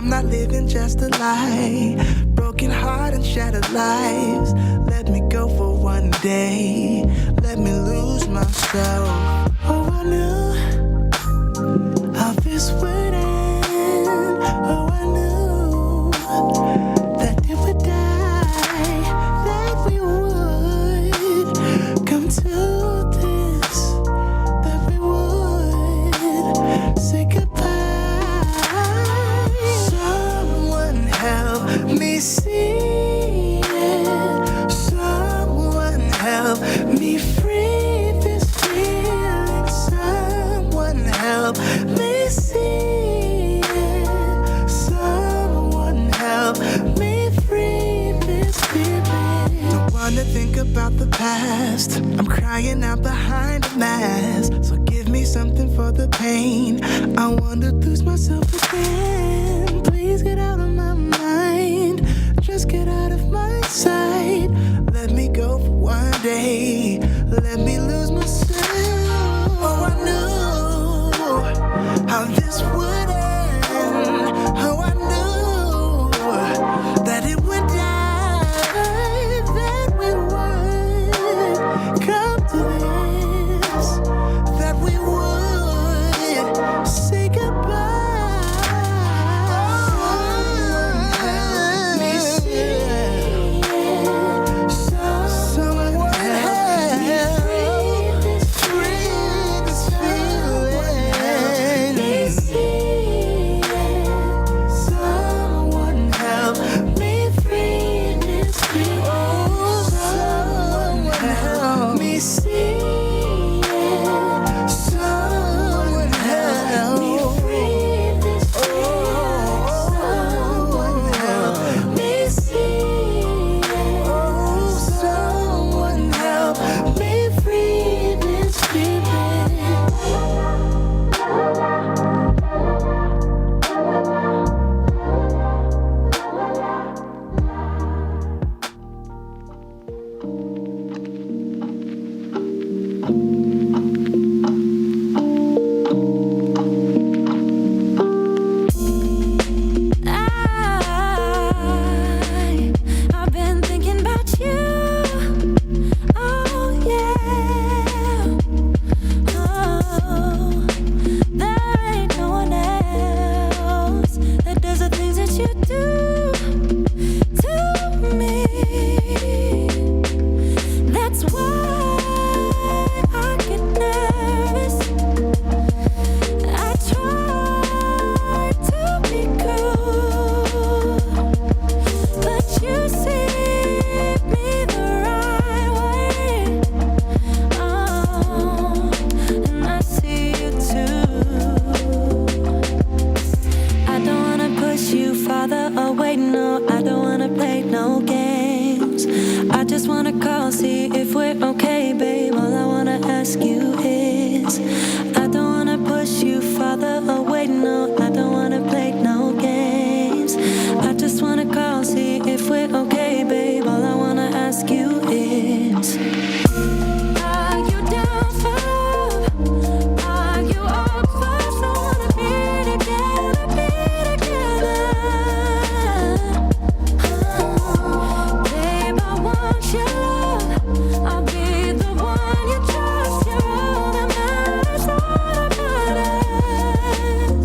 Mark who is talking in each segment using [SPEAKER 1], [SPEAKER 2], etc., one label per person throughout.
[SPEAKER 1] I'm not living just a lie. Broken heart and shattered lives. Let me go for one day. Let me lose myself. Oh, I knew how this would end. Oh, I knew that it would die. That we would come to this. That we would say goodbye. Someone help me see it. Someone help me free this feeling. Someone help me see it. Someone help me free this feeling. Don't wanna think about the past. I'm crying out behind a mask. So give me something for the pain. I wanna lose myself again. Please get out of my mind. Just get out of my sight. Let me go for one day. Let me lose myself. Oh, I knew how this would end. Oh, I knew that it would die. That we would come to this. That we would say goodbye. Someone help me see. Someone help me free this feeling. Someone help me free this feeling. Someone help me see. Someone help me free this feeling. Someone help me see. Someone help me free this feeling.
[SPEAKER 2] I've been thinking about you. Oh yeah. Oh, there ain't no one else that does the things that you do to me. That's why I get nervous. I try to be cool, but you see me the right way. Oh, and I see you too. I don't wanna push you farther away, no. I don't wanna play no games. I just wanna call, see if we're okay, babe. All I wanna ask you is, I don't wanna push you farther away, no. I don't wanna play no games. I just wanna call, see if we're okay, babe. All I wanna ask you is, are you down for love? Are you up for someone to be together, be together? Babe, I want your love. I'll be the one you trust. You're all that matters, all that matters.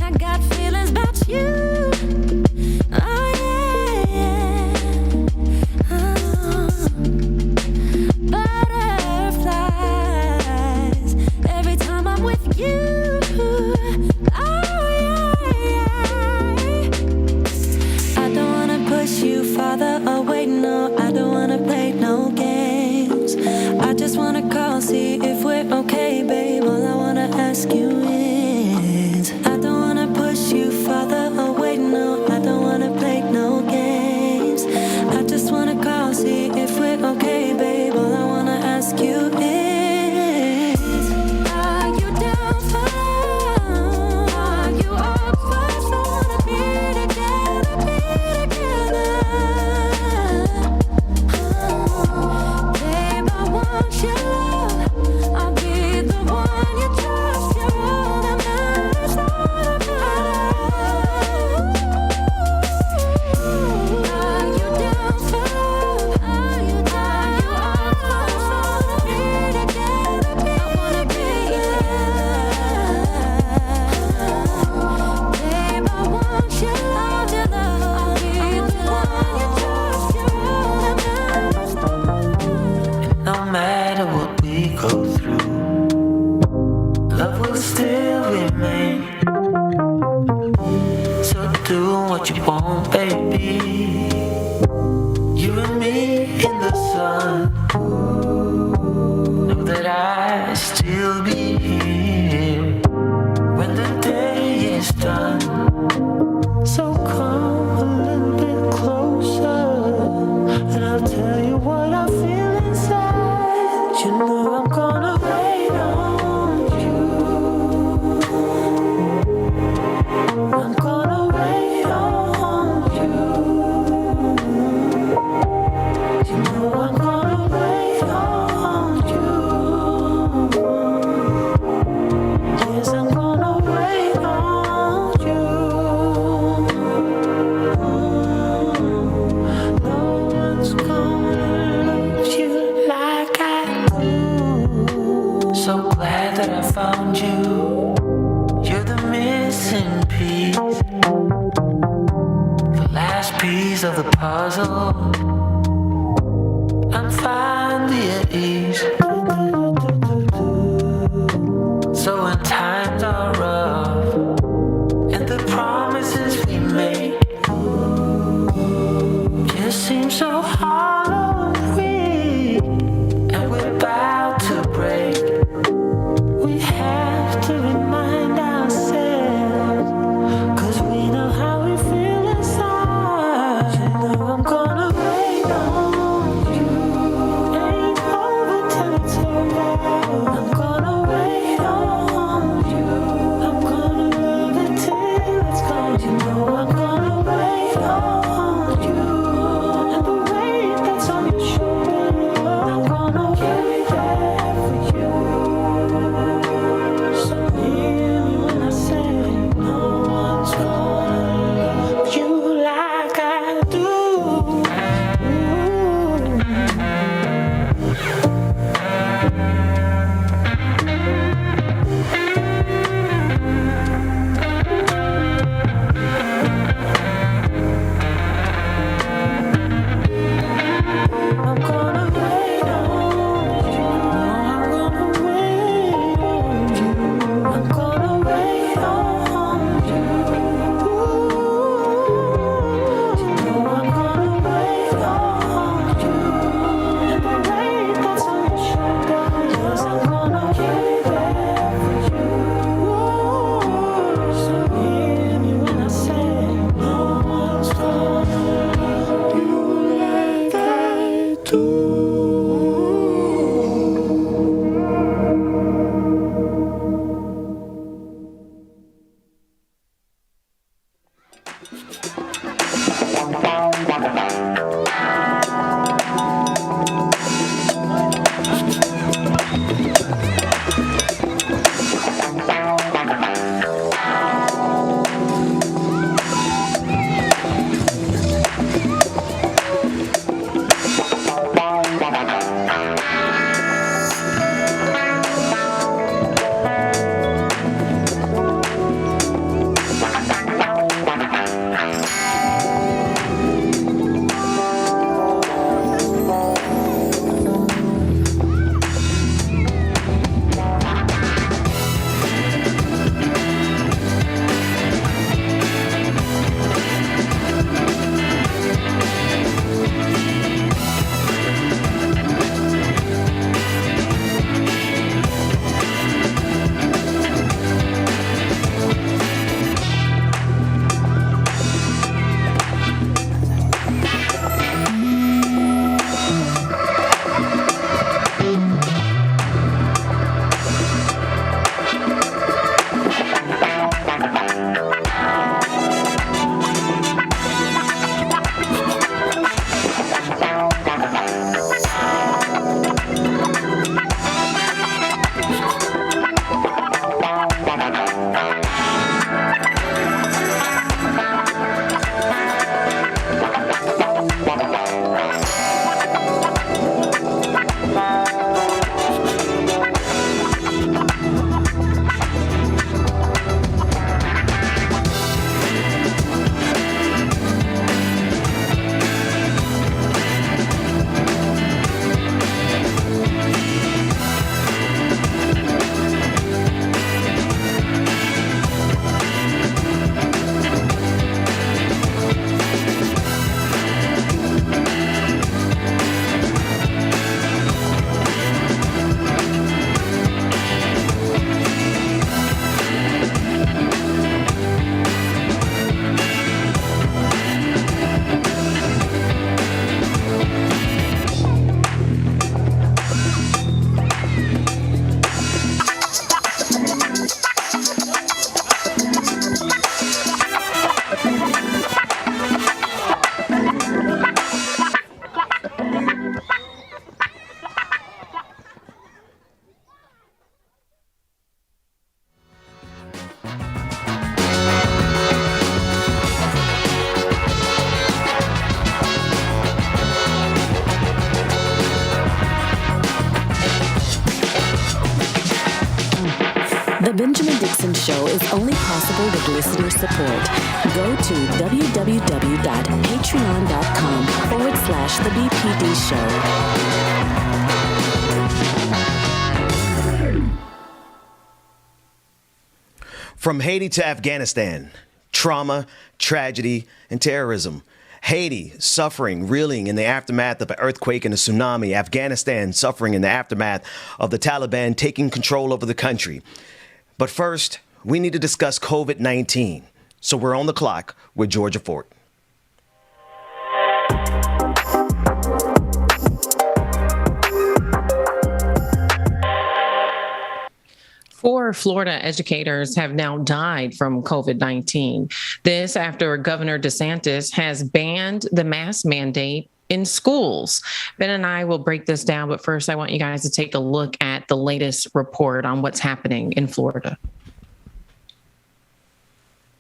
[SPEAKER 2] I got feelings about you. Oh yeah. Oh. Butterflies every time I'm with you. Oh yeah. I don't wanna push you farther away, no. I don't wanna play no games. I just wanna call, see if we're okay, babe. All I wanna ask you is, I don't wanna push you farther away, no. I don't wanna play no games. I just wanna call, see if we're okay, babe. All I wanna ask you is, are you down for love? Are you up for someone to be together, be together? Oh, babe, I want your love. I'll be the one
[SPEAKER 1] what you want, baby. You and me in the sun. Know that I still be here when the day is done. So come a little bit closer, and I'll tell you what I feel inside. You know I'm gonna wait on you. I'm gonna wait on you. You know I'm gonna wait on you. Yes, I'm gonna wait on you. No one's gonna love you like I do. So glad that I found you. You're the missing piece, the last piece of the puzzle. I'm finally at ease. So when times are rough and the promises we make just seem so hollow and weak, and we're about to break, we have to remind ourselves, 'cause we know how we feel inside. You know I'm gonna wait on you. Ain't over till it's
[SPEAKER 3] The Benjamin Dixon Show is only possible with listener support. Go to www.patreon.com/The BPD Show.
[SPEAKER 4] From Haiti to Afghanistan, trauma, tragedy, and terrorism. Haiti suffering, reeling in the aftermath of an earthquake and a tsunami. Afghanistan suffering in the aftermath of the Taliban taking control over the country. But first, we need to discuss COVID-19. So we're on the clock with Georgia Fort.
[SPEAKER 5] Four Florida educators have now died from COVID-19. This after Governor DeSantis has banned the mask mandate in schools. Ben and I will break this down, but first I want you guys to take a look at the latest report on what's happening in Florida.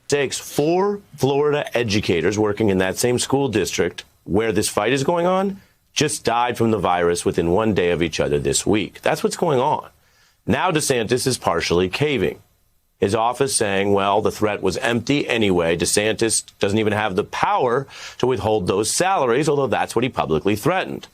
[SPEAKER 6] Takes 4 Florida educators working in that same school district where this fight is going on just died from the virus within 1 day of each other this week. That's what's going on. Now DeSantis is partially caving. His office saying, well, the threat was empty anyway. DeSantis doesn't even have the power to withhold those salaries, although that's what he publicly threatened.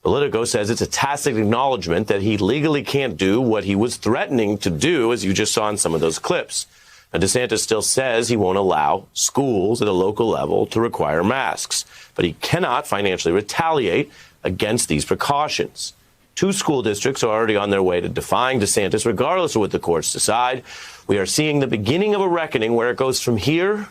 [SPEAKER 6] Politico says it's a tacit acknowledgement that he legally can't do what he was threatening to do, as you just saw in some of those clips. Now, DeSantis still says he won't allow schools at a local level to require masks, but he cannot financially retaliate against these precautions. 2 school districts are already on their way to defying DeSantis, regardless of what the courts decide. We are seeing the beginning of a reckoning. Where it goes from here.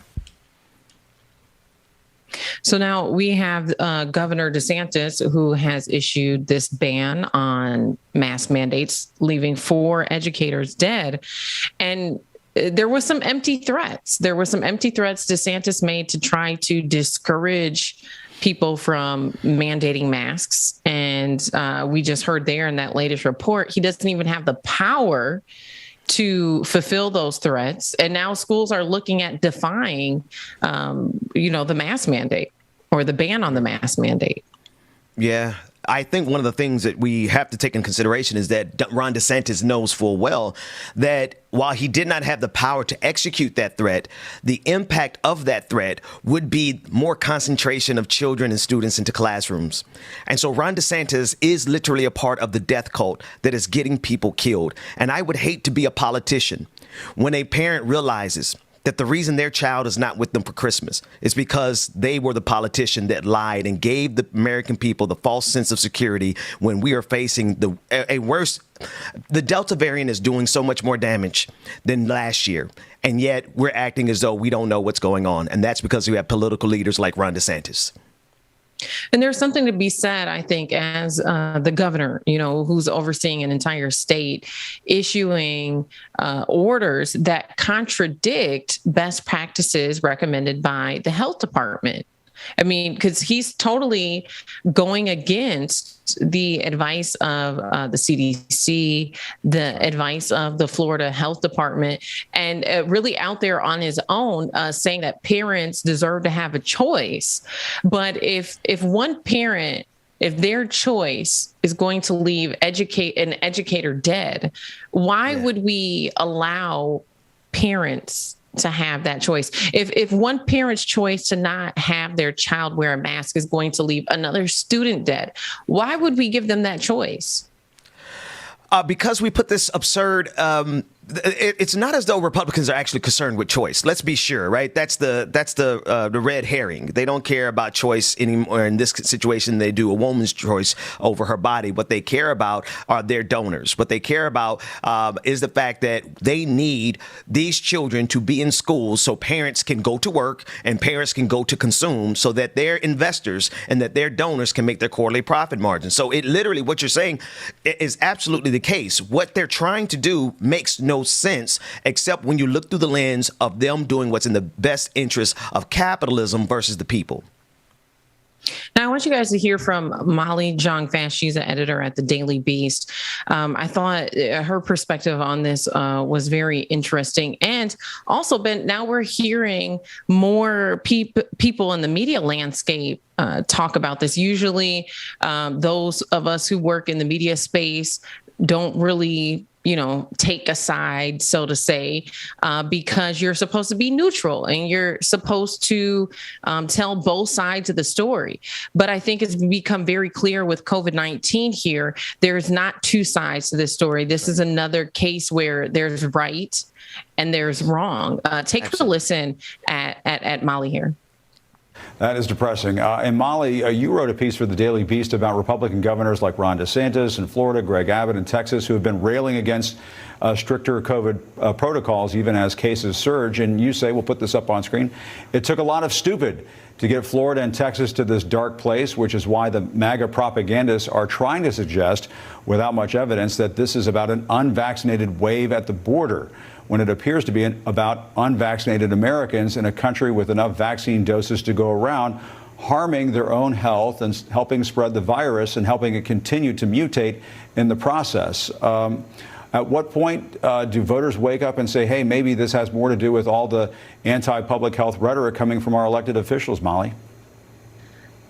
[SPEAKER 5] So now we have Governor DeSantis, who has issued this ban on mask mandates, leaving 4 educators dead. And there was some empty threats. DeSantis made to try to discourage people from mandating masks. And we just heard there in that latest report, he doesn't even have the power to fulfill those threats. And now schools are looking at defying, the mask mandate or the ban on the mask mandate.
[SPEAKER 4] Yeah. I think one of the things that we have to take in consideration is that Ron DeSantis knows full well that while he did not have the power to execute that threat, the impact of that threat would be more concentration of children and students into classrooms. And so Ron DeSantis is literally a part of the death cult that is getting people killed. And I would hate to be a politician when a parent realizes that the reason their child is not with them for Christmas is because they were the politician that lied and gave the American people the false sense of security when we are facing a worse. The Delta variant is doing so much more damage than last year. And yet we're acting as though we don't know what's going on. And that's because we have political leaders like Ron DeSantis.
[SPEAKER 5] And there's something to be said, I think, as the governor, who's overseeing an entire state, issuing orders that contradict best practices recommended by the health department. I mean, because he's totally going against the advice of the CDC, the advice of the Florida Health Department, and really out there on his own, saying that parents deserve to have a choice. But if one parent, if their choice is going to leave an educator dead, why would we allow parents to have that choice? If one parent's choice to not have their child wear a mask is going to leave another student dead, why would we give them that choice?
[SPEAKER 4] Because we put this absurd it's not as though Republicans are actually concerned with choice. Let's be sure, right? That's the red herring. They don't care about choice anymore. In this situation, they do a woman's choice over her body. What they care about are their donors. What they care about is the fact that they need these children to be in schools so parents can go to work and parents can go to consume, so that their investors and that their donors can make their quarterly profit margin. So it literally, what you're saying is absolutely the case. What they're trying to do makes no sense, except when you look through the lens of them doing what's in the best interest of capitalism versus the people.
[SPEAKER 5] Now, I want you guys to hear from Molly Jong-Fast. She's an editor at the Daily Beast. I thought her perspective on this was very interesting. And also, Ben, now we're hearing more people in the media landscape talk about this. Usually, those of us who work in the media space don't really take a side, so to say, because you're supposed to be neutral and you're supposed to tell both sides of the story. But I think it's become very clear with COVID-19 here, there's not two sides to this story. This is another case where there's right and there's wrong. Take a listen at Molly here.
[SPEAKER 7] That is depressing. And Molly, you wrote a piece for the Daily Beast about Republican governors like Ron DeSantis in Florida, Greg Abbott in Texas, who have been railing against stricter COVID protocols, even as cases surge. And you say, we'll put this up on screen, it took a lot of stupid to get Florida and Texas to this dark place, which is why the MAGA propagandists are trying to suggest, without much evidence, that this is about an unvaccinated wave at the border, when it appears to be about unvaccinated Americans in a country with enough vaccine doses to go around, harming their own health and helping spread the virus and helping it continue to mutate in the process. At what point do voters wake up and say, hey, maybe this has more to do with all the anti-public health rhetoric coming from our elected officials, Molly?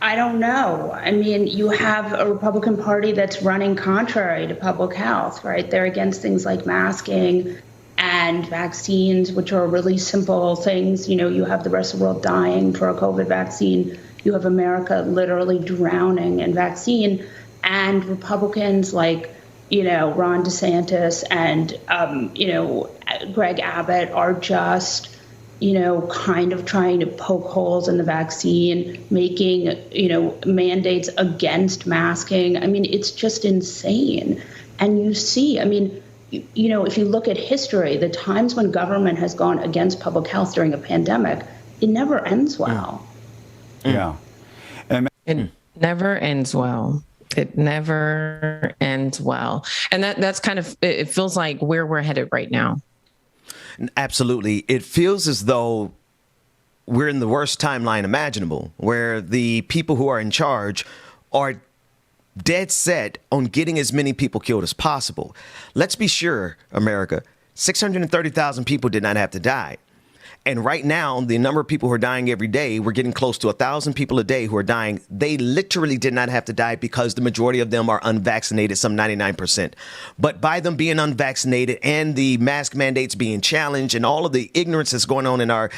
[SPEAKER 8] I don't know. I mean, you have a Republican Party that's running contrary to public health, right? They're against things like masking and vaccines, which are really simple things. You have the rest of the world dying for a COVID vaccine. You have America literally drowning in vaccine. And Republicans like, Ron DeSantis and, Greg Abbott are just, kind of trying to poke holes in the vaccine, making, mandates against masking. I mean, it's just insane. And you see, if you look at history, the times when government has gone against public health during a pandemic, it never ends well.
[SPEAKER 7] Yeah.
[SPEAKER 5] It never ends well. It never ends well. And that's kind of, it feels like where we're headed right now.
[SPEAKER 4] Absolutely. It feels as though we're in the worst timeline imaginable, where the people who are in charge are dead set on getting as many people killed as possible. Let's be sure, America, 630,000 people did not have to die. And right now, the number of people who are dying every day, we're getting close to 1,000 people a day who are dying. They literally did not have to die because the majority of them are unvaccinated, some 99%. But by them being unvaccinated and the mask mandates being challenged and all of the ignorance that's going on in our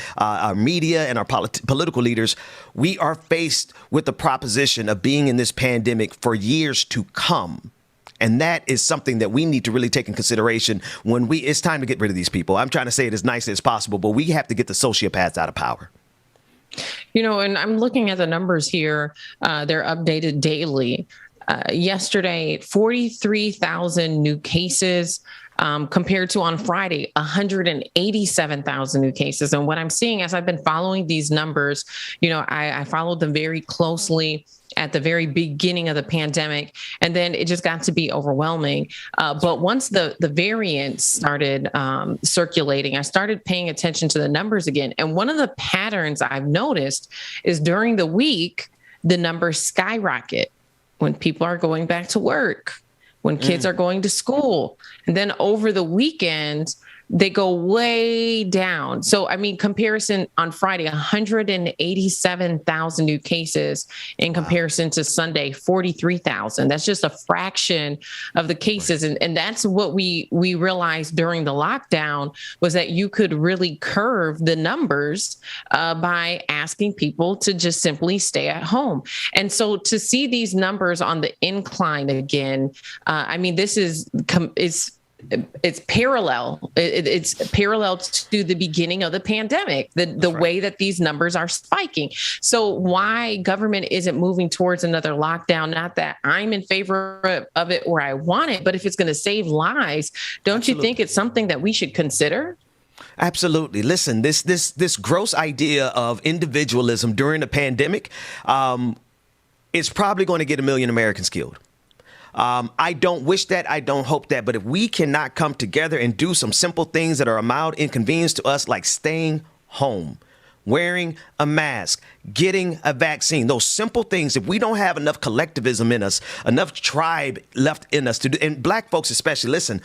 [SPEAKER 4] media and our political leaders, we are faced with the proposition of being in this pandemic for years to come. And that is something that we need to really take in consideration when it's time to get rid of these people. I'm trying to say it as nicely as possible, but we have to get the sociopaths out of power.
[SPEAKER 5] And I'm looking at the numbers here. They're updated daily. Yesterday, 43,000 new cases. Compared to on Friday, 187,000 new cases. And what I'm seeing as I've been following these numbers, I followed them very closely at the very beginning of the pandemic, and then it just got to be overwhelming. But once the variants started circulating, I started paying attention to the numbers again. And one of the patterns I've noticed is during the week, the numbers skyrocket when people are going back to work, when kids are going to school. And then over the weekend, they go way down. So, comparison on Friday, 187,000 new cases in comparison to Sunday, 43,000. That's just a fraction of the cases. And that's what we realized during the lockdown, was that you could really curve the numbers by asking people to just simply stay at home. And so to see these numbers on the incline again, this is it's parallel. It's parallel to the beginning of the pandemic, the way that these numbers are spiking. So why government isn't moving towards another lockdown? Not that I'm in favor of it or I want it, but if it's going to save lives, don't you think it's something that we should consider?
[SPEAKER 4] Absolutely. Listen, this gross idea of individualism during the pandemic is probably going to get 1 million Americans killed. I don't wish that. I don't hope that. But if we cannot come together and do some simple things that are a mild inconvenience to us, like staying home, wearing a mask, getting a vaccine, those simple things, if we don't have enough collectivism in us, enough tribe left in us to do, and black folks especially, listen,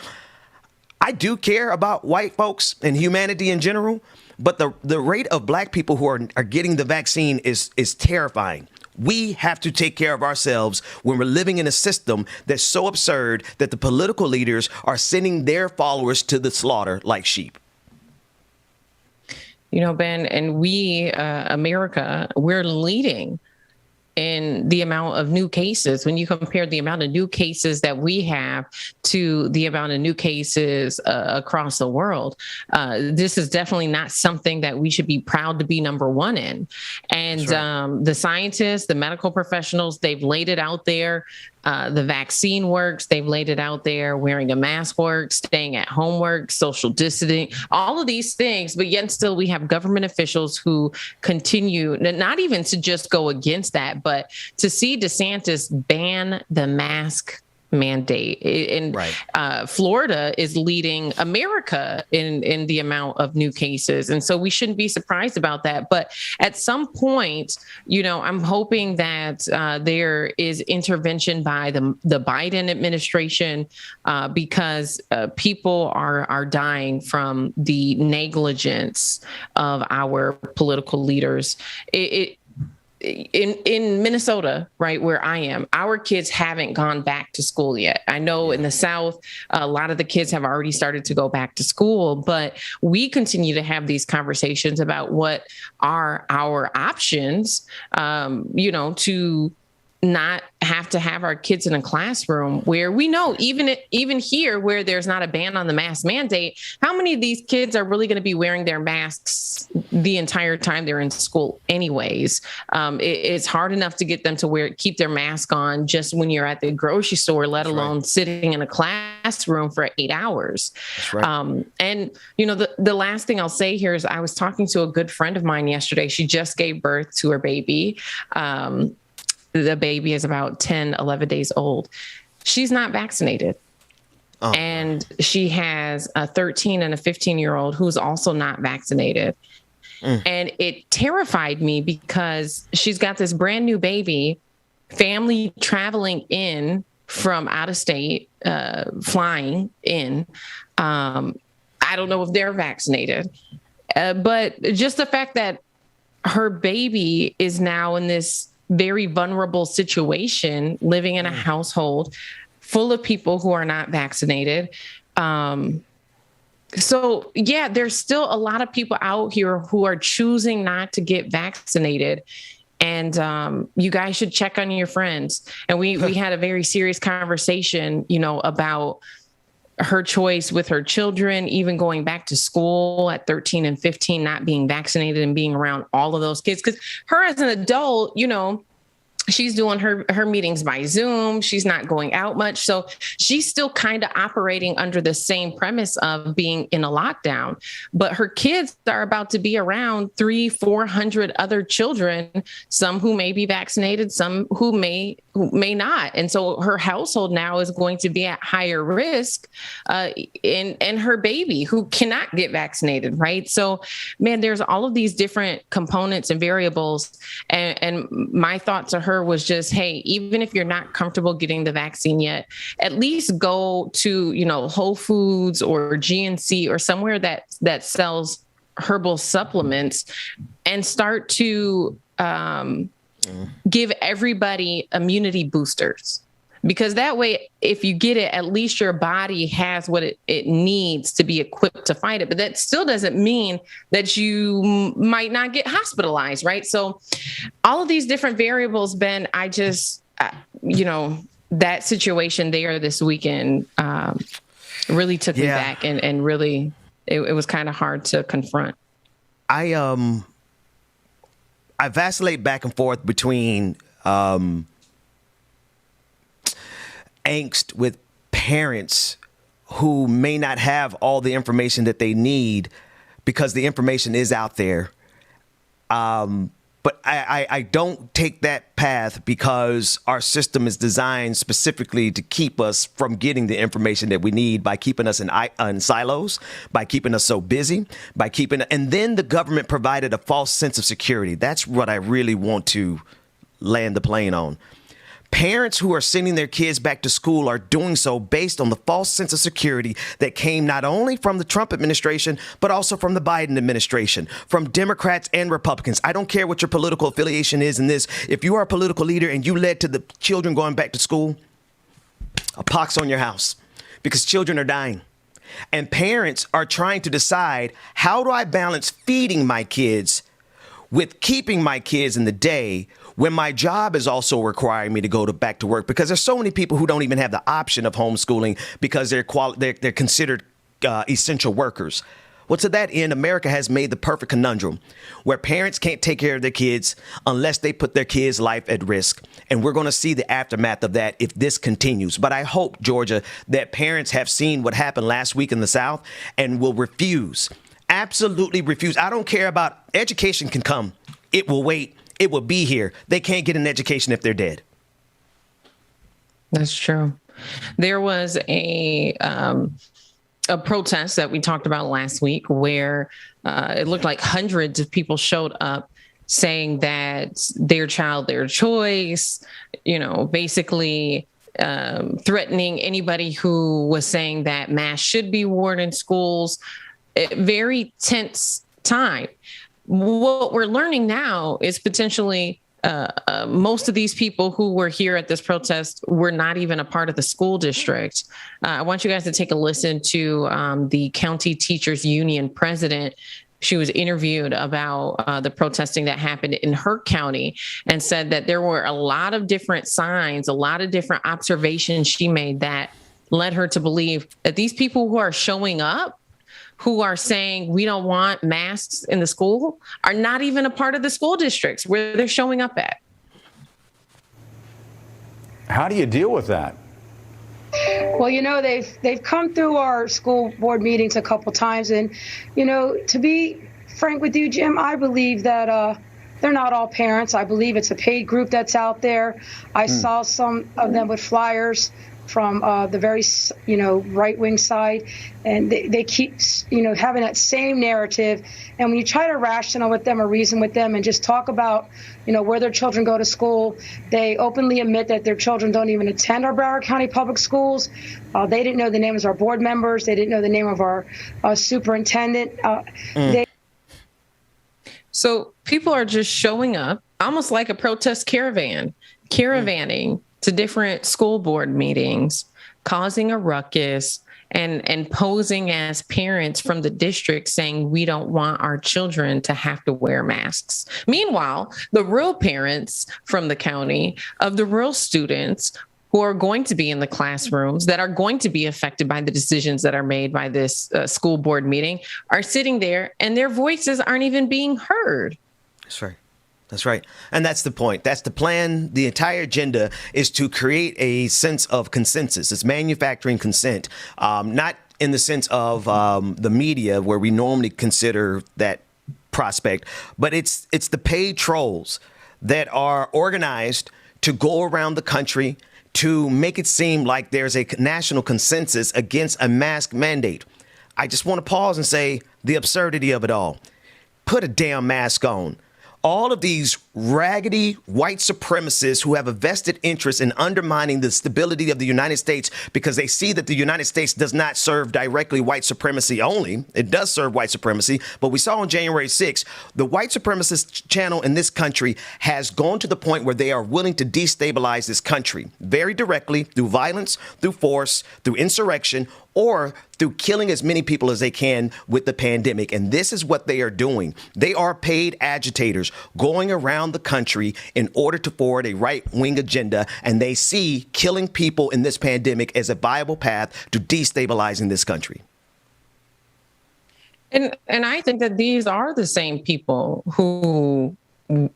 [SPEAKER 4] I do care about white folks and humanity in general, but the rate of black people who are getting the vaccine is terrifying. We have to take care of ourselves when we're living in a system that's so absurd that the political leaders are sending their followers to the slaughter like sheep.
[SPEAKER 5] You know, Ben, and we, America, we're leading in the amount of new cases. When you compare the amount of new cases that we have to the amount of new cases across the world, this is definitely not something that we should be proud to be number one in. And right. The scientists, the medical professionals, they've laid it out there. The vaccine works. They've laid it out there. Wearing a mask works, staying at home works, social distancing, all of these things. But yet still we have government officials who continue not even to just go against that, but to see DeSantis ban the mask mandate. And right. Florida is leading America in the amount of new cases. And so we shouldn't be surprised about that. But at some point, you know, I'm hoping that there is intervention by the Biden administration because people are dying from the negligence of our political leaders. In Minnesota, right, where I am, our kids haven't gone back to school yet. I know in the South, a lot of the kids have already started to go back to school, but we continue to have these conversations about what are our options, you know, to not have to have our kids in a classroom where we know even here where there's not a ban on the mask mandate, how many of these kids are really going to be wearing their masks the entire time they're in school anyways? It's hard enough to get them to keep their mask on just when you're at the grocery store, let That's alone right. sitting in a classroom for 8 hours. That's right. And, you know, the last thing I'll say here is I was talking to a good friend of mine yesterday. She just gave birth to her baby. The baby is about 10, 11 days old. She's not vaccinated. Oh. And she has a 13 and a 15-year-old who's also not vaccinated. And it terrified me because she's got this brand new baby, family traveling in from out of state, flying in. I don't know if they're vaccinated, but just the fact that her baby is now in this very vulnerable situation, living in a household full of people who are not vaccinated. So yeah, there's still a lot of people out here who are choosing not to get vaccinated. And you guys should check on your friends. And we had a very serious conversation, you know, about her choice with her children, even going back to school at 13 and 15, not being vaccinated and being around all of those kids. Because her as an adult, you know, she's doing her meetings by Zoom. She's not going out much. So she's still kind of operating under the same premise of being in a lockdown. But her kids are about to be around 300-400 other children, some who may be vaccinated, some who may not. And so her household now is going to be at higher risk, and her baby who cannot get vaccinated. Right. So, man, there's all of these different components and variables. And my thought to her was just, hey, even if you're not comfortable getting the vaccine yet, at least go to, you know, Whole Foods or GNC or somewhere that sells herbal supplements and start to give everybody immunity boosters. Because that way, if you get it, at least your body has what it needs to be equipped to fight it. But that still doesn't mean that you might not get hospitalized, right? So all of these different variables, Ben, I just, you know, that situation there this weekend really took me back and really, it was kind of hard to confront.
[SPEAKER 4] I vacillate back and forth between angst with parents who may not have all the information that they need because the information is out there. But I don't take that path because our system is designed specifically to keep us from getting the information that we need by keeping us in silos, by keeping us so busy, and then the government provided a false sense of security. That's what I really want to land the plane on. Parents who are sending their kids back to school are doing so based on the false sense of security that came not only from the Trump administration, but also from the Biden administration, from Democrats and Republicans. I don't care what your political affiliation is in this. If you are a political leader and you led to the children going back to school, a pox on your house, because children are dying. And parents are trying to decide, how do I balance feeding my kids with keeping my kids in the day when my job is also requiring me to go back to work? Because there's so many people who don't even have the option of homeschooling because they're considered essential workers. Well, to that end, America has made the perfect conundrum where parents can't take care of their kids unless they put their kids' life at risk. And we're going to see the aftermath of that if this continues. But I hope, Georgia, that parents have seen what happened last week in the South and will refuse, absolutely refuse. I don't care about education can come. It will wait. It will be here. They can't get an education if they're dead.
[SPEAKER 5] That's true. There was a protest that we talked about last week where it looked like hundreds of people showed up saying that their child, their choice, basically threatening anybody who was saying that masks should be worn in schools. Very tense time. What we're learning now is potentially most of these people who were here at this protest were not even a part of the school district. I want you guys to take a listen to the County Teachers Union president. She was interviewed about the protesting that happened in her county and said that there were a lot of different signs, a lot of different observations she made that led her to believe that these people who are showing up, who are saying we don't want masks in the school, are not even a part of the school districts where they're showing up at.
[SPEAKER 7] How do you deal with that?
[SPEAKER 9] Well, they've come through our school board meetings a couple times. And, to be frank with you, Jim, I believe that they're not all parents. I believe it's a paid group that's out there. I saw some of them with flyers from the very, right-wing side, and they keep, having that same narrative. And when you try to rational with them or reason with them and just talk about, where their children go to school, they openly admit that their children don't even attend our Broward County Public Schools. They didn't know the names of our board members. They didn't know the name of our superintendent.
[SPEAKER 5] So people are just showing up, almost like a protest caravanning to different school board meetings, causing a ruckus and posing as parents from the district saying we don't want our children to have to wear masks. Meanwhile, the real parents from the county of the real students who are going to be in the classrooms that are going to be affected by the decisions that are made by this school board meeting are sitting there and their voices aren't even being heard.
[SPEAKER 4] That's right. That's right. And that's the point. That's the plan. The entire agenda is to create a sense of consensus. It's manufacturing consent, not in the sense of the media where we normally consider that prospect, but it's the paid trolls that are organized to go around the country to make it seem like there's a national consensus against a mask mandate. I just want to pause and say the absurdity of it all. Put a damn mask on. All of these raggedy white supremacists who have a vested interest in undermining the stability of the United States because they see that the United States does not serve directly white supremacy only. It does serve white supremacy. But we saw on January 6th, the white supremacist channel in this country has gone to the point where they are willing to destabilize this country very directly through violence, through force, through insurrection, or through killing as many people as they can with the pandemic. And this is what they are doing. They are paid agitators going around the country in order to forward a right-wing agenda. And they see killing people in this pandemic as a viable path to destabilizing this country.
[SPEAKER 5] And I think that these are the same people who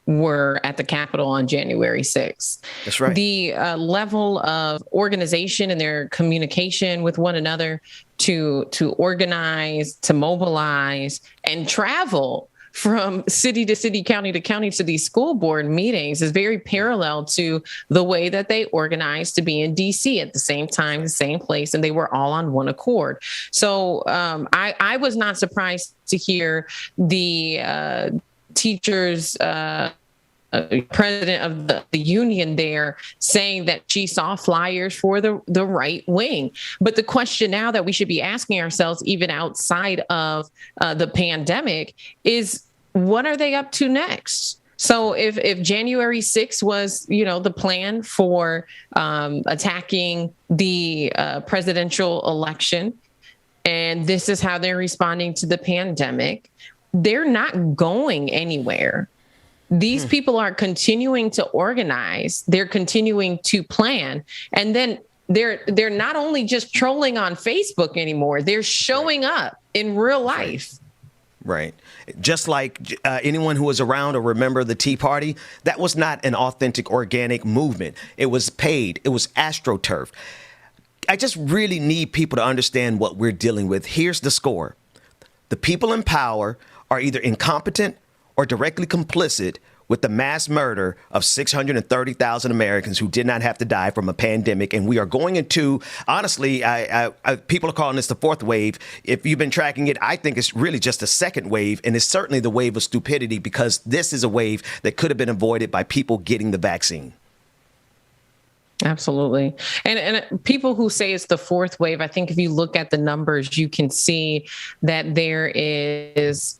[SPEAKER 5] were at the Capitol on January 6th.
[SPEAKER 4] That's right.
[SPEAKER 5] The level of organization and their communication with one another to organize, to mobilize, and travel from city to city, county to county to these school board meetings is very parallel to the way that they organized to be in DC at the same time, the same place, and they were all on one accord. So I was not surprised to hear the teachers president of the union there saying that she saw flyers for the right wing. But the question now that we should be asking ourselves, even outside of the pandemic, is what are they up to next? So if January 6th was, the plan for attacking the presidential election, and this is how they're responding to the pandemic, they're not going anywhere. These people are continuing to organize. They're continuing to plan. And then they're not only just trolling on Facebook anymore, they're showing up in real life.
[SPEAKER 4] Right. Just like anyone who was around or remember the Tea Party, that was not an authentic, organic movement. It was paid. It was AstroTurf. I just really need people to understand what we're dealing with. Here's the score. The people in power are either incompetent or directly complicit with the mass murder of 630,000 Americans who did not have to die from a pandemic. And we are going into, honestly, people are calling this the fourth wave. If you've been tracking it, I think it's really just a second wave. And it's certainly the wave of stupidity, because this is a wave that could have been avoided by people getting the vaccine.
[SPEAKER 5] Absolutely. And people who say it's the fourth wave, I think if you look at the numbers, you can see that there is,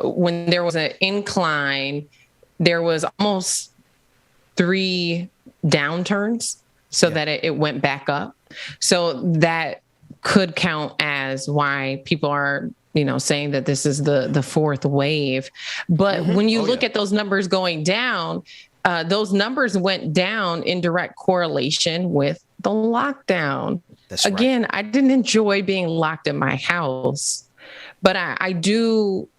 [SPEAKER 5] when there was an incline, there was almost 3 downturns so that it went back up. So that could count as why people are, saying that this is the fourth wave. But when you look at those numbers going down, those numbers went down in direct correlation with the lockdown.
[SPEAKER 4] That's right.
[SPEAKER 5] Again, I didn't enjoy being locked in my house, but I do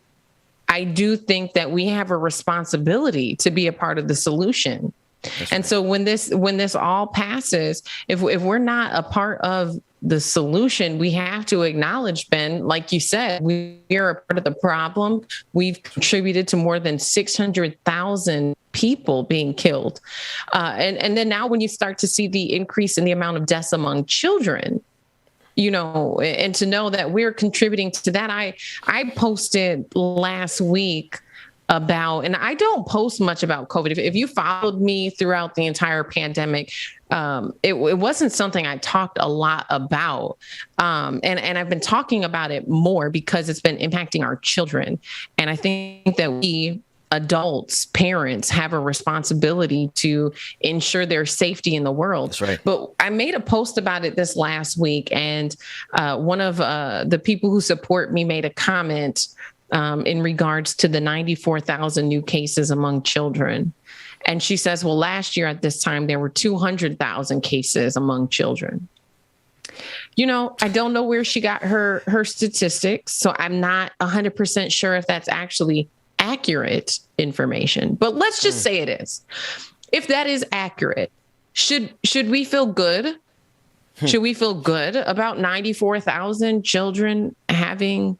[SPEAKER 5] think that we have a responsibility to be a part of the solution. That's and right. So when this all passes, if we're not a part of the solution, we have to acknowledge, Ben, like you said, we are a part of the problem. We've contributed to more than 600,000 people being killed. And then now when you start to see the increase in the amount of deaths among children, and to know that we're contributing to that. I posted last week about, and I don't post much about COVID. If you followed me throughout the entire pandemic, it wasn't something I talked a lot about. And I've been talking about it more because it's been impacting our children. And I think that we adults, parents, have a responsibility to ensure their safety in the world.
[SPEAKER 4] That's right.
[SPEAKER 5] But I made a post about it this last week, and one of the people who support me made a comment in regards to the 94,000 new cases among children. And she says, well, last year at this time, there were 200,000 cases among children. I don't know where she got her statistics, so I'm not 100% sure if that's actually accurate information, but let's just say it is. If that is accurate, should we feel good? Should we feel good about 94,000 children having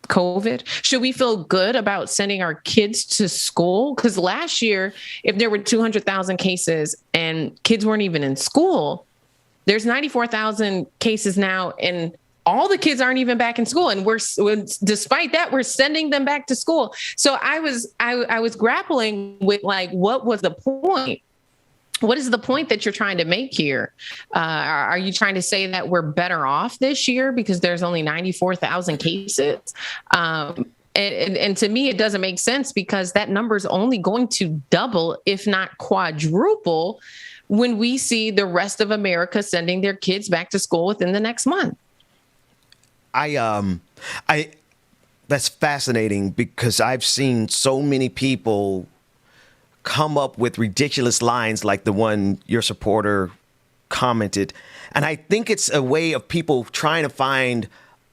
[SPEAKER 5] COVID? Should we feel good about sending our kids to school? Because last year, if there were 200,000 cases and kids weren't even in school, there's 94,000 cases now, and all the kids aren't even back in school. And despite that, we're sending them back to school. So I was grappling with, like, what was the point? What is the point that you're trying to make here? Are you trying to say that we're better off this year because there's only 94,000 cases? And to me, it doesn't make sense, because that number is only going to double, if not quadruple, when we see the rest of America sending their kids back to school within the next month.
[SPEAKER 4] That's fascinating, because I've seen so many people come up with ridiculous lines like the one your supporter commented. And I think it's a way of people trying to find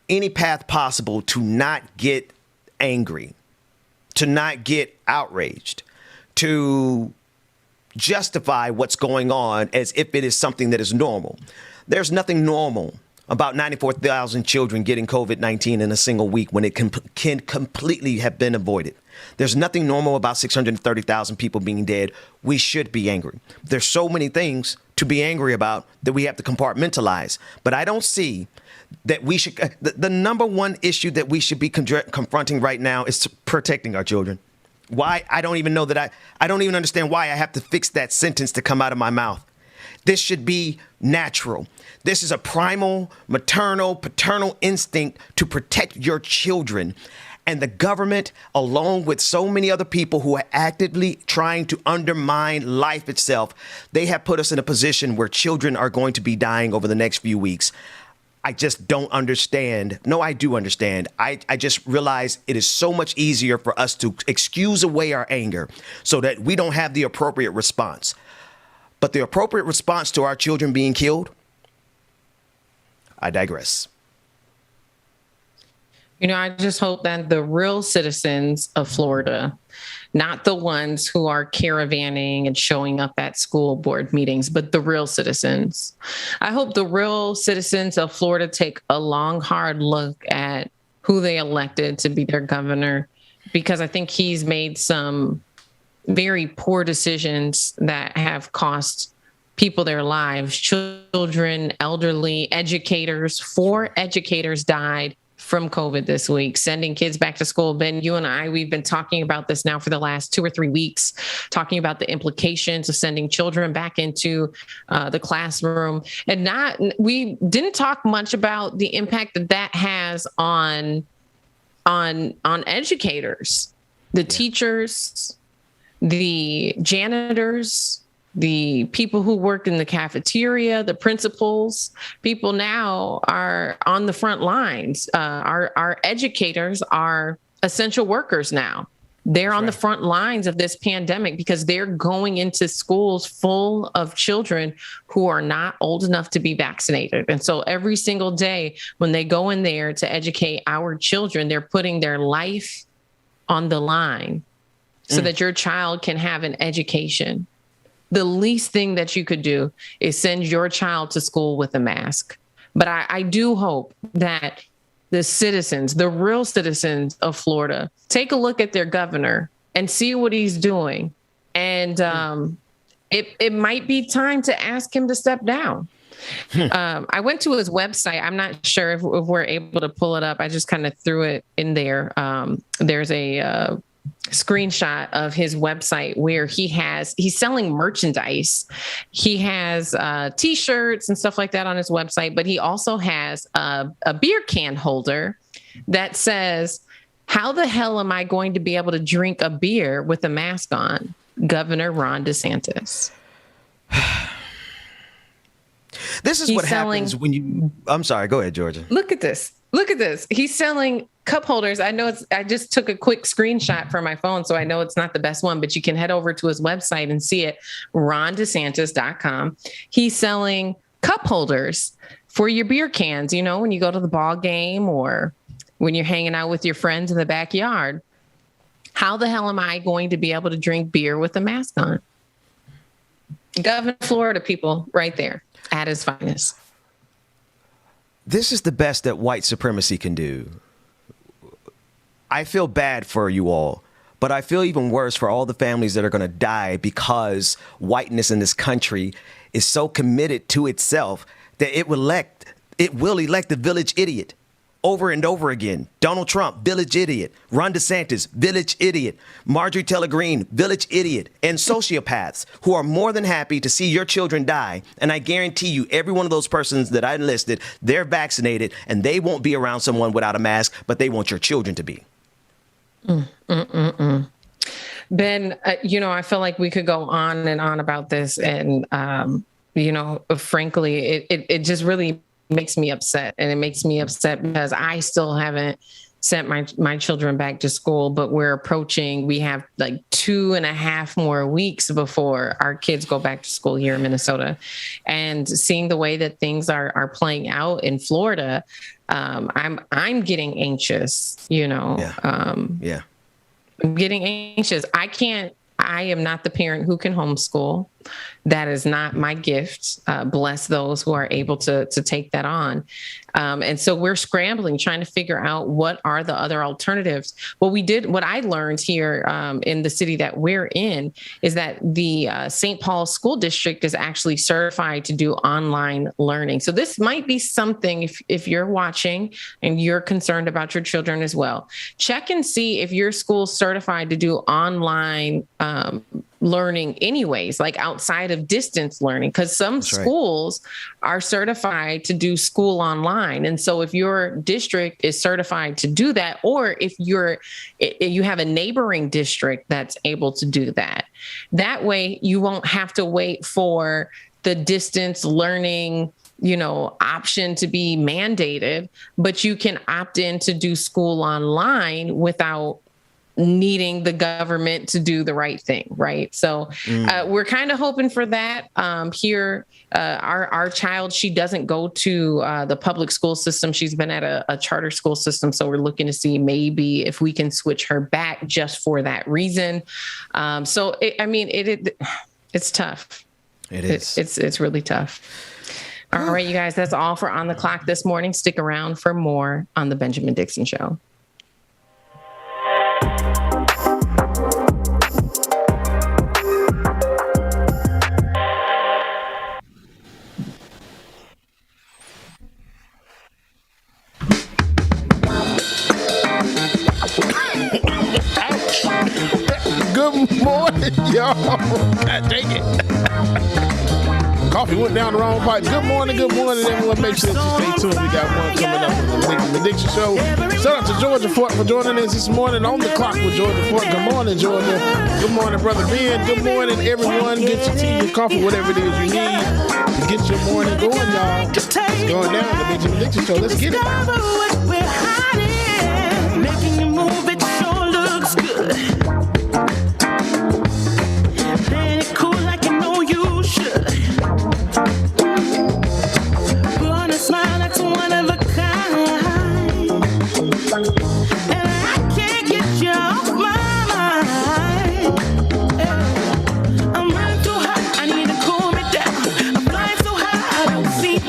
[SPEAKER 4] any path possible to not get angry, to not get outraged, to justify what's going on as if it is something that is normal. There's nothing normal about 94,000 children getting COVID-19 in a single week when it can completely have been avoided. There's nothing normal about 630,000 people being dead. We should be angry. There's so many things to be angry about that we have to compartmentalize. But I don't see that we should. The number one issue that we should be confronting right now is protecting our children. Why? I don't even know that I don't even understand why I have to fix that sentence to come out of my mouth. This should be natural. This is a primal, maternal, paternal instinct to protect your children. And the government, along with so many other people who are actively trying to undermine life itself, they have put us in a position where children are going to be dying over the next few weeks. I just don't understand. No, I do understand. I just realize it is so much easier for us to excuse away our anger so that we don't have the appropriate response. But the appropriate response to our children being killed, I digress.
[SPEAKER 5] I just hope that the real citizens of Florida, not the ones who are caravanning and showing up at school board meetings, but the real citizens. I hope the real citizens of Florida take a long, hard look at who they elected to be their governor, because I think he's made some very poor decisions that have cost people their lives, children, elderly, educators. 4 educators died from COVID this week, sending kids back to school. Ben, you and I, we've been talking about this now for the last 2 or 3 weeks, talking about the implications of sending children back into the classroom. And we didn't talk much about the impact that has on educators, the teachers, the janitors, the people who work in the cafeteria, the principals. People now are on the front lines. Our educators are essential workers now. They're on the front lines of this pandemic because they're going into schools full of children who are not old enough to be vaccinated. And so every single day when they go in there to educate our children, they're putting their life on the line so that your child can have an education. The least thing that you could do is send your child to school with a mask. But I do hope that the citizens, the real citizens of Florida, take a look at their governor and see what he's doing. And it might be time to ask him to step down. I went to his website. I'm not sure if we're able to pull it up. I just kind of threw it in there. There's a screenshot of his website where he's selling merchandise. He has T-shirts and stuff like that on his website, but he also has a beer can holder that says, "How the hell am I going to be able to drink a beer with a mask on? Governor Ron DeSantis."
[SPEAKER 4] This is what happens when you... I'm sorry. Go ahead, Georgia.
[SPEAKER 5] Look at this. He's selling cup holders. I just took a quick screenshot from my phone, so I know it's not the best one, but you can head over to his website and see it, rondesantis.com. He's selling cup holders for your beer cans, when you go to the ball game or when you're hanging out with your friends in the backyard. How the hell am I going to be able to drink beer with a mask on? Governor of Florida, people, right there at his finest.
[SPEAKER 4] This is the best that white supremacy can do. I feel bad for you all, but I feel even worse for all the families that are going to die because whiteness in this country is so committed to itself that it will elect the village idiot over and over again. Donald Trump, village idiot. Ron DeSantis, village idiot. Marjorie Taylor Greene, village idiot. And sociopaths who are more than happy to see your children die. And I guarantee you, every one of those persons that I enlisted, they're vaccinated and they won't be around someone without a mask, but they want your children to be.
[SPEAKER 5] Ben, I feel like we could go on and on about this. And, frankly, it just really makes me upset. And it makes me upset because I still haven't sent my children back to school, but we have like 2.5 more weeks before our kids go back to school here in Minnesota. And seeing the way that things are playing out in Florida, I'm getting anxious, I'm getting anxious. I am not the parent who can homeschool. That is not my gift. Bless those who are able to take that on. And so we're scrambling, trying to figure out what are the other alternatives. What I learned here in the city that we're in is that the St. Paul School District is actually certified to do online learning. So this might be something, if you're watching and you're concerned about your children as well, check and see if your school's certified to do online learning anyways, like outside of distance learning, because some schools are certified to do school online. And so if your district is certified to do that, or if you have a neighboring district that's able to do that, that way you won't have to wait for the distance learning option to be mandated, but you can opt in to do school online without needing the government to do the right thing, right? So we're kind of hoping for that here. Our child, she doesn't go to the public school system. She's been at a charter school system. So we're looking to see maybe if we can switch her back just for that reason. It's tough.
[SPEAKER 4] It is.
[SPEAKER 5] It's really tough. All right, you guys, that's all for On the Clock this morning. Stick around for more on The Benjamin Dixon Show.
[SPEAKER 10] Good morning, y'all. God dang it. Coffee went down the wrong pipe. Good morning, everyone. Make sure that you stay tuned. We got one coming up on the Dixon Show. Shout out to Georgia Fort for joining us this morning on the clock with Georgia Fort. Good morning, Georgia. Good morning, Brother Ben. Good morning, everyone. Get your tea, your coffee, whatever it is you need to get your morning going, y'all. It's going down the Benjamin Dixon Show. Let's get it.
[SPEAKER 1] Making you move, it sure looks good. Playing it cool like you know you should. Put a smile that's one of a kind. And I can't get you off my mind. I'm running too hot, I need to cool me down. I'm flying so high, I don't see the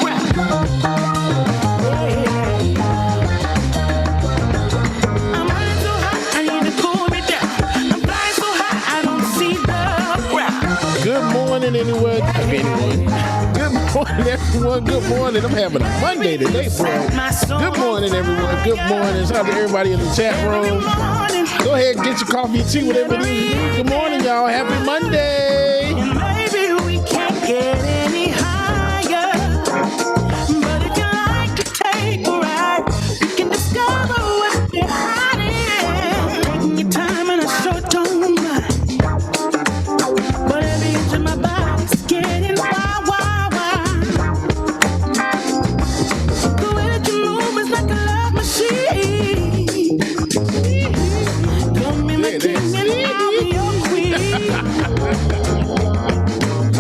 [SPEAKER 1] ground. I'm running too hot, I need to cool me down. I'm flying so high, I don't see the ground.
[SPEAKER 10] Good morning, anyone. Good morning, everyone. Good morning. I'm having a Monday today, bro. Good morning, everyone. Good morning. Shout out to everybody in the chat room. Go ahead and get your coffee and tea, whatever it is you need. Good morning, y'all. Happy Monday.
[SPEAKER 1] And maybe we can't get any higher. But if you like to take a ride, you can discover what you're hiding. Taking your time and I sure don't mind. But every inch of my body's getting wild, wild, wild. The way that you move is like a love machine. Come in my king and I'll be your queen.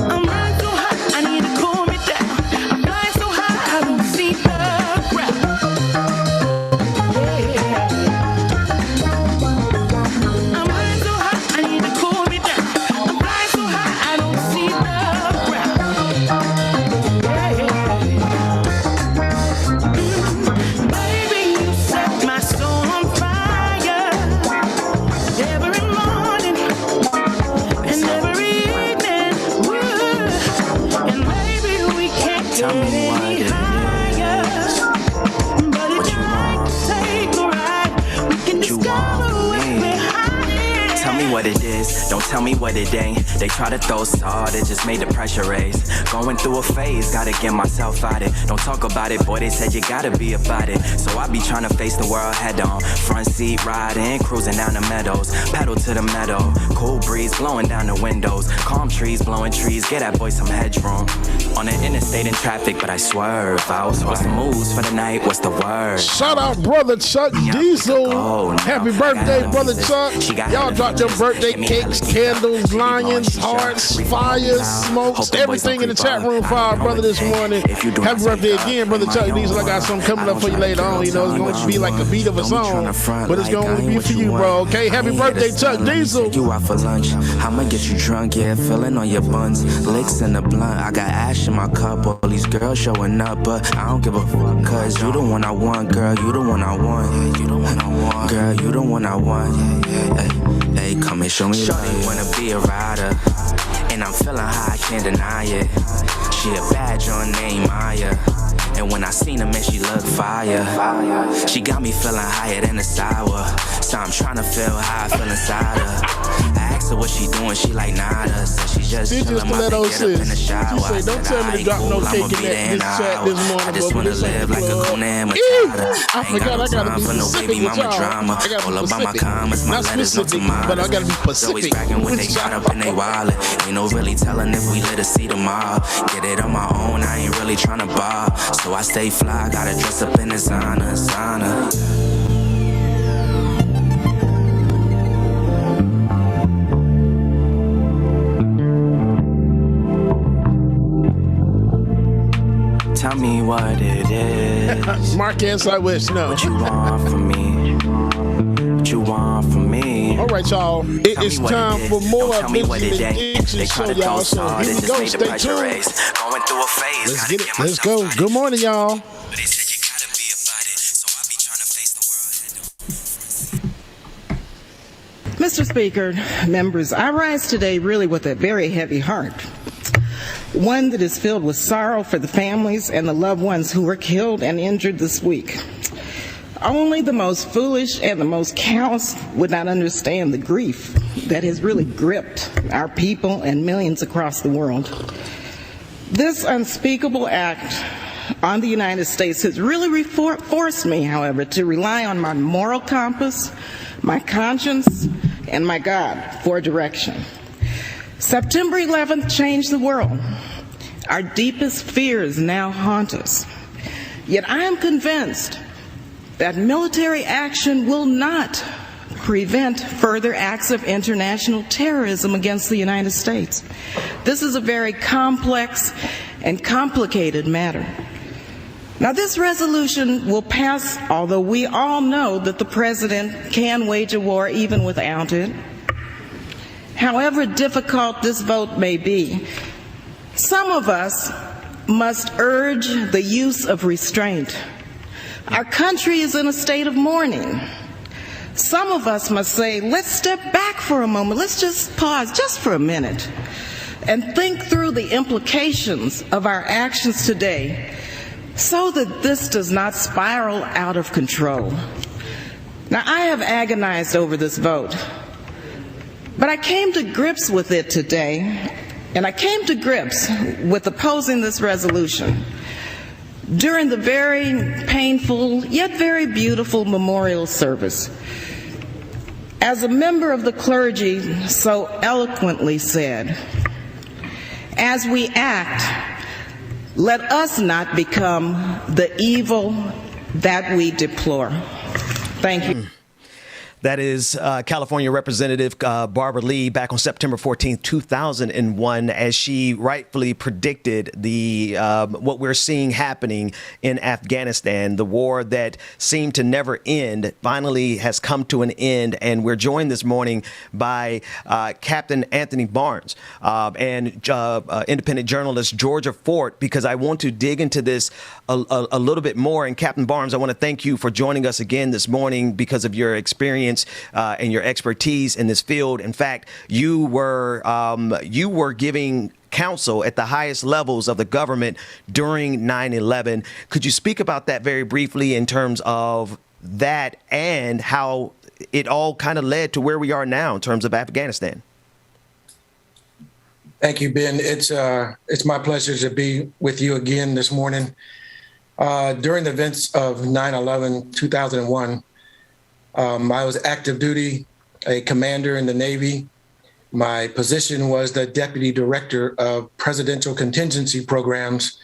[SPEAKER 1] I'm running too hot, I need to cool me down. I'm flying so high, I don't see the ground. I'm running too hot, I need to cool me down. I'm flying so high, I don't see the ground. Baby, you set my soul on fire. Every morning and every evening, and maybe we can't get any higher. But if you like to take a ride, we can discover what we're hiding.
[SPEAKER 11] Tell me what it is, don't tell me what it ain't. They try to throw salt, it just made the pressure raise. Going through a phase, gotta get myself out it. Don't talk about it, boy, they said you gotta be about it. So I be trying to face the world head on. Front seat riding, cruising down the meadows. Pedal to the meadow, cool breeze blowing down the windows. Calm trees, blowing trees, get that boy some headroom. On the interstate in traffic, but I swerve out. What's the moves for the night, what's the word?
[SPEAKER 10] Shout out, Brother Chuck Diesel. Happy birthday, Brother Chuck. Y'all dropped your birthday cakes, candles, lions, hearts, fires, smokes, everything in the chat room for our brother this morning. Happy birthday again, Brother Chuck Diesel. I got something coming up for you later on. You know, it's going to be like a beat of a song, but it's going to be for you, bro. Okay, happy birthday, Chuck Diesel.
[SPEAKER 11] You out for lunch, I'ma get you drunk, yeah, feeling on your buns. Licks in the blunt, I got ash in my cup. All these girls showing up, but I don't give a fuck, cause you the one I want, girl, you the one I want. You the one I want, girl, you the one I want. Hey, come and show me love. Shorty wanna be a rider, and I'm feeling high, I can't deny it. She a bad joint named Maya, and when I seen her, man, she looked fire. She got me feeling higher than a sour, so I'm trying to feel how I feel inside her. I asked her what she doing, she like nada, so she just chillin' my feet, get up in the shower.
[SPEAKER 10] She say, don't tell me to drop no cake in this chat this morning.
[SPEAKER 11] I just wanna live like a Kuna and Matata.
[SPEAKER 10] I forgot I gotta be specific with y'all. I gotta be specific. Not specific, but I gotta be specific with y'all.
[SPEAKER 11] In they wallet. Ain't no really telling if we lit a see tomorrow. Get it on my own, I ain't really tryna bar. So I stay fly, gotta dress up in designer. Tell me what it is.
[SPEAKER 10] Marcus, I wish no.
[SPEAKER 11] What you want from me? What you want from me?
[SPEAKER 10] All right, y'all. It is time for more of Dixon Show, y'all. So here we go. Stay tuned. Let's get it. Let's go. Good morning, y'all.
[SPEAKER 12] Mr. Speaker, members, I rise today really with a very heavy heart. One that is filled with sorrow for the families and the loved ones who were killed and injured this week. Only the most foolish and the most callous would not understand the grief that has really gripped our people and millions across the world. This unspeakable act on the United States has really forced me, however, to rely on my moral compass, my conscience, and my God for direction. September 11th changed the world. Our deepest fears now haunt us. Yet I am convinced that military action will not prevent further acts of international terrorism against the United States. This is a very complex and complicated matter. Now, this resolution will pass, although we all know that the president can wage a war even without it. However difficult this vote may be, some of us must urge the use of restraint. Our country is in a state of mourning. Some of us must say, let's step back for a moment. Let's just pause just for a minute and think through the implications of our actions today so that this does not spiral out of control. Now, I have agonized over this vote, but I came to grips with it today, and I came to grips with opposing this resolution during the very painful yet very beautiful memorial service. As a member of the clergy so eloquently said, as we act, let us not become the evil that we deplore. Thank you.
[SPEAKER 4] That is California Representative Barbara Lee back on September 14th, 2001, as she rightfully predicted the what we're seeing happening in Afghanistan. The war that seemed to never end finally has come to an end, and we're joined this morning by Captain Anthony Barnes and independent journalist Georgia Fort, because I want to dig into this a little bit more. And Captain Barnes, I want to thank you for joining us again this morning because of your experience and your expertise in this field. In fact, you were giving counsel at the highest levels of the government during 9/11. Could you speak about that very briefly in terms of that and how it all kind of led to where we are now in terms of Afghanistan?
[SPEAKER 13] Thank you, Ben. It's my pleasure to be with you again this morning. During the events of 9/11, 2001, I was active duty, a commander in the Navy. My position was the Deputy Director of Presidential Contingency Programs.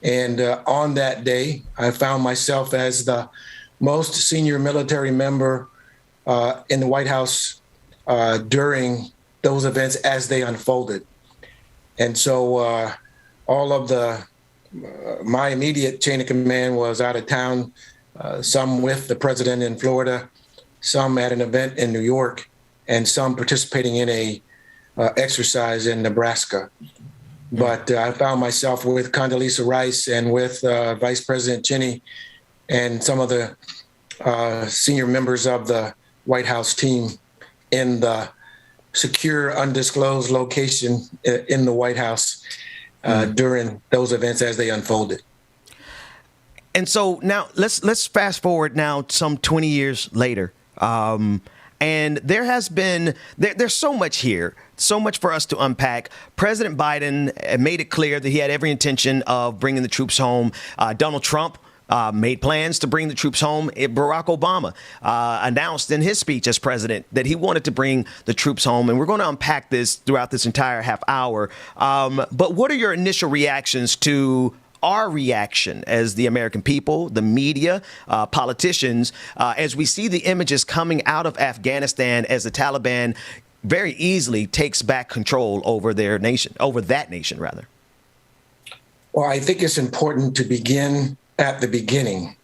[SPEAKER 13] And on that day, I found myself as the most senior military member in the White House during those events as they unfolded. And so all of my immediate chain of command was out of town, some with the president in Florida, some at an event in New York, and some participating in a exercise in Nebraska. But I found myself with Condoleezza Rice and with Vice President Cheney and some of the senior members of the White House team in the secure, undisclosed location in the White House during those events as they unfolded.
[SPEAKER 4] And so now let's fast forward now some 20 years later. And there has been, there's so much here, so much for us to unpack. President Biden made it clear that he had every intention of bringing the troops home. Donald Trump made plans to bring the troops home. Barack Obama announced in his speech as president that he wanted to bring the troops home. And we're going to unpack this throughout this entire half hour. But what are your initial reactions to our reaction as the American people, the media, politicians, as we see the images coming out of Afghanistan as the Taliban very easily takes back control over their nation, over that nation, rather?
[SPEAKER 13] Well, I think it's important to begin at the beginning.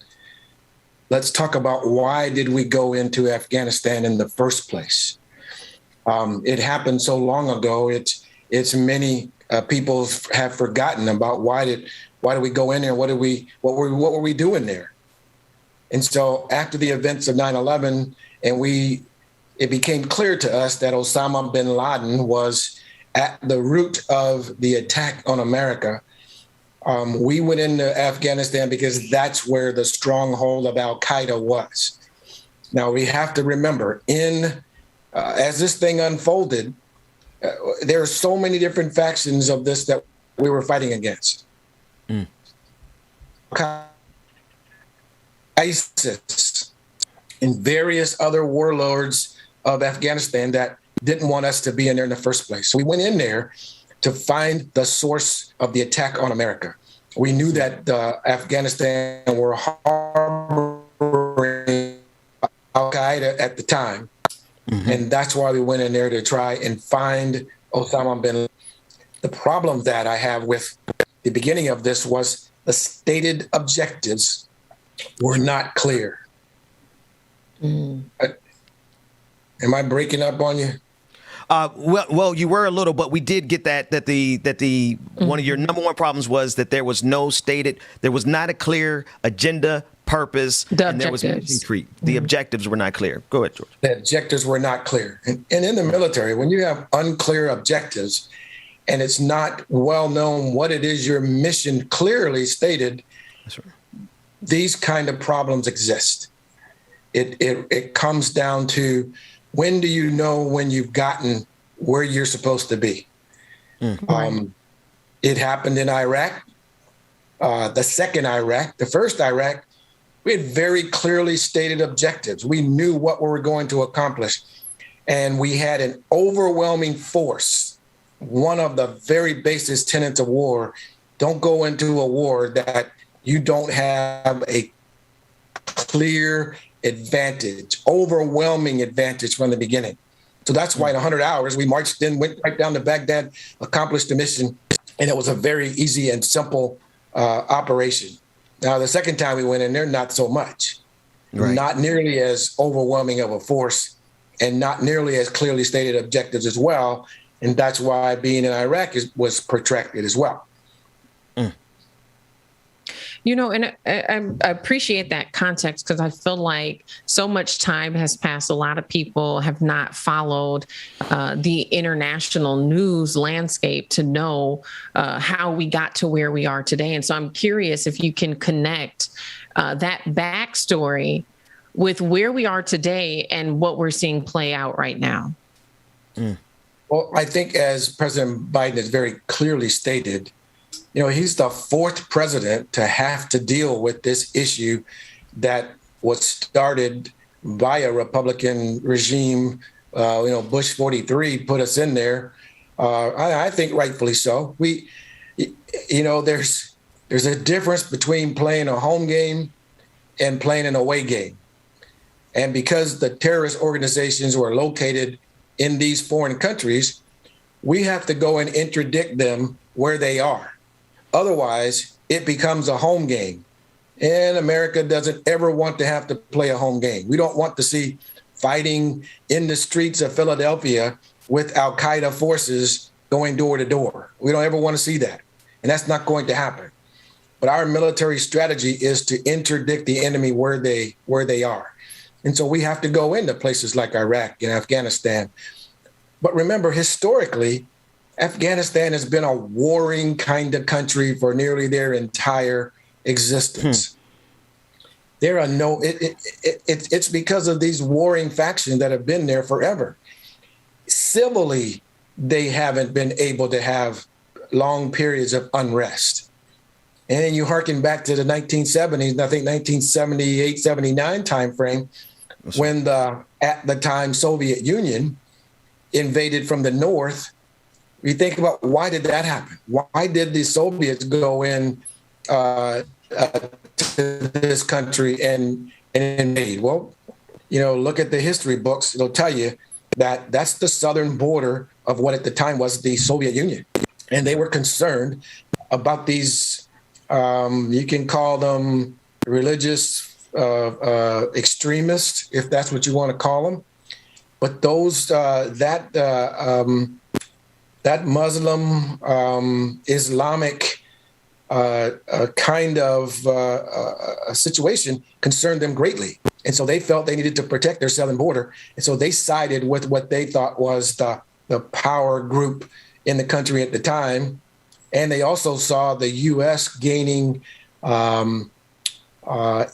[SPEAKER 13] Let's talk about why did we go into Afghanistan in the first place? It happened so long ago. It's many people have forgotten about why did we go in there? What were we doing there? And so after the events of 9/11, it became clear to us that Osama bin Laden was at the root of the attack on America. We went into Afghanistan because that's where the stronghold of Al Qaeda was. Now we have to remember, as this thing unfolded, there are so many different factions of this that we were fighting against. ISIS and various other warlords of Afghanistan that didn't want us to be in there in the first place. So we went in there to find the source of the attack on America. We knew that Afghanistan were harboring Al Qaeda at the time. And that's why we went in there to try and find Osama bin Laden. The problem that I have with the beginning of this was the stated objectives were not clear. Am I breaking up on you?
[SPEAKER 4] Well, you were a little, but we did get that the one of your number one problems was that there was no stated, there was not a clear agenda, purpose, and there was concrete. The objectives were not clear. Go ahead, George.
[SPEAKER 13] The objectives were not clear. And in the military, when you have unclear objectives and it's not well known what it is your mission clearly stated, that's right, these kind of problems exist. It comes down to, when do you know when you've gotten where you're supposed to be? It happened in Iraq, the second Iraq, the first Iraq. We had very clearly stated objectives. We knew what we were going to accomplish. And we had an overwhelming force. One of the very basic tenets of war, don't go into a war that you don't have a clear advantage, overwhelming advantage from the beginning. So that's why in 100 hours, we marched in, went right down to Baghdad, accomplished the mission, and it was a very easy and simple operation. Now, the second time we went in there, not so much. Right. Not nearly as overwhelming of a force and not nearly as clearly stated objectives as well. And that's why being in Iraq was protracted as well.
[SPEAKER 5] You know, and I appreciate that context, because I feel like so much time has passed. A lot of people have not followed the international news landscape to know how we got to where we are today. And so I'm curious if you can connect that backstory with where we are today and what we're seeing play out right now.
[SPEAKER 13] Well, I think, as President Biden has very clearly stated, you know, he's the fourth president to have to deal with this issue that was started by a Republican regime. Bush 43 put us in there. I think rightfully so. There's a difference between playing a home game and playing an away game. And because the terrorist organizations were located in these foreign countries, we have to go and interdict them where they are. Otherwise, it becomes a home game. And America doesn't ever want to have to play a home game. We don't want to see fighting in the streets of Philadelphia with Al-Qaeda forces going door to door. We don't ever want to see that. And that's not going to happen. But our military strategy is to interdict the enemy where they are. And so we have to go into places like Iraq and Afghanistan. But remember, historically, Afghanistan has been a warring kind of country for nearly their entire existence. There are it's because of these warring factions that have been there forever. Civilly, they haven't been able to have long periods of unrest. And then you hearken back to the 1970s, I think 1978, 79 timeframe, when at the time Soviet Union invaded from the north. You think about, why did that happen? Why did the Soviets go in to this country and invade? Well, look at the history books. It'll tell you that that's the southern border of what at the time was the Soviet Union. And they were concerned about these, you can call them religious extremists, if that's what you want to call them. But those, that Muslim Islamic kind of a situation concerned them greatly. And so they felt they needed to protect their southern border. And so they sided with what they thought was the power group in the country at the time. And they also saw the U.S. gaining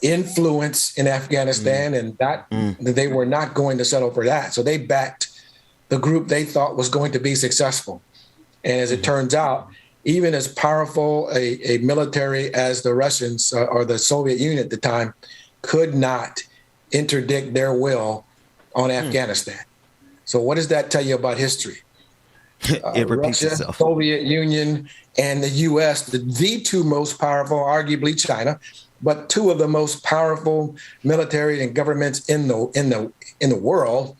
[SPEAKER 13] influence in Afghanistan, and that they were not going to settle for that. So they backed the group they thought was going to be successful. And as it turns out, even as powerful a military as the Russians or the Soviet Union at the time could not interdict their will on Afghanistan. So what does that tell you about history?
[SPEAKER 4] It repeats
[SPEAKER 13] Russia,
[SPEAKER 4] itself.
[SPEAKER 13] Soviet Union, and the U.S., the two most powerful, arguably China, but two of the most powerful military and governments in the world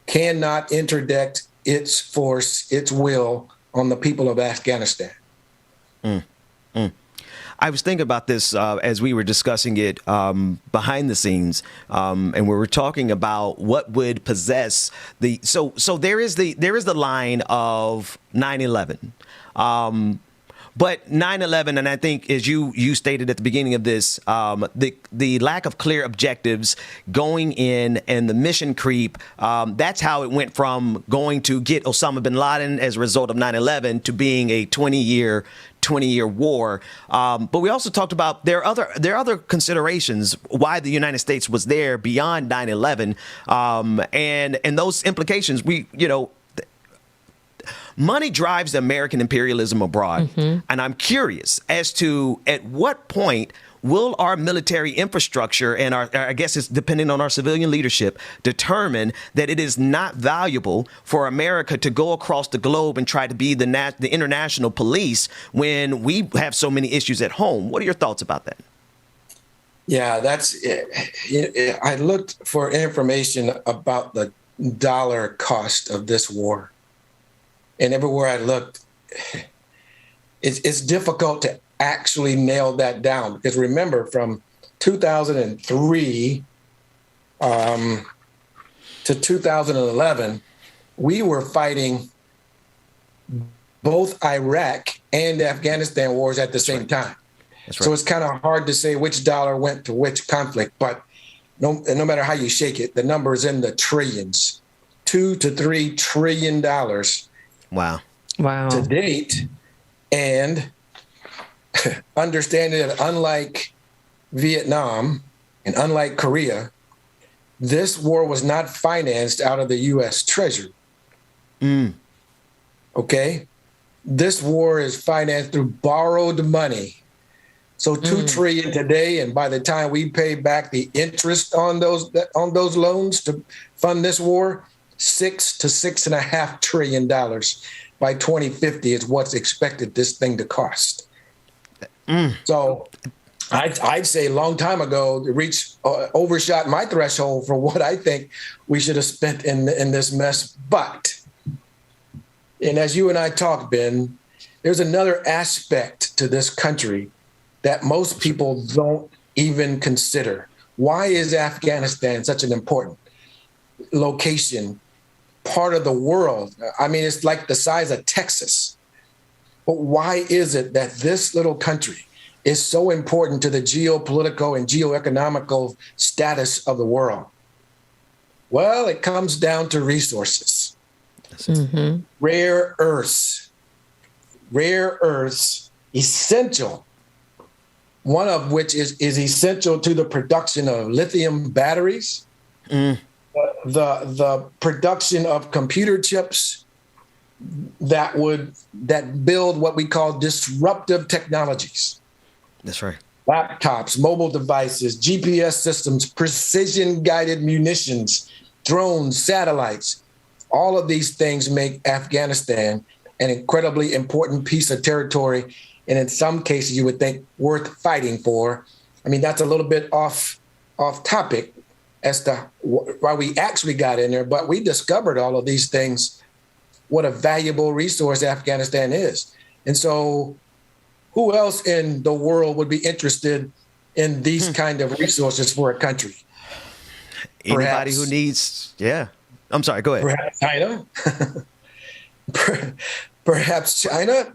[SPEAKER 13] cannot interdict its force, its will on the people of Afghanistan.
[SPEAKER 4] I was thinking about this as we were discussing it behind the scenes, and we were talking about what would possess the. So there is the line of 9/11. But 9/11, and I think as you stated at the beginning of this, the lack of clear objectives going in and the mission creep, that's how it went from going to get Osama bin Laden as a result of 9/11 to being a 20-year war. But we also talked about there are other considerations why the United States was there beyond 9/11, and those implications money drives American imperialism abroad. And I'm curious as to at what point will our military infrastructure and I guess it's depending on our civilian leadership, determine that it is not valuable for America to go across the globe and try to be the international police when we have so many issues at home. What are your thoughts about that?
[SPEAKER 13] Yeah, that's it. I looked for information about the dollar cost of this war. And everywhere I looked, it's difficult to actually nail that down. Because remember, from 2003 to 2011, we were fighting both Iraq and Afghanistan wars at the same time. That's right. So it's kind of hard to say which dollar went to which conflict. But no matter how you shake it, the number is in the trillions, $2 to $3 trillion.
[SPEAKER 4] Wow.
[SPEAKER 13] To date, and understanding that unlike Vietnam and unlike Korea, this war was not financed out of the U.S. Treasury. Okay? This war is financed through borrowed money. So $2 trillion today, and by the time we pay back the interest on those loans to fund this war, $6 to $6.5 trillion by 2050 is what's expected this thing to cost. So I'd say a long time ago, overshot my threshold for what I think we should have spent in this mess. But, and as you and I talk, Ben, there's another aspect to this country that most people don't even consider. Why is Afghanistan such an important location, part of the world? I mean, it's like the size of Texas. But why is it that this little country is so important to the geopolitical and geoeconomical status of the world? Well, it comes down to resources. Mm-hmm. Rare earths, essential. One of which is essential to the production of lithium batteries, the production of computer chips that build what we call disruptive technologies.
[SPEAKER 4] That's right.
[SPEAKER 13] Laptops, mobile devices, GPS systems, precision-guided munitions, drones, satellites. All of these things make Afghanistan an incredibly important piece of territory, and in some cases you would think worth fighting for. I mean, that's a little bit off topic as to why we actually got in there, but we discovered all of these things, what a valuable resource Afghanistan is. And so who else in the world would be interested in these kind of resources for a country?
[SPEAKER 4] Anybody who needs, I'm sorry, go ahead.
[SPEAKER 13] Perhaps China. Perhaps China.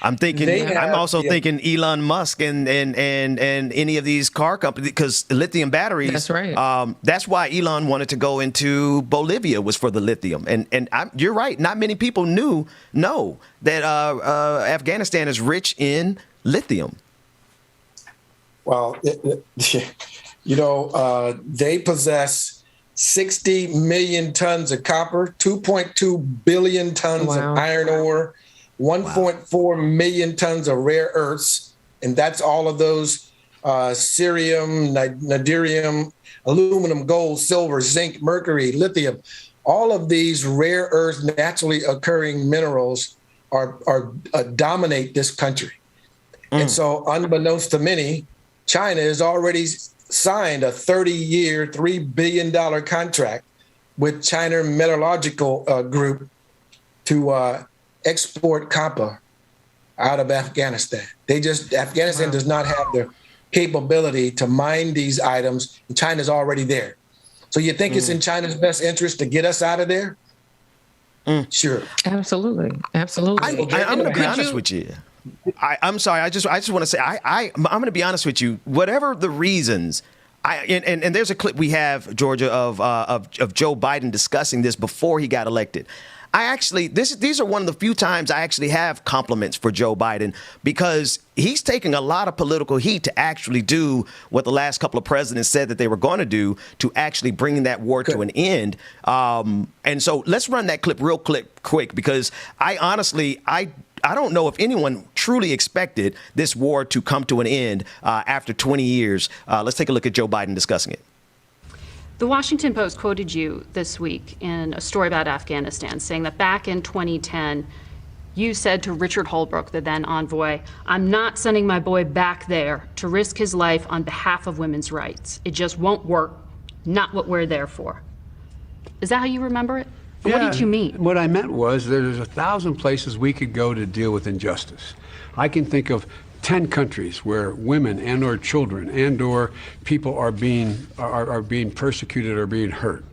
[SPEAKER 4] I'm also thinking Elon Musk and any of these car companies, because lithium batteries.
[SPEAKER 5] That's right.
[SPEAKER 4] That's why Elon wanted to go into Bolivia, was for the lithium. And you're right. Not many people know that Afghanistan is rich in lithium.
[SPEAKER 13] Well, they possess 60 million tons of copper, 2.2 billion tons of iron ore, 1.4 million tons of rare earths. And that's all of those cerium, niobium, aluminum, gold, silver, zinc, mercury, lithium. All of these rare earth naturally occurring minerals dominate this country. And so unbeknownst to many, China has already signed a 30-year, $3 billion contract with China Metallurgical Group to export copper out of Afghanistan. Afghanistan does not have the capability to mine these items, and China's already there. So you think it's in China's best interest to get us out of there? Sure.
[SPEAKER 5] Absolutely.
[SPEAKER 4] I'm going to be honest with you. I'm sorry. I just want to say I'm going to be honest with you. Whatever the reasons, and there's a clip we have, Georgia, of Joe Biden discussing this before he got elected. These are one of the few times I actually have compliments for Joe Biden, because he's taking a lot of political heat to actually do what the last couple of presidents said that they were going to do, to actually bring that war to an end. And so let's run that clip real quick, because I honestly don't know if anyone truly expected this war to come to an end after 20 years. Let's take a look at Joe Biden discussing it.
[SPEAKER 14] The Washington Post quoted you this week in a story about Afghanistan, saying that back in 2010, you said to Richard Holbrooke, the then envoy, "I'm not sending my boy back there to risk his life on behalf of women's rights. It just won't work. Not what we're there for." Is that how you remember it? Or what did you mean?
[SPEAKER 15] What I meant was there's 1,000 places we could go to deal with injustice. I can think of 10 countries where women and or children and or people are being persecuted or being hurt.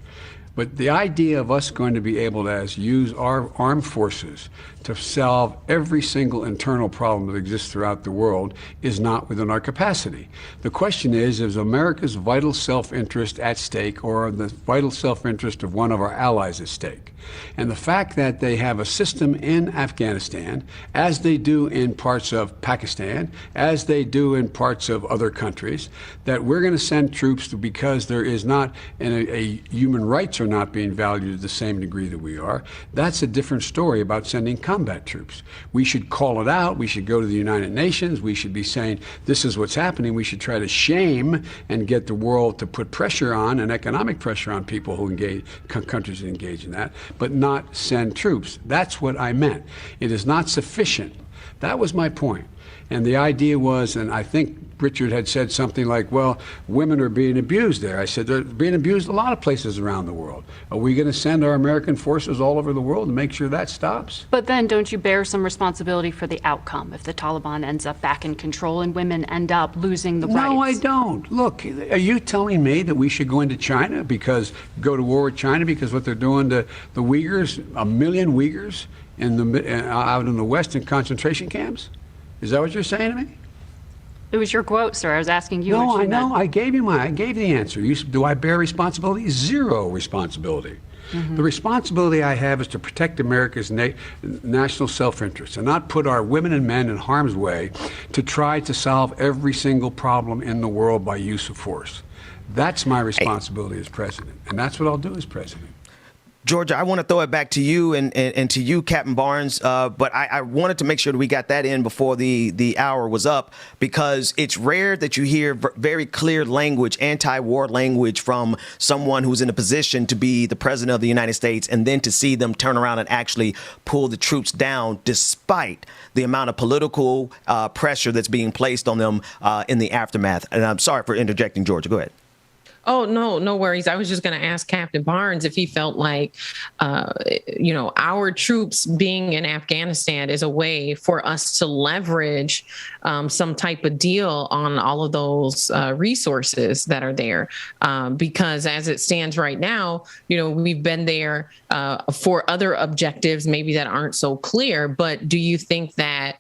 [SPEAKER 15] But the idea of us going to be able to use our armed forces to solve every single internal problem that exists throughout the world is not within our capacity. The question is America's vital self-interest at stake, or the vital self-interest of one of our allies at stake? And the fact that they have a system in Afghanistan, as they do in parts of Pakistan, as they do in parts of other countries, that we're going to send troops because there is not human rights are not being valued to the same degree that we are. That's a different story about sending combat troops. We should call it out. We should go to the United Nations. We should be saying this is what's happening. We should try to shame and get the world to put pressure on, and economic pressure on people who engage, countries that engage in that, but not send troops. That's what I meant. It is not sufficient. That was my point. And the idea was, and I think Richard had said something like, well, women are being abused there. I said, they're being abused a lot of places around the world. Are we going to send our American forces all over the world to make sure that stops?
[SPEAKER 14] But then don't you bear some responsibility for the outcome if the Taliban ends up back in control and women end up losing the rights?
[SPEAKER 15] No, I don't. Look, are you telling me that we should go into China go to war with China because what they're doing to the Uyghurs, 1 million Uyghurs out in the West in concentration camps? Is that what you're saying to me?
[SPEAKER 14] It was your quote, sir. I was asking you.
[SPEAKER 15] No,
[SPEAKER 14] what you
[SPEAKER 15] I know.
[SPEAKER 14] meant.
[SPEAKER 15] I gave the answer. Do I bear responsibility? Zero responsibility. Mm-hmm. The responsibility I have is to protect America's national self-interest and not put our women and men in harm's way to try to solve every single problem in the world by use of force. That's my responsibility as president, and that's what I'll do as president.
[SPEAKER 4] Georgia, I want to throw it back to you and to you, Captain Barnes, but I wanted to make sure that we got that in before the hour was up, because it's rare that you hear very clear language, anti-war language from someone who's in a position to be the president of the United States, and then to see them turn around and actually pull the troops down despite the amount of political pressure that's being placed on them in the aftermath. And I'm sorry for interjecting, Georgia. Go ahead.
[SPEAKER 5] Oh, no worries. I was just going to ask Captain Barnes if he felt like, our troops being in Afghanistan is a way for us to leverage some type of deal on all of those resources that are there. Because as it stands right now, we've been there for other objectives, maybe that aren't so clear. But do you think that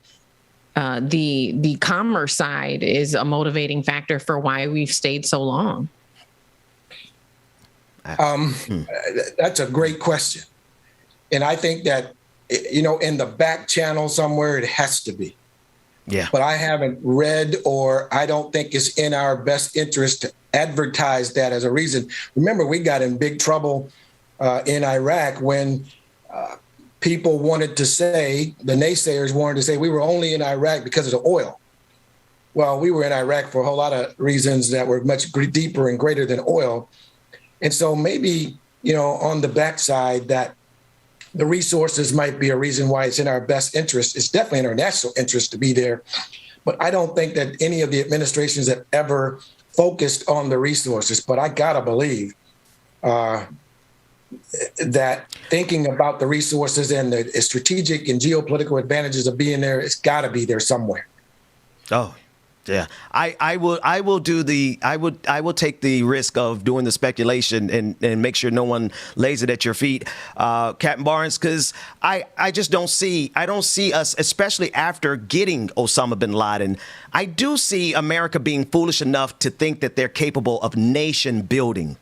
[SPEAKER 5] the commerce side is a motivating factor for why we've stayed so long?
[SPEAKER 13] That's a great question. And I think that, in the back channel somewhere, it has to be.
[SPEAKER 4] Yeah.
[SPEAKER 13] But I haven't read, or I don't think it's in our best interest to advertise that as a reason. Remember, we got in big trouble in Iraq when people wanted to say, the naysayers wanted to say, we were only in Iraq because of the oil. Well, we were in Iraq for a whole lot of reasons that were much deeper and greater than oil. And so maybe, on the backside, that the resources might be a reason why it's in our best interest. It's definitely in our national interest to be there. But I don't think that any of the administrations have ever focused on the resources. But I got to believe that thinking about the resources and the strategic and geopolitical advantages of being there, it's got to be there somewhere.
[SPEAKER 4] Oh, yeah, I will take the risk of doing the speculation and make sure no one lays it at your feet, Captain Barnes, because I just don't see us, especially after getting Osama bin Laden. I do see America being foolish enough to think that they're capable of nation building,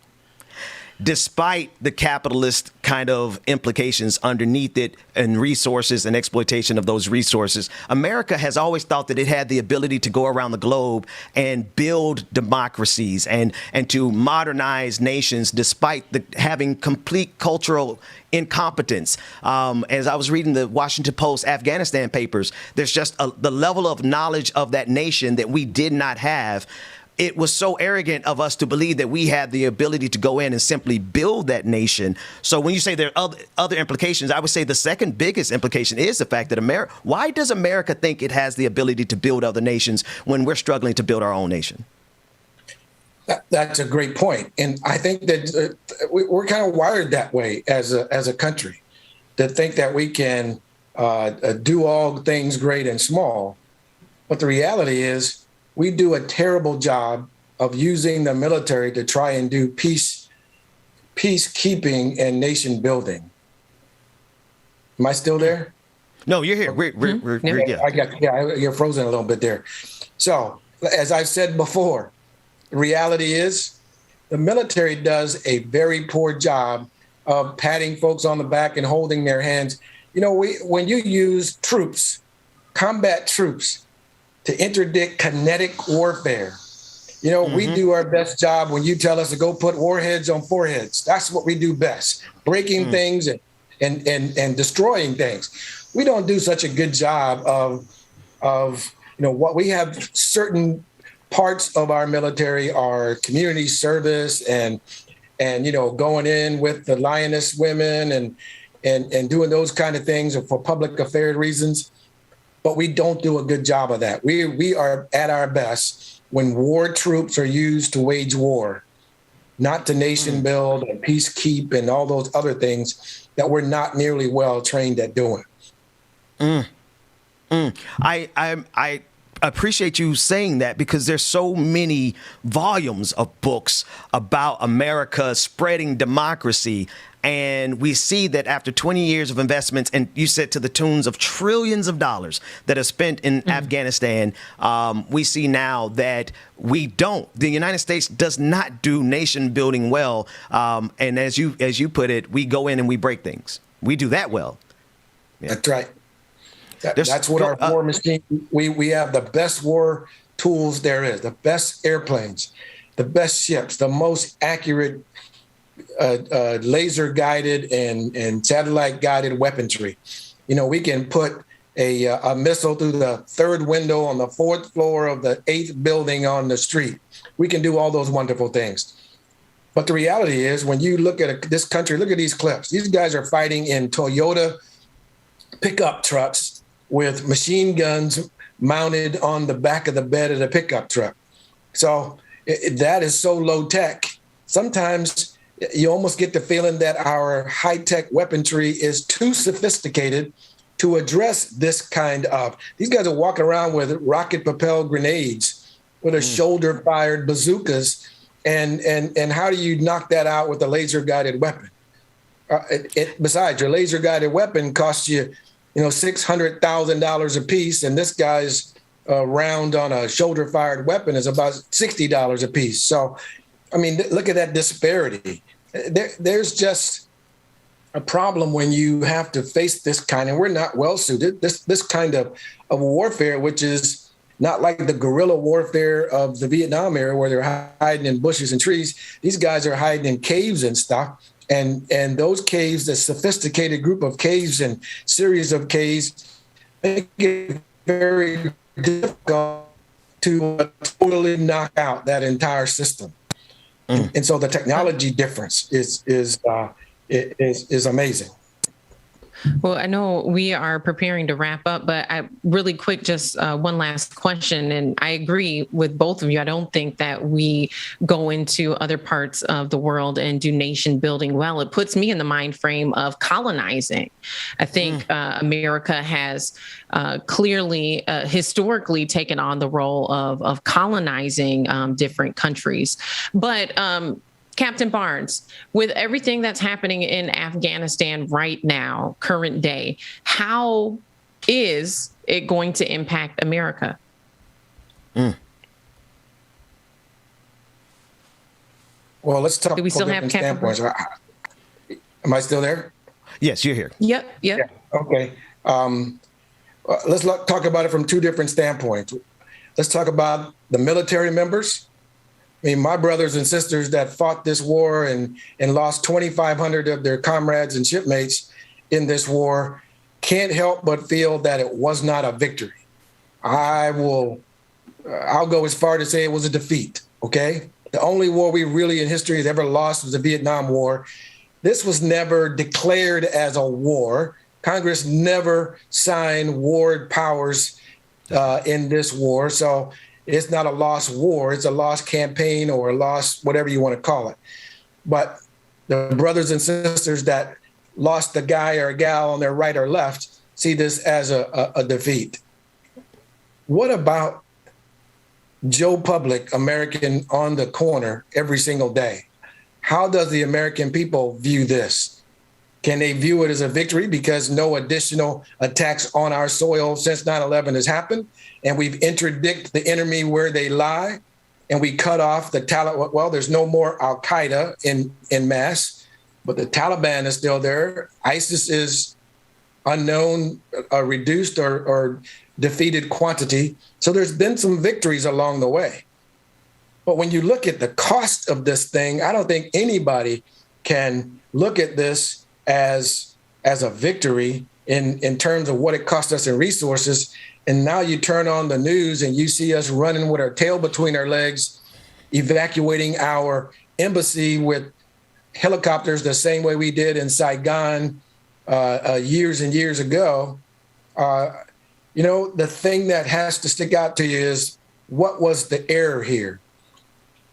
[SPEAKER 4] despite the capitalist kind of implications underneath it and resources and exploitation of those resources. America has always thought that it had the ability to go around the globe and build democracies and to modernize nations despite having complete cultural incompetence. As I was reading the Washington Post Afghanistan papers, there's just the level of knowledge of that nation that we did not have. It was so arrogant of us to believe that we had the ability to go in and simply build that nation. So when you say there are other implications, I would say the second biggest implication is the fact that why does America think it has the ability to build other nations when we're struggling to build our own nation?
[SPEAKER 13] That's a great point. And I think that we're kind of wired that way as a country, to think that we can do all things great and small. But the reality is, we do a terrible job of using the military to try and do peacekeeping and nation building. Am I still there?
[SPEAKER 4] No, you're here. We're yeah.
[SPEAKER 13] You're frozen a little bit there. So, as I've said before, the reality is the military does a very poor job of patting folks on the back and holding their hands. When you use combat troops, to interdict kinetic warfare. We do our best job when you tell us to go put warheads on foreheads. That's what we do best, breaking things and destroying things. We don't do such a good job of what we have. Certain parts of our military are community service and going in with the lioness women and doing those kind of things for public affairs reasons. but we don't do a good job of that. We are at our best when war troops are used to wage war, not to nation build and peacekeep and all those other things that we're not nearly well trained at doing.
[SPEAKER 4] I appreciate you saying that, because there's so many volumes of books about America spreading democracy. And we see that after 20 years of investments, and you said to the tunes of trillions of dollars that are spent in Afghanistan, we see now that the United States does not do nation building well. And as you put it, we go in and we break things. We do that well. Yeah.
[SPEAKER 13] That's right. That's what our war machine, we have the best war tools there is, the best airplanes, the best ships, the most accurate laser guided and satellite guided weaponry. You know, we can put a missile through the third window on the fourth floor of the 8th building on the street. We can do all those wonderful things. But the reality is, when you look at this country, look at these clips. These guys are fighting in Toyota pickup trucks with machine guns mounted on the back of the bed of the pickup truck. So that is so low tech. Sometimes you almost get the feeling that our high-tech weaponry is too sophisticated to address this kind of. These guys are walking around with rocket-propelled grenades, with a shoulder-fired bazookas, and how do you knock that out with a laser-guided weapon? Besides, your laser-guided weapon costs you, $600,000 a piece, and this guy's round on a shoulder-fired weapon is about $60 a piece. So, I mean, look at that disparity. There's just a problem when you have to face this kind, and we're not well suited. This kind of warfare, which is not like the guerrilla warfare of the Vietnam era, where they're hiding in bushes and trees. These guys are hiding in caves and stuff. And those caves, the sophisticated group of caves and series of caves, make it very difficult to totally knock out that entire system. And so the technology difference is amazing.
[SPEAKER 5] Well, I know we are preparing to wrap up, but really quick, just one last question. And I agree with both of you. I don't think that we go into other parts of the world and do nation building well. It puts me in the mind frame of colonizing. I think America has clearly, historically taken on the role of colonizing different countries. But Captain Barnes, with everything that's happening in Afghanistan right now, current day, how is it going to impact America?
[SPEAKER 13] Well, let's talk.
[SPEAKER 5] Do we still have Captain Barnes?
[SPEAKER 13] Am I still there?
[SPEAKER 4] Yes, you're here.
[SPEAKER 5] Yep.
[SPEAKER 13] Yeah. Okay. Let's talk about it from two different standpoints. Let's talk about the military members. I mean, my brothers and sisters that fought this war and lost 2,500 of their comrades and shipmates in this war can't help but feel that it was not a victory. I'll go as far to say it was a defeat, okay? The only war we really in history has ever lost was the Vietnam War. This was never declared as a war. Congress never signed war powers in this war. So it's not a lost war. It's a lost campaign or a lost whatever you want to call it. But the brothers and sisters that lost a guy or a gal on their right or left see this as a defeat. What about Joe Public, American on the corner every single day? How does the American people view this? Can they view it as a victory because no additional attacks on our soil since 9/11 has happened, and we've interdicted the enemy where they lie, and we cut off the Taliban? Well, there's no more Al-Qaeda in mass, but the Taliban is still there. ISIS is unknown, reduced or defeated quantity. So there's been some victories along the way. But when you look at the cost of this thing, I don't think anybody can look at this as a victory in terms of what it cost us in resources. And now you turn on the news and you see us running with our tail between our legs, evacuating our embassy with helicopters the same way we did in Saigon years and years ago. You know, the thing that has to stick out to you is what was the error here?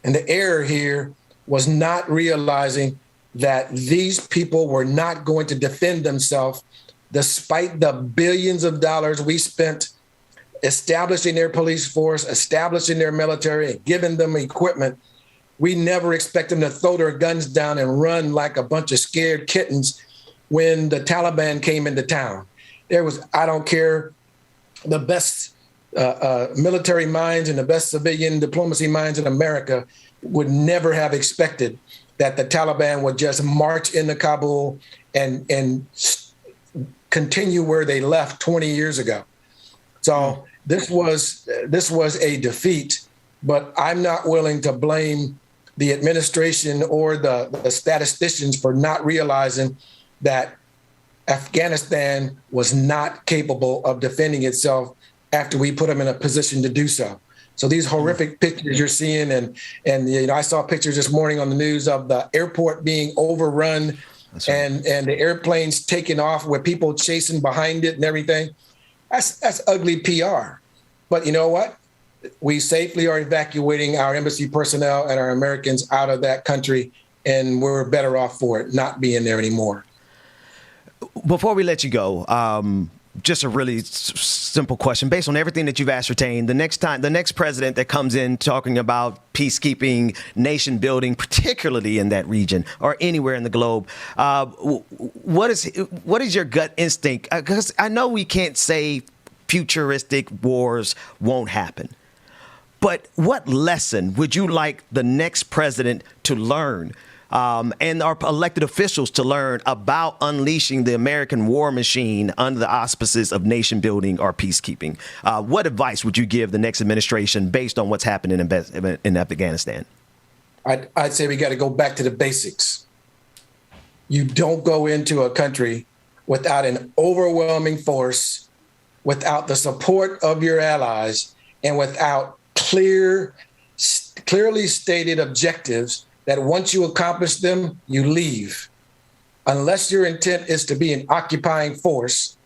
[SPEAKER 13] And the error here was not realizing that these people were not going to defend themselves despite the billions of dollars we spent establishing their police force, establishing their military, and giving them equipment. We never expect them to throw their guns down and run like a bunch of scared kittens when the Taliban came into town. There was, I don't care, the best military minds and the best civilian diplomacy minds in America would never have expected that the Taliban would just march into Kabul and continue where they left 20 years ago. So this was a defeat, but I'm not willing to blame the administration or the statisticians for not realizing that Afghanistan was not capable of defending itself after we put them in a position to do so. So these horrific pictures you're seeing, and you know, I saw pictures this morning on the news of the airport being overrun and the airplanes taking off with people chasing behind it and everything. That's ugly PR. But you know what? We safely are evacuating our embassy personnel and our Americans out of that country, and we're better off for it not being there anymore.
[SPEAKER 4] Before we let you go, just a really simple question. Based on everything that you've ascertained, the next president that comes in talking about peacekeeping, nation building, particularly in that region or anywhere in the globe, what is your gut instinct? Because I know we can't say futuristic wars won't happen, but what lesson would you like the next president to learn? And our elected officials to learn about unleashing the American war machine under the auspices of nation building or peacekeeping. What advice would you give the next administration based on what's happening in Afghanistan?
[SPEAKER 13] I'd say we got to go back to the basics. You don't go into a country without an overwhelming force, without the support of your allies, and without clearly stated objectives that once you accomplish them, you leave. Unless your intent is to be an occupying force,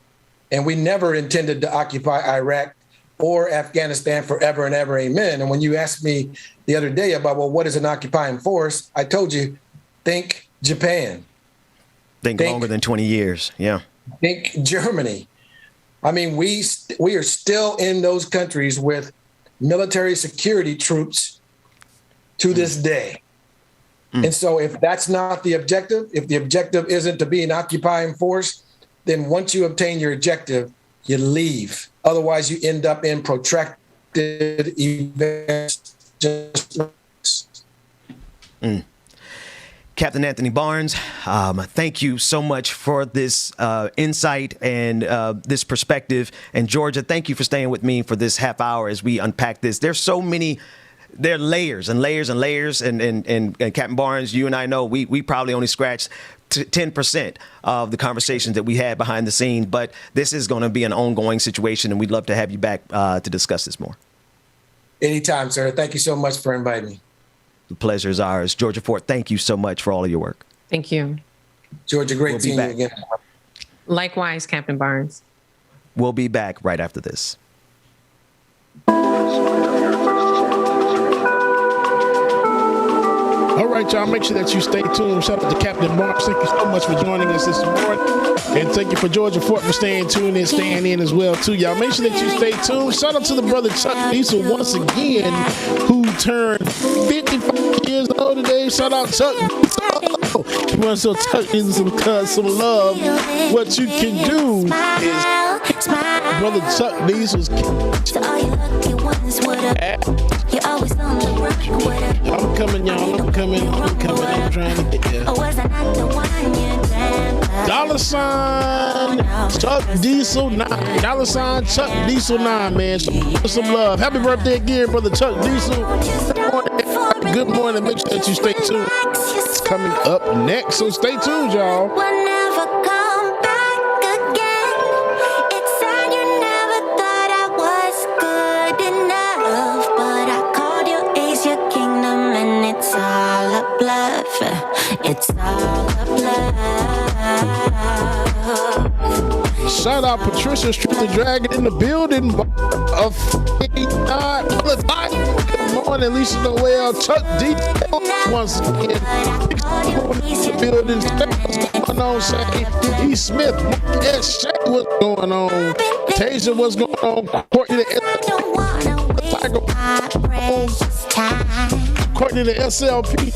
[SPEAKER 13] and we never intended to occupy Iraq or Afghanistan forever and ever, amen. And when you asked me the other day about, well, what is an occupying force? I told you, think Japan.
[SPEAKER 4] Think longer than 20 years, yeah.
[SPEAKER 13] Think Germany. I mean, we are still in those countries with military security troops to this day. And so if that's not the objective, if the objective isn't to be an occupying force, then once you obtain your objective, you leave. Otherwise, you end up in protracted events.
[SPEAKER 4] Captain Anthony Barnes, thank you so much for this insight and this perspective. And Georgia, thank you for staying with me for this half hour as we unpack this. There's so many. There are layers and layers and layers. And Captain Barnes, you and I know we probably only scratched 10% of the conversations that we had behind the scenes. But this is going to be an ongoing situation, and we'd love to have you back to discuss this more.
[SPEAKER 13] Anytime, sir. Thank you so much for inviting me.
[SPEAKER 4] The pleasure is ours. Georgia Fort, thank you so much for all of your work.
[SPEAKER 5] Thank you.
[SPEAKER 13] Georgia, great seeing you again.
[SPEAKER 5] Likewise, Captain Barnes.
[SPEAKER 4] We'll be back right after this.
[SPEAKER 10] All right, y'all, make sure that you stay tuned. Shout out to Captain Barnes. Thank you so much for joining us this morning. And thank you for Georgia Fort for staying tuned and staying in as well, too. Y'all, make sure that you stay tuned. Shout out to the brother Chuck Diesel once again, who turned 55 years old today. Shout out Chuck Diesel. You want to show Chuck Diesel some love. What you can do is brother Chuck Diesel's I'm coming, y'all. I'm coming. I'm trying to get there. $sign Chuck Diesel 9. $sign Chuck Diesel 9, man. Show some love. Happy birthday again, brother Chuck Diesel. Good morning. Make sure that you stay tuned. It's coming up next, so stay tuned, y'all.
[SPEAKER 2] It's all a bluff.
[SPEAKER 10] Shout out Patricia Street the Dragon in the building of Good morning, Lisa Noel, Chuck D. Once again, the building. What's going on, Shane? E. Smith, S. Shay, what's going on? Tasia, what's going on? Courtney the Courtney the SLP.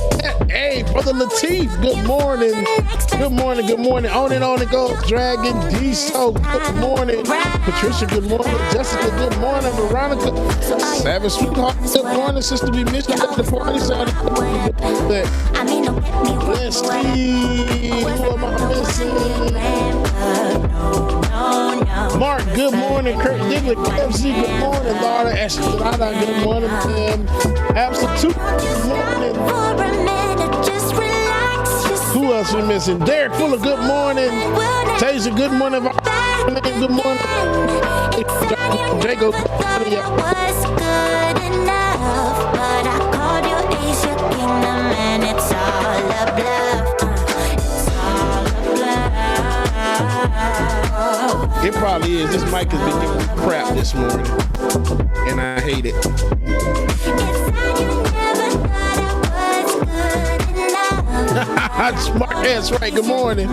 [SPEAKER 10] Hey, Brother Lateef, good morning. Good morning, good morning. On and goes Dragon D. So, good morning. Patricia, good morning. Jessica, good morning. Veronica, Savage Sweetheart, good morning. Sister, we missed you at the party Saturday. Let's see. Who am I missing? Mark, good morning. Kurt Digley, MC, good morning. Laura Estrada, good morning. Absolute, good morning. Who else we missing? Derek Fuller, good morning. Tasia, good morning. Good morning. Jacob, It probably is. This mic has been giving me crap this morning, and I hate it. Smart ass, right? Good morning.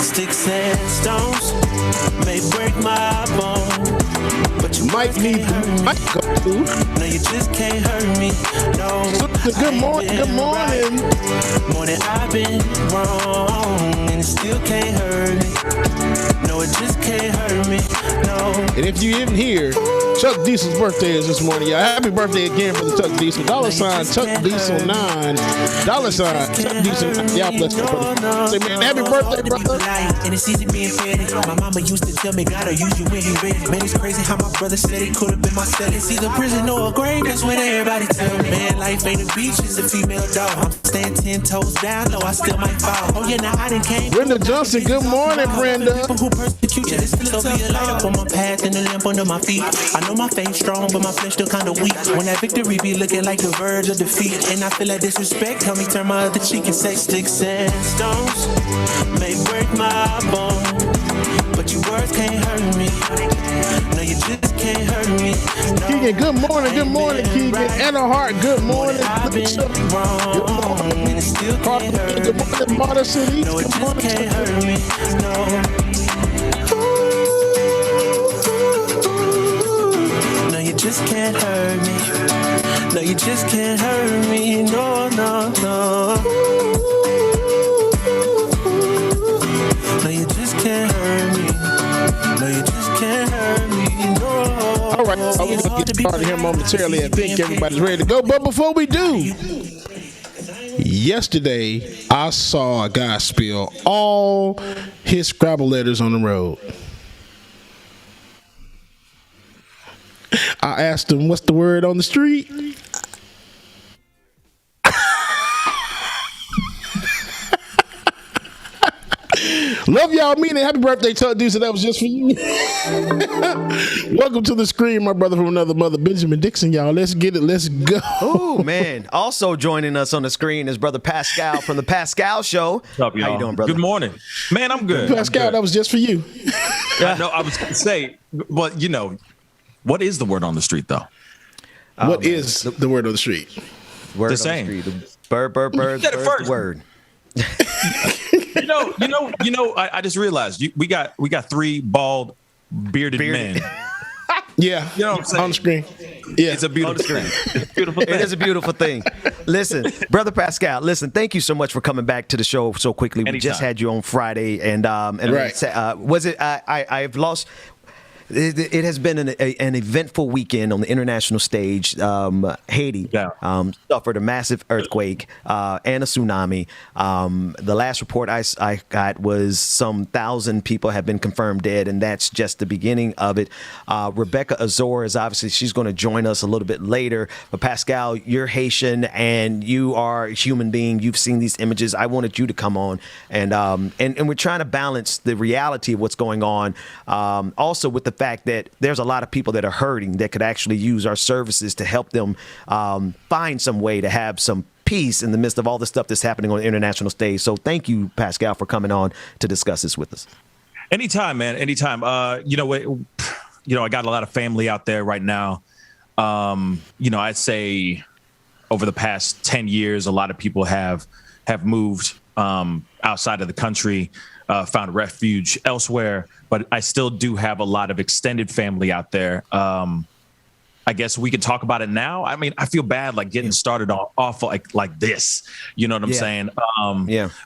[SPEAKER 1] Sticks and stones may break my bone, but you
[SPEAKER 10] might need
[SPEAKER 1] no, you just can't hurt me. No.
[SPEAKER 10] Good morning. Good morning.
[SPEAKER 1] Morning, I've been wrong, and it still can't hurt me. No, it just can't hurt me. No.
[SPEAKER 10] And if you didn't hear, Chuck Diesel's birthday is this morning, y'all. Happy birthday again for the Chuck Diesel. $ Chuck Diesel 9. $ Chuck Diesel 9. Y'all bless my brother. Say, man, happy birthday, brother.
[SPEAKER 1] And it's easy being petty. My mama used to tell me, gotta use you when you ready. Man, it's crazy how my brother said it could have been my set. It's either prison or a grave. That's what everybody tell me. Man, life ain't a beach, it's a female dog. I'm staying 10 toes down, though I still might fall. Oh yeah, now I done came.
[SPEAKER 10] Brenda Johnson, good morning, Brenda.
[SPEAKER 1] People who persecute you, it's still be a light up on my path and a lamp under my feet. I know my faith strong, but my flesh still kinda weak. When that victory be looking like the verge of defeat, and I feel like disrespect, help me turn my other cheek and say sticks and stones may break my bone, but your words can't hurt me. No, you just can't hurt me. No.
[SPEAKER 10] Keegan, good morning, Keegan. Anna Hart, good morning.
[SPEAKER 1] Good morning. And it still can't hurt me.
[SPEAKER 10] Good morning, Marta City.
[SPEAKER 1] No, it just can't hurt me. No. No, you just can't hurt me. No, you just can't hurt me. No, no, no. No, you just can't hurt me. No, you just can't hurt me. No.
[SPEAKER 10] All right, we're going to get started here momentarily. I think everybody's ready to go. But before we do, yesterday I saw a guy spill all his Scrabble letters on the road. I asked him, what's the word on the street? Love y'all, meaning happy birthday, Chuck Dixon. That was just for you. Welcome to the screen, my brother from another mother, Benjamin Dixon, y'all. Let's get it. Let's go.
[SPEAKER 4] Oh, man. Also joining us on the screen is Brother Pascal from the Pascal Show.
[SPEAKER 16] What's up, y'all?
[SPEAKER 4] How you doing, brother?
[SPEAKER 16] Good morning. Man, I'm good.
[SPEAKER 10] Pascal,
[SPEAKER 16] I'm good.
[SPEAKER 10] That was just for you.
[SPEAKER 16] I know. I was going to say, but you know, what is the word on the street, though?
[SPEAKER 10] What is the word on the street?
[SPEAKER 4] Word
[SPEAKER 16] the same.
[SPEAKER 4] On the street. Bird, word.
[SPEAKER 16] You know. I just realized we got 3 bald, bearded men.
[SPEAKER 10] Yeah,
[SPEAKER 16] you know what I'm saying?
[SPEAKER 10] On the screen. Yeah,
[SPEAKER 16] it's a beautiful thing. It's a beautiful thing.
[SPEAKER 4] It is a beautiful thing. Listen, Brother Pascal. Listen, thank you so much for coming back to the show so quickly.
[SPEAKER 16] Anytime.
[SPEAKER 4] We just had you on Friday, and
[SPEAKER 10] right.
[SPEAKER 4] Was it? I've lost. It has been an eventful weekend on the international stage. Haiti suffered a massive earthquake and a tsunami. The last report I got was some 1,000 people have been confirmed dead, and that's just the beginning of it. Rebecca Azor is obviously, she's going to join us a little bit later. But Pascal, you're Haitian and you are a human being. You've seen these images. I wanted you to come on, and we're trying to balance the reality of what's going on, also with the fact that there's a lot of people that are hurting that could actually use our services to help them find some way to have some peace in the midst of all the stuff that's happening on the international stage. So thank you, Pascal, for coming on to discuss this with us.
[SPEAKER 16] Anytime, man. Anytime. I got a lot of family out there right now. I'd say over the past 10 years, a lot of people have moved outside of the country, found refuge elsewhere, but I still do have a lot of extended family out there. I guess we could talk about it now. I mean, I feel bad like getting started off like this. You know what I'm saying?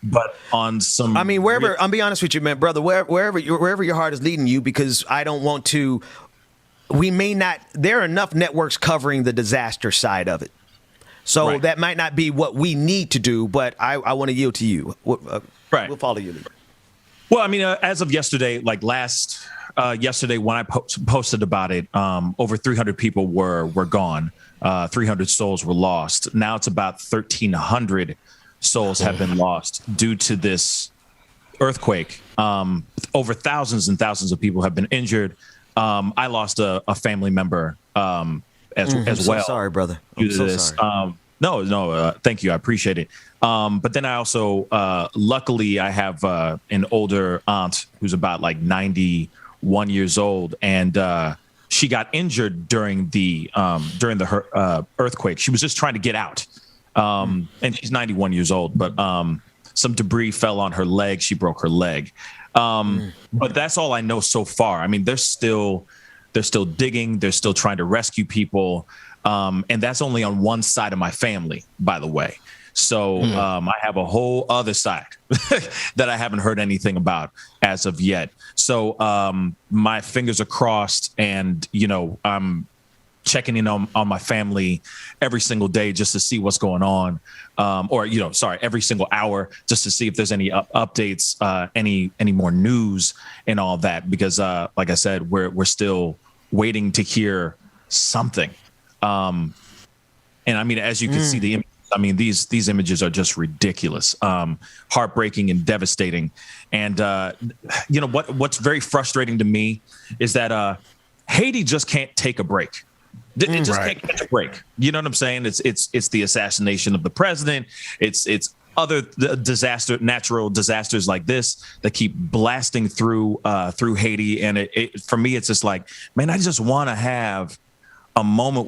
[SPEAKER 16] But on some,
[SPEAKER 4] I mean, wherever, I'll be honest with you, man, brother, wherever your heart is leading you, because I don't want to. We may not. There are enough networks covering the disaster side of it. So that might not be what we need to do, but I want to yield to you. We'll follow you.
[SPEAKER 16] Well, I mean, as of yesterday, yesterday when I posted about it, over 300 people were gone. 300 souls were lost. Now it's about 1,300 souls have been lost due to this earthquake. Over thousands and thousands of people have been injured. I lost a family member as well.
[SPEAKER 4] So sorry, brother. I'm so sorry.
[SPEAKER 16] No, thank you. I appreciate it. But then I also, luckily, I have an older aunt who's about like 91 years old, and she got injured during the earthquake. She was just trying to get out, and she's 91 years old. But some debris fell on her leg. She broke her leg. But that's all I know so far. I mean, they're still digging. They're still trying to rescue people. And that's only on one side of my family, by the way. So I have a whole other side that I haven't heard anything about as of yet. So my fingers are crossed, and, I'm checking in on my family every single day just to see what's going on. Every single hour just to see if there's any updates, any more news and all that. Because like I said, we're still waiting to hear something. And I mean, as you can see, the images, I mean, these images are just ridiculous, heartbreaking and devastating. And, what's very frustrating to me is that Haiti just can't take a break. It just can't catch a break. You know what I'm saying? It's the assassination of the president. It's other natural disasters like this that keep blasting through Haiti. And for me, it's just like, man, I just want to have a moment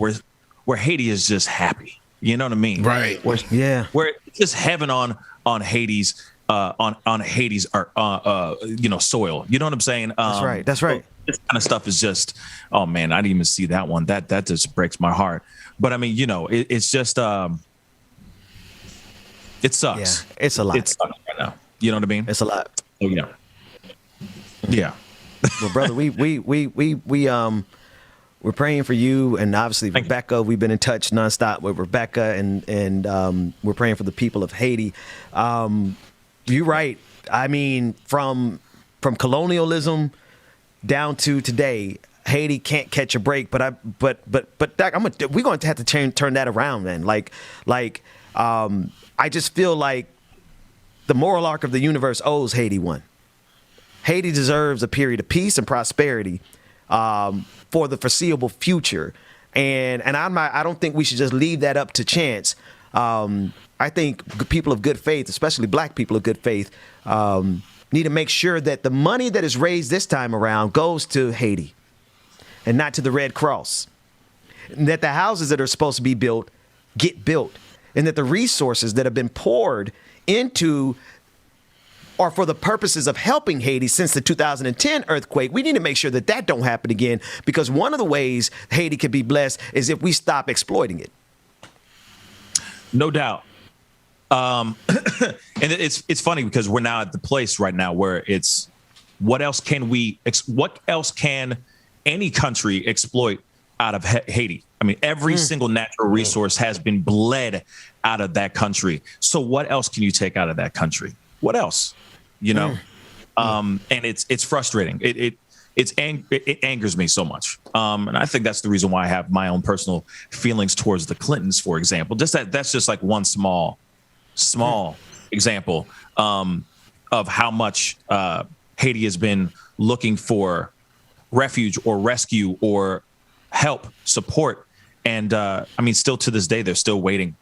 [SPEAKER 16] where Haiti is just happy. You know what I mean?
[SPEAKER 10] Right.
[SPEAKER 16] Where it's just heaven on Haiti's on Haiti's soil. You know what I'm saying?
[SPEAKER 4] That's right.
[SPEAKER 16] This kind of stuff is just, oh man, I didn't even see that one. That just breaks my heart. But I mean, it's just it sucks.
[SPEAKER 4] Yeah, it's a lot.
[SPEAKER 16] It sucks right now. You know what I mean?
[SPEAKER 4] It's a lot.
[SPEAKER 16] Oh yeah. Yeah.
[SPEAKER 4] Well, brother, we're praying for you, and obviously Rebecca. We've been in touch nonstop with Rebecca, and we're praying for the people of Haiti. You're right. I mean, from colonialism down to today, Haiti can't catch a break. But Doc, we're going to have to turn that around, man. I just feel like the moral arc of the universe owes Haiti one. Haiti deserves a period of peace and prosperity for the foreseeable future, and I don't think we should just leave that up to chance. I think people of good faith, especially black people of good faith, need to make sure that the money that is raised this time around goes to Haiti and not to the Red Cross, and that the houses that are supposed to be built get built, and that the resources that have been poured into or for the purposes of helping Haiti since the 2010 earthquake, we need to make sure that don't happen again, because one of the ways Haiti can be blessed is if we stop exploiting it.
[SPEAKER 16] No doubt. And it's funny because we're now at the place right now where it's what else can any country exploit out of Haiti. I mean, every single natural resource has been bled out of that country. So what else can you take out of that country? What else? You know? And it's frustrating. It angers me so much. And I think that's the reason why I have my own personal feelings towards the Clintons, for example. That's just like one small example of how much Haiti has been looking for refuge or rescue or help, support. And I mean, still to this day, they're still waiting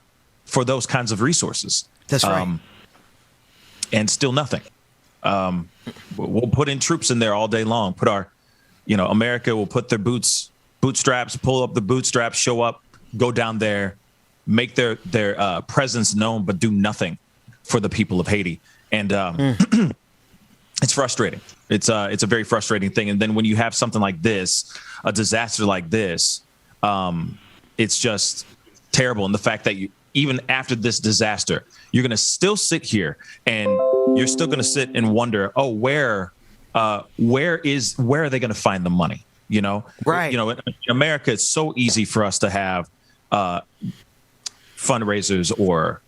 [SPEAKER 16] for those kinds of resources.
[SPEAKER 4] That's right.
[SPEAKER 16] And still nothing. We'll put in troops in there all day long. America will put their bootstraps, pull up the bootstraps, show up, go down there, make their presence known, but do nothing for the people of Haiti. And it's frustrating. It's a very frustrating thing. And then when you have something like this, a disaster like this, it's just terrible. And the fact that even after this disaster, you're going to still sit here and you're still going to sit and wonder, where are they going to find the money? You know,
[SPEAKER 4] right.
[SPEAKER 16] You know, in America, it's so easy for us to have fundraisers or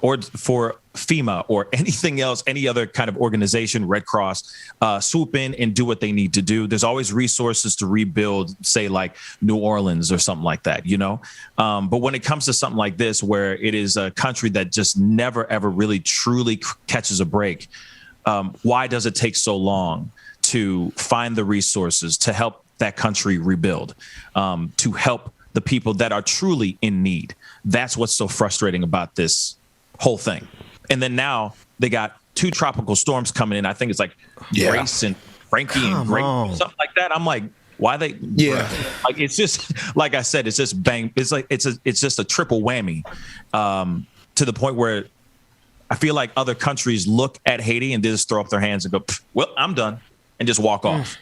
[SPEAKER 16] for FEMA or anything else, any other kind of organization, Red Cross, swoop in and do what they need to do. There's always resources to rebuild, say like New Orleans or something like that, you know? But when it comes to something like this, where it is a country that just never, ever really truly catches a break, why does it take so long to find the resources to help that country rebuild, to help the people that are truly in need? That's what's so frustrating about this whole thing. And then now they got 2 tropical storms coming in. I think it's like Grace and Frankie and Grace, something like that. I'm like, why they? Yeah, like it's just like I said, it's just bang. It's like it's just a triple whammy, to the point where I feel like other countries look at Haiti and they just throw up their hands and go, "Well, I'm done," and just walk off.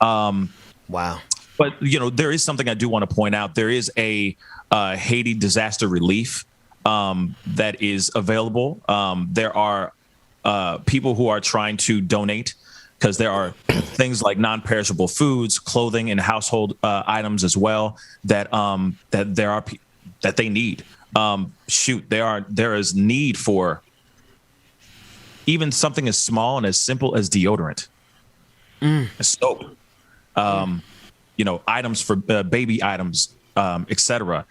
[SPEAKER 4] Wow.
[SPEAKER 16] But there is something I do want to point out. There is a Haiti disaster relief that is available. There are people who are trying to donate, because there are things like non-perishable foods, clothing, and household items as well that they need. There is need for even something as small and as simple as deodorant, soap, items for baby items, etc.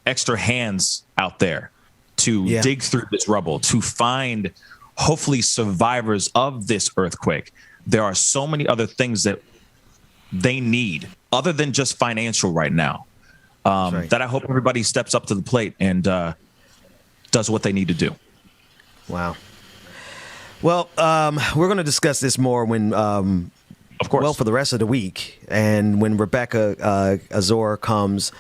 [SPEAKER 16] Extra hands out there to dig through this rubble, to find hopefully survivors of this earthquake. There are so many other things that they need other than just financial right now, that I hope everybody steps up to the plate and does what they need to do.
[SPEAKER 4] Wow. Well, we're going to discuss this more when,
[SPEAKER 16] of course,
[SPEAKER 4] well, for the rest of the week. And when Rebecca Azor comes,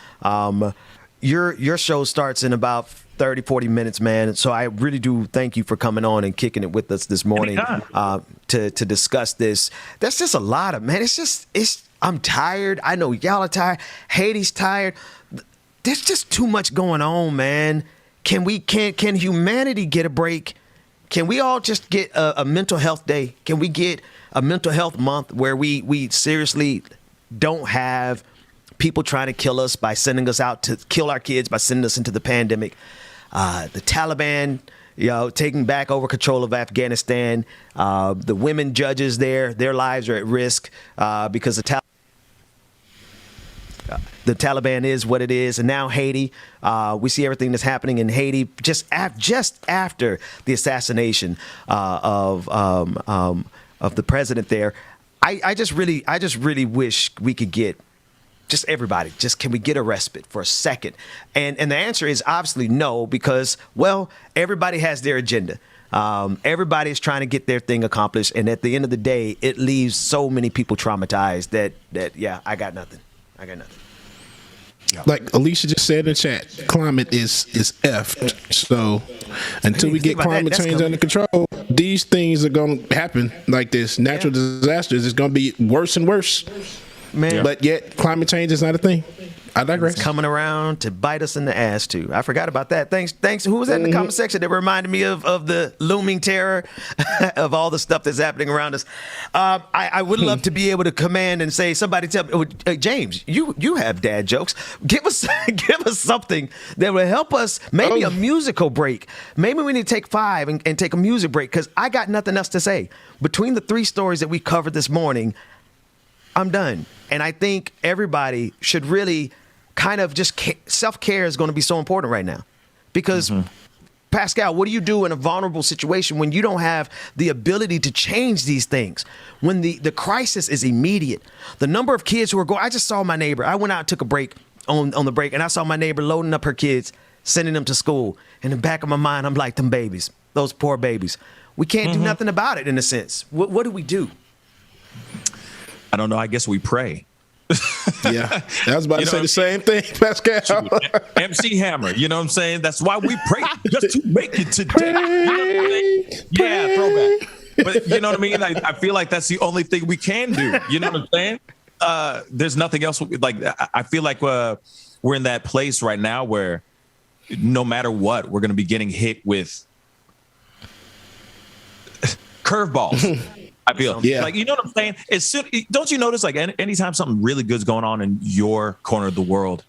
[SPEAKER 4] your show starts in about 30, 40 minutes, man. So I really do thank you for coming on and kicking it with us this morning to discuss this. That's just a lot of, man. I'm tired. I know y'all are tired. Haiti's tired. There's just too much going on, man. Can humanity get a break? Can we all just get a mental health day? Can we get a mental health month where we seriously don't have people trying to kill us by sending us out to kill our kids, by sending us into the pandemic? The Taliban, taking back over control of Afghanistan. The women judges there, their lives are at risk because the Taliban is what it is. And now Haiti, we see everything that's happening in Haiti just after the assassination of the president there. I just really wish we could get just everybody, can we get a respite for a second? And the answer is obviously no, because, well, everybody has their agenda. Everybody is trying to get their thing accomplished. And at the end of the day, it leaves so many people traumatized that I got nothing.
[SPEAKER 10] Like Alicia just said in the chat, climate is effed. So until we get climate change under control, these things are going to happen like this. Natural disasters is going to be worse and worse. Man. But yet climate change is not a thing. I digress.
[SPEAKER 4] It's coming around to bite us in the ass too. I forgot about that. Thanks. Who was that in the comment section that reminded me of the looming terror of all the stuff that's happening around us? I would love to be able to command and say, somebody tell me, James, you have dad jokes. Give us something that will help us. Maybe a musical break. Maybe we need to take 5 and take a music break, because I got nothing else to say. Between the 3 stories that we covered this morning, I'm done. And I think everybody should really kind of just self-care is going to be so important right now, because Pascal, what do you do in a vulnerable situation when you don't have the ability to change these things? When the crisis is immediate, the number of kids who are going, I just saw my neighbor. I went out and took a break on the break, and I saw my neighbor loading up her kids, sending them to school. In the back of my mind, I'm like, them babies, those poor babies. We can't do nothing about it in a sense. What do we do?
[SPEAKER 16] I don't know. I guess we pray.
[SPEAKER 10] Yeah, I was about to say the same thing, Pascal.
[SPEAKER 16] MC Hammer, you know what I'm saying? That's why we pray, just to make it today. You know what I'm saying? Yeah, throwback. But you know what I mean? I feel like that's the only thing we can do. You know what I'm saying? There's nothing else. Like, I feel like we're in that place right now where no matter what, we're going to be getting hit with curveballs. I feel like, you know what I'm saying? Don't you notice, like, anytime something really good's going on in your corner of the world,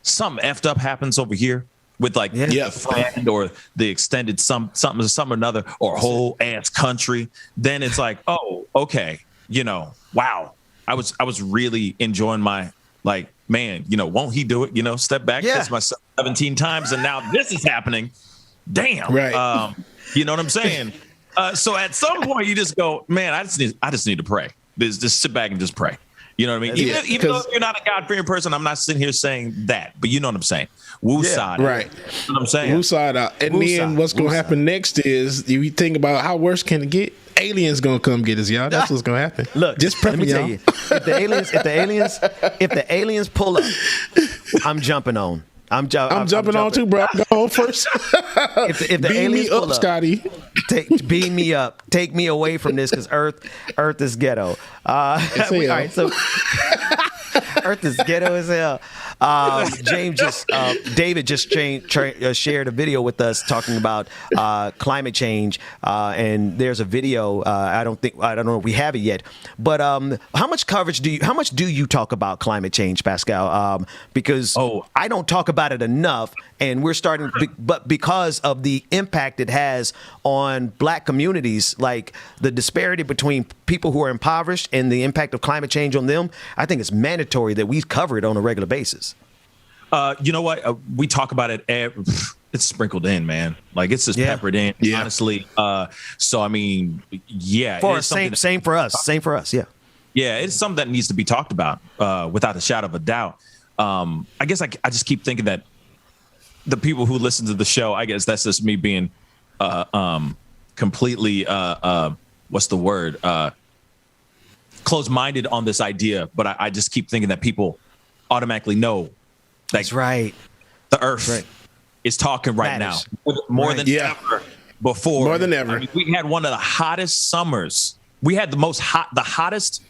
[SPEAKER 16] something effed up happens over here with like a friend or the extended something or another, or whole ass country. Then it's like, oh, okay, wow. I was really enjoying my, like, man, won't he do it? Step back, kiss myself 17 times, and now this is happening. Damn. Right. You know what I'm saying? So at some point you just go, man, I just need to pray. Just sit back and just pray. You know what I mean? Even though you're not a God-fearing person, I'm not sitting here saying that, but you know what I'm saying? Woo side.
[SPEAKER 10] Right.
[SPEAKER 16] You know what I'm saying?
[SPEAKER 10] Woo side out. And then what's going to happen next is, you think about how worse can it get? Aliens going to come get us, y'all. That's what's going to happen. Look, just prep me,
[SPEAKER 4] tell you. If the aliens pull up, I'm jumping on. I'm jumping
[SPEAKER 10] on too, bro. Go on first.
[SPEAKER 4] if the aliens
[SPEAKER 10] me up,
[SPEAKER 4] pull up,
[SPEAKER 10] Scotty.
[SPEAKER 4] Beam me up. Take me away from this, because Earth is ghetto. All right, so Earth is ghetto as hell. David just shared a video with us talking about climate change, and there's a video. I don't know if we have it yet, but how much do you talk about climate change, Pascal? Because I don't talk about it enough, and we're starting, but because of the impact it has on Black communities, like the disparity between people who are impoverished and the impact of climate change on them, I think it's mandatory that we cover it on a regular basis.
[SPEAKER 16] You know what? We talk about it. It's sprinkled in, man. Like, it's just peppered in, honestly. So, I mean,
[SPEAKER 4] same for us. Same for us. Yeah.
[SPEAKER 16] Yeah, it's something that needs to be talked about without a shadow of a doubt. I guess I just keep thinking that the people who listen to the show, I guess that's just me being completely, what's the word? Closed-minded on this idea. But I just keep thinking that people automatically know.
[SPEAKER 4] That's right.
[SPEAKER 16] The Earth is talking right now more than ever before.
[SPEAKER 10] More than ever.
[SPEAKER 16] I mean, we had one of the hottest summers. We had the hottest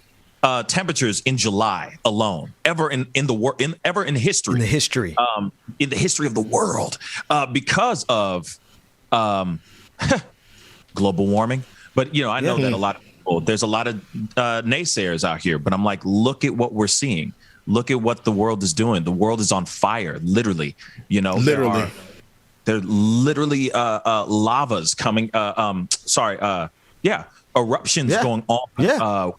[SPEAKER 16] temperatures in July alone ever in history. In the history. In the history of the world, because of global warming. But I know that a lot of people. There's a lot of naysayers out here. But I'm like, look at what we're seeing. Look at what the world is doing. The world is on fire, literally. Literally. There literally lavas coming. Eruptions going on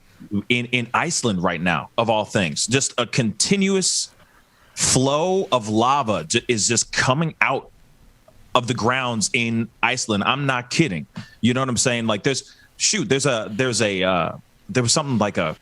[SPEAKER 16] in Iceland right now, of all things. Just a continuous flow of lava is just coming out of the grounds in Iceland. I'm not kidding. You know what I'm saying? Like, there was something like a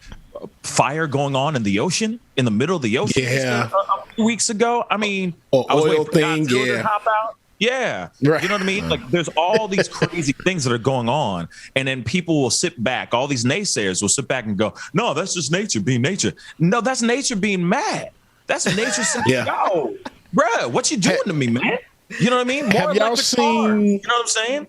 [SPEAKER 16] fire going on in the ocean, in the middle of the ocean a few weeks ago. I mean, I was
[SPEAKER 10] oil
[SPEAKER 16] waiting for
[SPEAKER 10] thing,
[SPEAKER 16] to hop out. Yeah. Right. You know what I mean? Like, there's all these crazy things that are going on. And then people will sit back. All these naysayers will sit back and go, no, that's just nature being nature. No, that's nature being mad. That's nature saying, yo, bruh, what you doing to me, man? You know what I mean?
[SPEAKER 10] Have y'all seen?
[SPEAKER 16] You know what I'm saying?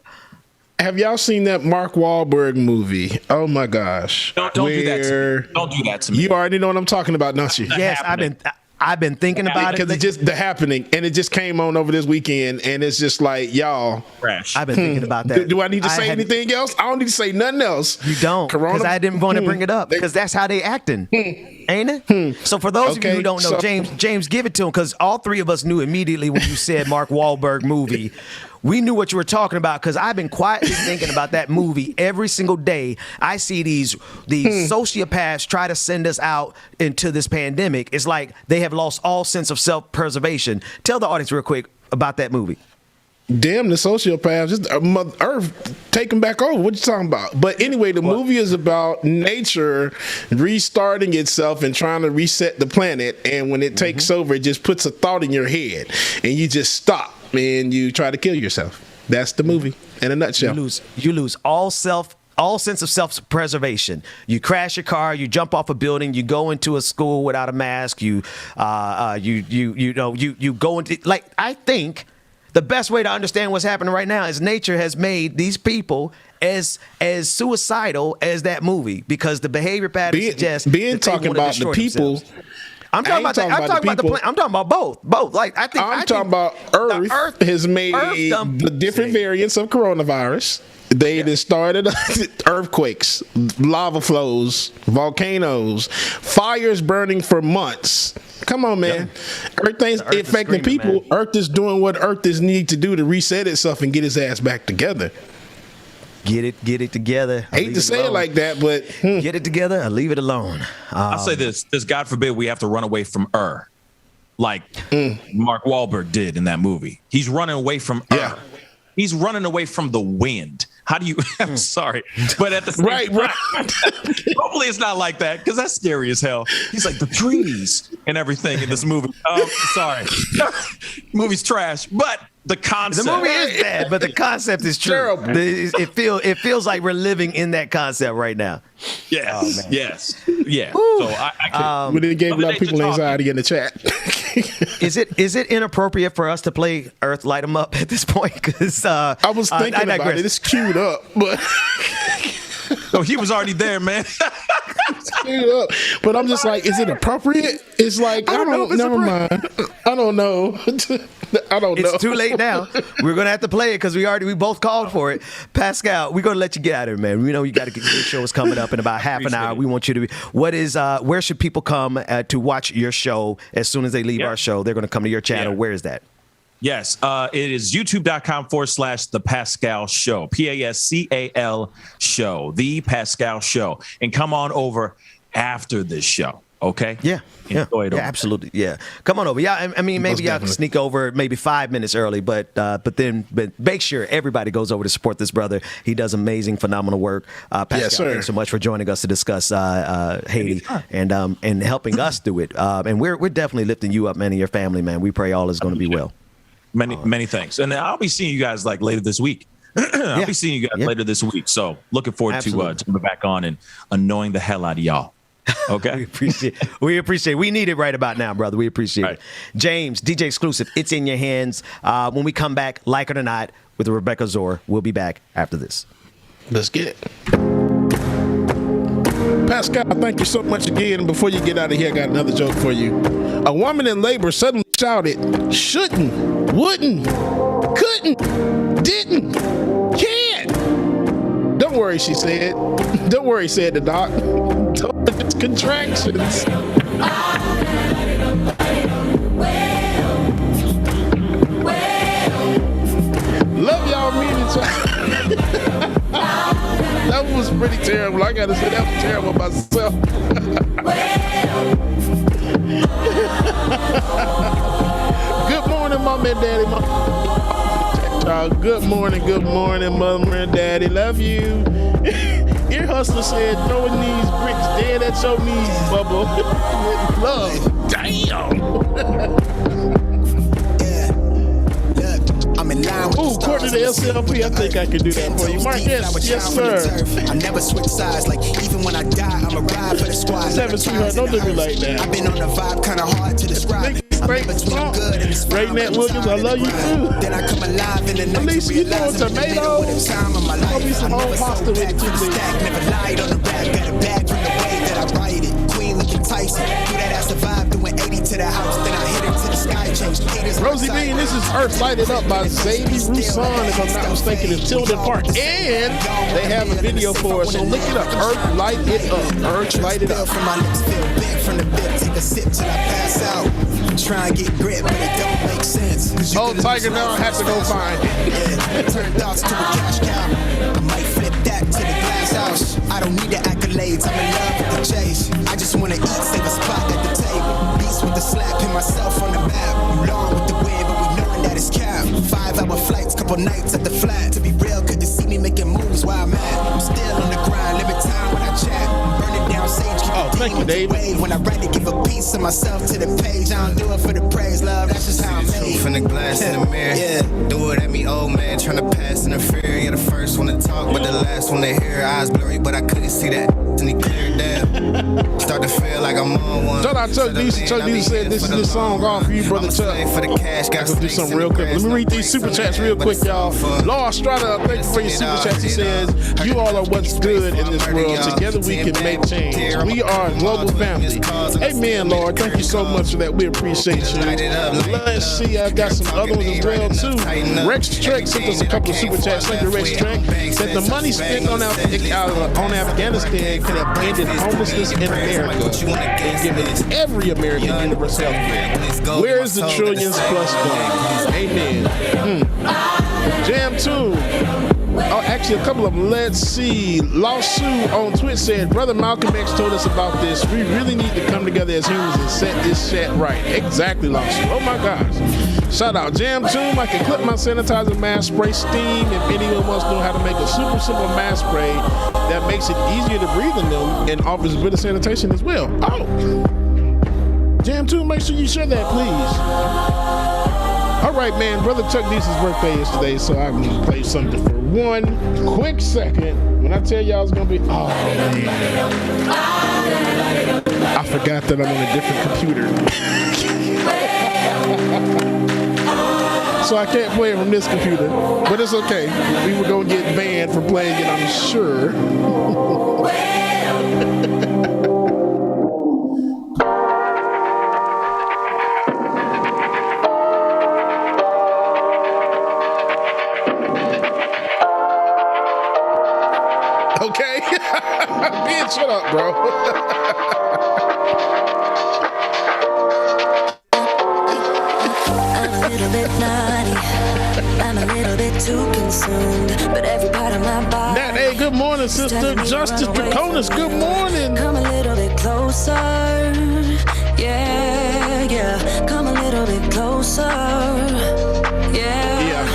[SPEAKER 10] Have y'all seen that Mark Wahlberg movie? Oh my gosh!
[SPEAKER 16] Don't do that to me. Don't do that to me.
[SPEAKER 10] You already know what I'm talking about, don't you?
[SPEAKER 4] Yes, I've been thinking about it
[SPEAKER 10] because it's just the happening, and it just came on over this weekend, and it's just like y'all.
[SPEAKER 16] Crash.
[SPEAKER 4] I've been thinking about that.
[SPEAKER 10] Do I need to say anything else? I don't need to say nothing else.
[SPEAKER 4] You don't, because I didn't want to bring it up because that's how they acting, ain't it? So for those of you who don't know, James, give it to him, because all three of us knew immediately when you said Mark Wahlberg movie. We knew what you were talking about because I've been quietly thinking about that movie every single day. I see these sociopaths try to send us out into this pandemic. It's like they have lost all sense of self-preservation. Tell the audience real quick about that movie.
[SPEAKER 10] Damn the sociopaths, just Earth taking back over. What you talking about? But anyway, the movie is about nature restarting itself and trying to reset the planet. And when it takes over, it just puts a thought in your head and you just stop and you try to kill yourself. That's the movie in a nutshell.
[SPEAKER 4] You lose all sense of self-preservation. You crash your car, you jump off a building, you go into a school without a mask, you go into, like, I think the best way to understand what's happening right now is nature has made these people as suicidal as that movie, because the behavior patterns suggest
[SPEAKER 10] being talking about the people.
[SPEAKER 4] I'm talking about the planet. I'm talking about both. Like I'm
[SPEAKER 10] talking about Earth has made the different variants of coronavirus. They just started earthquakes, lava flows, volcanoes, fires burning for months. Come on, man. Earth ain't affecting people. Man. Earth is doing what Earth is need to do to reset itself and get its ass back together.
[SPEAKER 4] Get it together.
[SPEAKER 10] Hate to say it like that, but
[SPEAKER 4] get it together or leave it alone.
[SPEAKER 16] I'll say this: God forbid we have to run away from like Mark Wahlberg did in that movie. He's running away from He's running away from the wind. How do you? I'm sorry, but at the same time, hopefully it's not like that, because that's scary as hell. He's like the trees and everything in this movie. Oh, sorry, movie's trash, but the concept.
[SPEAKER 4] The movie is bad, but the concept is true.
[SPEAKER 10] Terrible.
[SPEAKER 4] It feels like we're living in that concept right now.
[SPEAKER 16] Yes, yes, yeah. So I
[SPEAKER 10] we didn't give a lot of people anxiety in the chat.
[SPEAKER 4] Is it inappropriate for us to play Earth Light 'Em Up at this point? Because
[SPEAKER 10] I was thinking about it. It's queued up, but
[SPEAKER 16] no, he was already there, man.
[SPEAKER 10] Queued up, but I'm just like, is it appropriate? It's like I don't know. Never mind. I don't know. I don't know.
[SPEAKER 4] It's too late now. We're gonna have to play it because we both called for it. Pascal, we're gonna let you get out of here, man. We know you got to get your shows coming up in about half an hour. We want you to be. Where should people come to watch your show as soon as they leave our show? They're gonna come to your channel. Where is that?
[SPEAKER 16] Yes, it is youtube.com/The Pascal Show, PASCAL Show, The Pascal Show, and come on over after this show. Okay.
[SPEAKER 4] Yeah. Absolutely. Yeah. Come on over. Yeah. I mean, maybe y'all can sneak over maybe 5 minutes early, but make sure everybody goes over to support this brother. He does amazing, phenomenal work. Pascal, thanks so much for joining us to discuss Haiti and helping us do it. And we're definitely lifting you up, man, and your family, man. We pray all is going to be well.
[SPEAKER 16] Many thanks. And I'll be seeing you guys like later this week. I'll be seeing you guys later this week. So looking forward to coming back on and annoying the hell out of y'all. Okay.
[SPEAKER 4] We appreciate it. We need it right about now, brother. We appreciate it. James, DJ Exclusive, it's in your hands. When we come back, like it or not, with Rebecca Azor, we'll be back after this.
[SPEAKER 10] Let's get it. Pascal, thank you so much again. Before you get out of here, I got another joke for you. A woman in labor suddenly shouted, shouldn't, wouldn't, couldn't, didn't, can't. Don't worry, she said. Don't worry, said the doc. It's contractions. Love y'all, mean each other. That was pretty terrible. I gotta say that was terrible myself. Good morning, mom and daddy. Good morning, mom and daddy. Love you. Ear Hustler said, throwing these bricks dead at your knees, Bubba. With love. Damn. Ooh, according to the SLP, I think I can do that for you. Mark, yes, sir.
[SPEAKER 1] I never switch sides, like even when I die, I'm a ride for the squad.
[SPEAKER 10] Sweetheart, don't do me like that.
[SPEAKER 1] I've been on the vibe, kind of hard to describe. I'm in between good and
[SPEAKER 10] Raynette Williams, I love you too.
[SPEAKER 1] Then I come alive in the night.
[SPEAKER 10] Alicia, you doing tomatoes? I'll be some whole pasta with it too, please.
[SPEAKER 1] Never lied on the rap, got a bag from the way that I write it. Queen looking Tyson, through that I survived, doing 80 to the house, then I hit her to the sky, changed haters.
[SPEAKER 10] Rosie Bean, this is Earth Lighted Up by Zadie Roussan, if I'm not mistaken, in Tilden Park. And they have a video for us, so look it up. Earth Light It Up. Earth Light It Up.
[SPEAKER 1] From my lips feel big from the bit, take a sip till I pass out. Try and get grip, but it don't make sense.
[SPEAKER 10] Oh, Tiger, now I have to go find it.
[SPEAKER 1] Yeah, turn thoughts to a cash cow. I might flip that to the glass house. I don't need the accolades, I'm in love with the chase. I just wanna eat, save a spot at the table. Beats with the slap, pin myself on the map. Long with the wind, but we knowing that it's cap. 5-hour flights, couple nights at the flat. To be real, couldn't see me making moves while I'm at. I'm still on the grind, limit time when I chat. Burn it down, sage, keep
[SPEAKER 10] oh, thank you, Dave.
[SPEAKER 1] When I write it, give a piece of myself to the page. I don't do it for the praise, love, that's just how I'm made.
[SPEAKER 17] From the glass in the mirror, yeah. Do it at me, old man, tryna pass in the fear. You're the first one to talk, but the last one to hear. Eyes blurry, but I couldn't see that. And he cleared down. Start to feel like I'm on one.
[SPEAKER 10] Shout out Chuck Dixon. Chuck Dixon said this is the song off for you, brother Chuck.
[SPEAKER 17] For the cash, got
[SPEAKER 10] to do something real quick. Let me read these super chats real quick, y'all. Law Strada, thank you for your super chats. He says, you all are what's good in this world. Together we can make change. We are a global family. Amen, Lord. Thank you so much for that. We appreciate you. Let's see, I got some other ones as well, too. Rex Trek sent us a couple of super chats. Thank you, Rex Trek. That the money spent on Afghanistan could have ended homelessness in America and given every American universal health care. Where's the trillions plus going? Amen. Jam 2. Oh, actually, a couple of them. Let's see. Lawsuit on Twitch said, Brother Malcolm X told us about this. We really need to come together as humans and set this shit right. Exactly, Lawsuit. Oh, my gosh. Shout out. Jam Tomb. I can clip my sanitizer mask, spray steam. If anyone wants to know how to make a super simple mask spray that makes it easier to breathe in them and offers a bit of sanitation as well. Oh. Jam Tomb, make sure you share that, please. All right, man. Brother Chuck Dixon's birthday is today, so I'm going to play something for 1 quick second. When I tell y'all it's going to be, oh, man. I forgot that I'm on a different computer. So I can't play it from this computer, but it's okay. We were going to get banned for playing it, I'm sure. Okay? Ben, shut up, bro.
[SPEAKER 2] I'm a little bit naughty. I'm a little bit too consumed, but every part of my body.
[SPEAKER 10] Nat, hey, good morning, sister. Justice Draconis, good morning.
[SPEAKER 2] Come a little bit closer. Yeah, yeah. Come a little bit closer. Yeah.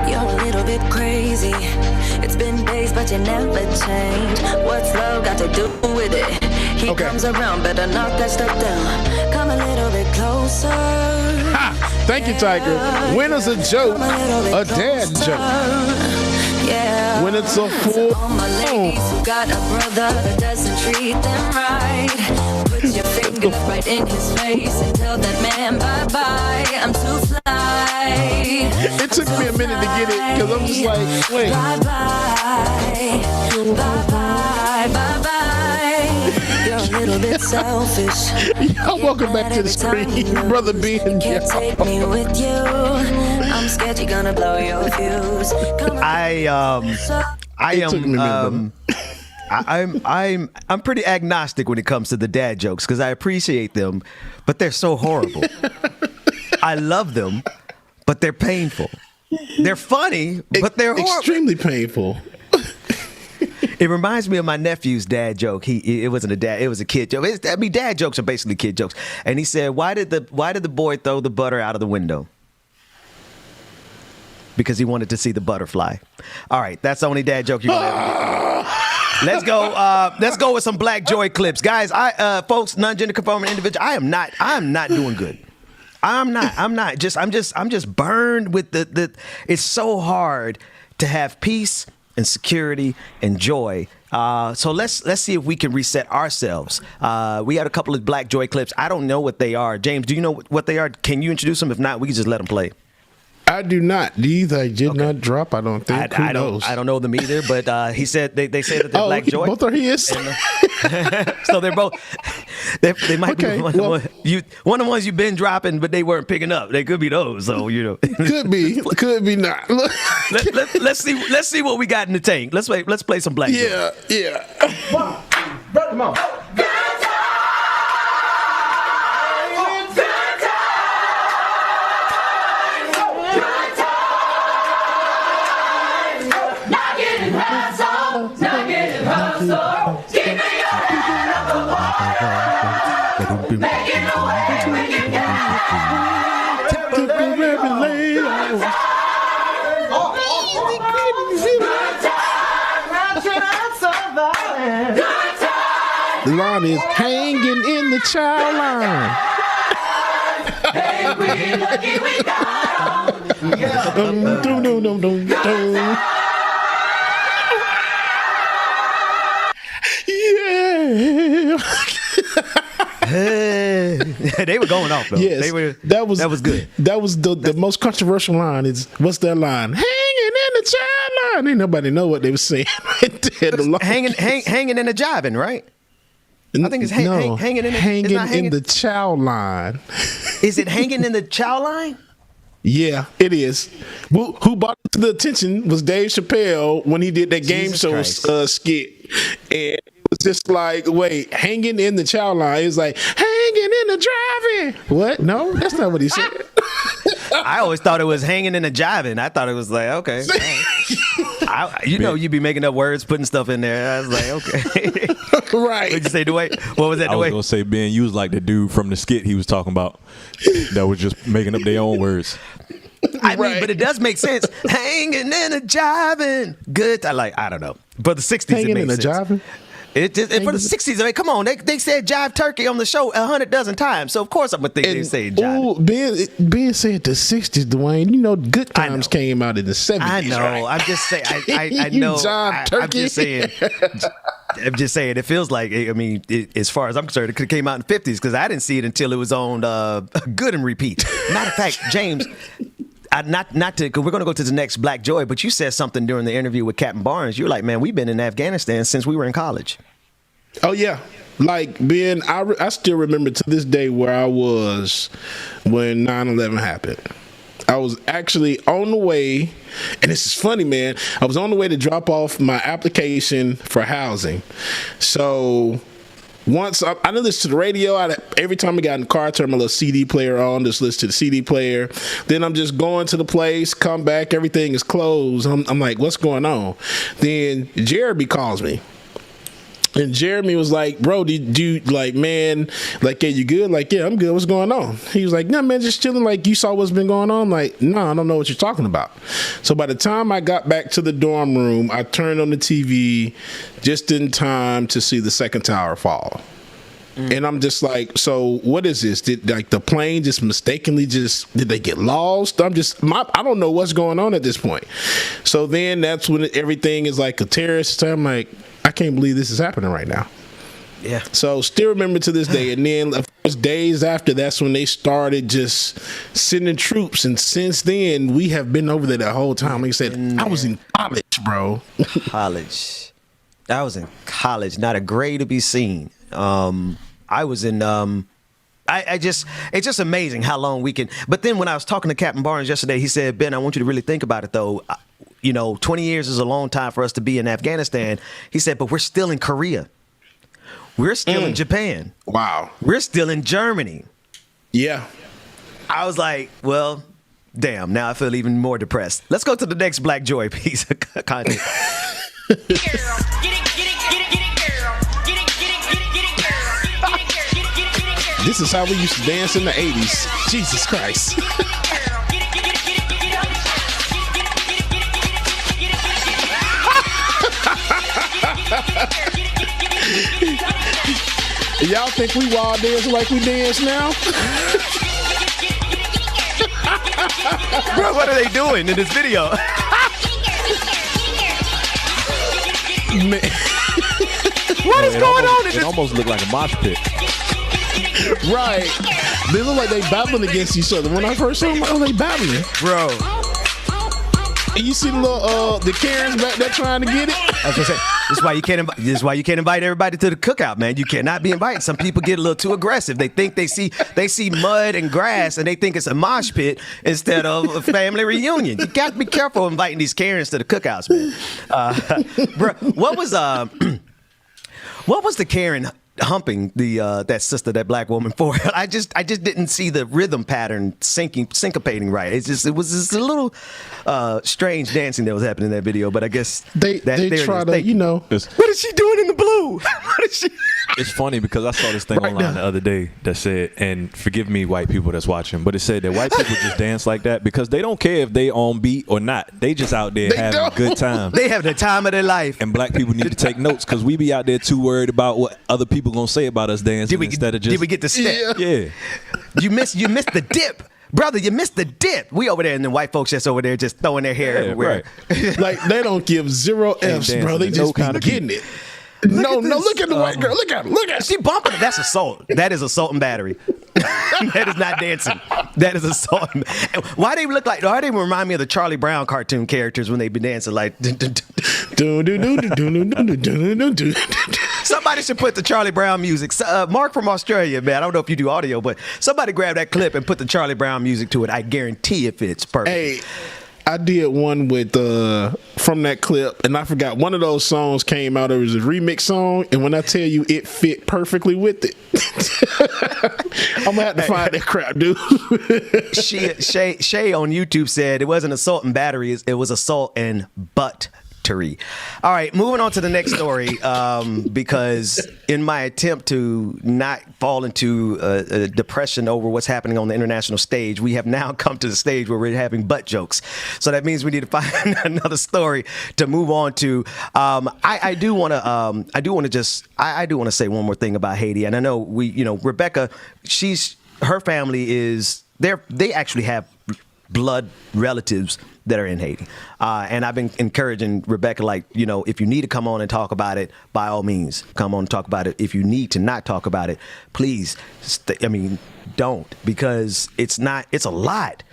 [SPEAKER 2] You're a little bit crazy. It's been days, but you never change. What's love got to do with it? He comes around, better knock that stuff down. Come a little bit closer.
[SPEAKER 10] Ha! Thank you, Tiger. When is a joke a dad joke?
[SPEAKER 2] Yeah.
[SPEAKER 10] When it's a full
[SPEAKER 2] all my ladies who got a brother that doesn't treat them right. Put your finger right in his face and tell that man bye-bye. I'm too fly.
[SPEAKER 10] It took me a minute to get it because I'm just like, wait.
[SPEAKER 2] Bye-bye. Bye-bye. Bye-bye. You're a little bit selfish.
[SPEAKER 10] Y'all welcome back to the screen. Brother B and
[SPEAKER 2] you can't take me with you. I'm scared you're gonna blow your fuse.
[SPEAKER 4] I'm pretty agnostic when it comes to the dad jokes because I appreciate them, but they're so horrible. I love them, but they're painful. They're funny, but they're horrible.
[SPEAKER 10] Extremely painful.
[SPEAKER 4] It reminds me of my nephew's dad joke. It wasn't a dad, it was a kid joke. Dad jokes are basically kid jokes. And he said, "Why did the boy throw the butter out of the window?" Because he wanted to see the butterfly. All right, that's the only dad joke you're gonna ever get. Let's go. Let's go with some Black Joy clips, guys. Folks, non-gender conforming individual. I'm not doing good. I'm not. I'm just burned with the. It's so hard to have peace and security and joy. So let's see if we can reset ourselves. We had a couple of Black Joy clips. I don't know what they are. James, do you know what they are? Can you introduce them? If not, we can just let them play.
[SPEAKER 10] I do not. These I did not drop. I don't think. Who knows?
[SPEAKER 4] I don't know them either. But he said they said that they're Black Joy.
[SPEAKER 10] Both are his.
[SPEAKER 4] And, so they're both. They might be one of the ones you've been dropping, but they weren't picking up. They could be those. So
[SPEAKER 10] could be not.
[SPEAKER 4] Let's see what we got in the tank. Let's play some Black Joy.
[SPEAKER 10] Yeah.
[SPEAKER 1] Come on.
[SPEAKER 10] The line is hanging in the child line.
[SPEAKER 4] They were going off though.
[SPEAKER 10] Yes, that was
[SPEAKER 4] good.
[SPEAKER 10] That was the most controversial line. Is what's that line? Hanging in the child line. Ain't nobody know what they were saying.
[SPEAKER 4] Hanging in the jiving, right? I think it's hanging in
[SPEAKER 10] the child line.
[SPEAKER 4] Is it hanging in the child line?
[SPEAKER 10] Yeah, it is. Who brought it to the attention was Dave Chappelle when he did that game show skit, and it was just like, wait, hanging in the child line. It was like hanging in the driving. What? No, that's not what he said.
[SPEAKER 4] I always thought it was hanging in the jiving. I thought it was like, okay. You'd be making up words, putting stuff in there. I was like, okay.
[SPEAKER 10] Right.
[SPEAKER 4] What'd you say, Dwayne? What was that, Dwayne?
[SPEAKER 18] I was going to say, Ben, you was like the dude from the skit he was talking about that was just making up their own words.
[SPEAKER 4] I mean, but it does make sense. Hanging in a jiving. Good. I don't know. For the 60s,
[SPEAKER 10] hanging
[SPEAKER 4] it makes sense.
[SPEAKER 10] Hanging in a jiving?
[SPEAKER 4] For the 60s, I mean, come on. They said jive turkey on the show 100 dozen times. So, of course, I'm going to think they say jive.
[SPEAKER 10] Ben said the 60s, Dwayne. You know, Good Times came out in the 70s.
[SPEAKER 4] I know.
[SPEAKER 10] Right?
[SPEAKER 4] I'm just saying. I know.
[SPEAKER 10] Jive turkey.
[SPEAKER 4] I'm just saying. It feels like, I mean, as far as I'm concerned, it could have came out in the 50s because I didn't see it until it was on Good and Repeat. Matter of fact, James, because we're going to go to the next Black Joy, but you said something during the interview with Captain Barnes. You were like, man, we've been in Afghanistan since we were in college.
[SPEAKER 10] Oh, yeah. Like, Ben, I still remember to this day where I was when 9/11 happened. I was actually on the way, and this is funny, man. I was on the way to drop off my application for housing. So once I listened to the radio, every time I got in the car, I turned my little CD player on, just listen to the CD player. Then I'm just going to the place, come back, everything is closed. I'm like, what's going on? Then Jeremy calls me. And Jeremy was like, bro, did you man, yeah, you good? Like, yeah, I'm good. What's going on? He was like, no, man, just chilling. Like, you saw what's been going on? Like, no, I don't know what you're talking about. So by the time I got back to the dorm room, I turned on the TV just in time to see the second tower fall. And I'm just like, so what is this? Did the plane just mistakenly did they get lost? I don't know what's going on at this point. So then that's when everything is like a terrorist. I'm like, I can't believe this is happening right now.
[SPEAKER 4] Yeah.
[SPEAKER 10] So still remember to this day. And then of course days after, that's when they started just sending troops. And since then, we have been over there the whole time. Like I said, I was in college, bro.
[SPEAKER 4] College. I was in college. Not a grade to be seen. I was in, it's just amazing how long we can, but then when I was talking to Captain Barnes yesterday, he said, Ben, I want you to really think about it though. 20 years is a long time for us to be in Afghanistan. He said, but we're still in Korea. We're still in Japan.
[SPEAKER 10] Wow.
[SPEAKER 4] We're still in Germany.
[SPEAKER 10] Yeah.
[SPEAKER 4] I was like, well, damn, now I feel even more depressed. Let's go to the next Black Joy piece of content.
[SPEAKER 10] This is how we used to dance in the 80s. Jesus Christ. Y'all think we wild dancing like we dance now?
[SPEAKER 4] Bro, what are they doing in this video?
[SPEAKER 10] Man. What is going on?
[SPEAKER 18] It almost looked like a mosh pit.
[SPEAKER 10] Right. They look like they battling against each other. When I first saw them, I'm like, oh, they battling.
[SPEAKER 4] Bro.
[SPEAKER 10] And you see the little the Karens back there trying to get it.
[SPEAKER 4] I was gonna say, this is why you can't invite everybody to the cookout, man. You cannot be invited. Some people get a little too aggressive. They think they see mud and grass and they think it's a mosh pit instead of a family reunion. You got to be careful inviting these Karens to the cookouts, man. Bro, what was the Karen humping that sister, that black woman for? I just didn't see the rhythm pattern syncopating right. It was just a little strange dancing that was happening in that video. But I guess
[SPEAKER 10] they try to, you know.
[SPEAKER 4] What is she doing in the blue? What is she?
[SPEAKER 18] It's funny because I saw this thing online the other day that said, and forgive me, white people that's watching, but it said that white people just dance like that because they don't care if they on beat or not. They just out there having a good time.
[SPEAKER 4] They have the time of their life.
[SPEAKER 18] And black people need to take notes because we be out there too worried about what other people gonna say about us dancing instead of just.
[SPEAKER 4] Did we get the step?
[SPEAKER 18] Yeah.
[SPEAKER 4] You missed the dip. Brother, you missed the dip. We over there and the white folks just over there just throwing their hair everywhere.
[SPEAKER 10] Right. Like they don't give 0 F's, bro. They just be getting it. Look at the white girl. Look at her.
[SPEAKER 4] She bumping it. That's assault. That is assault and battery. That is not dancing. That is assault. Why they remind me of the Charlie Brown cartoon characters when they be dancing like. Somebody should put the Charlie Brown music. Mark from Australia, man. I don't know if you do audio, but somebody grab that clip and put the Charlie Brown music to it. I guarantee it fits perfect.
[SPEAKER 10] Hey, I did one with from that clip, and I forgot one of those songs came out. It was a remix song, and when I tell you it fit perfectly with it, I'm gonna have to find that crap, dude.
[SPEAKER 4] Shay on YouTube said it wasn't assault and battery; it was assault and butt. All right, moving on to the next story, because in my attempt to not fall into a depression over what's happening on the international stage, we have now come to the stage where we're having butt jokes. So that means we need to find another story to move on to. I do want to say one more thing about Haiti, and I know Rebecca, her family is they actually have blood relatives that are in Haiti. And I've been encouraging Rebecca, if you need to come on and talk about it, by all means, come on and talk about it. If you need to not talk about it, please, don't, because it's a lot.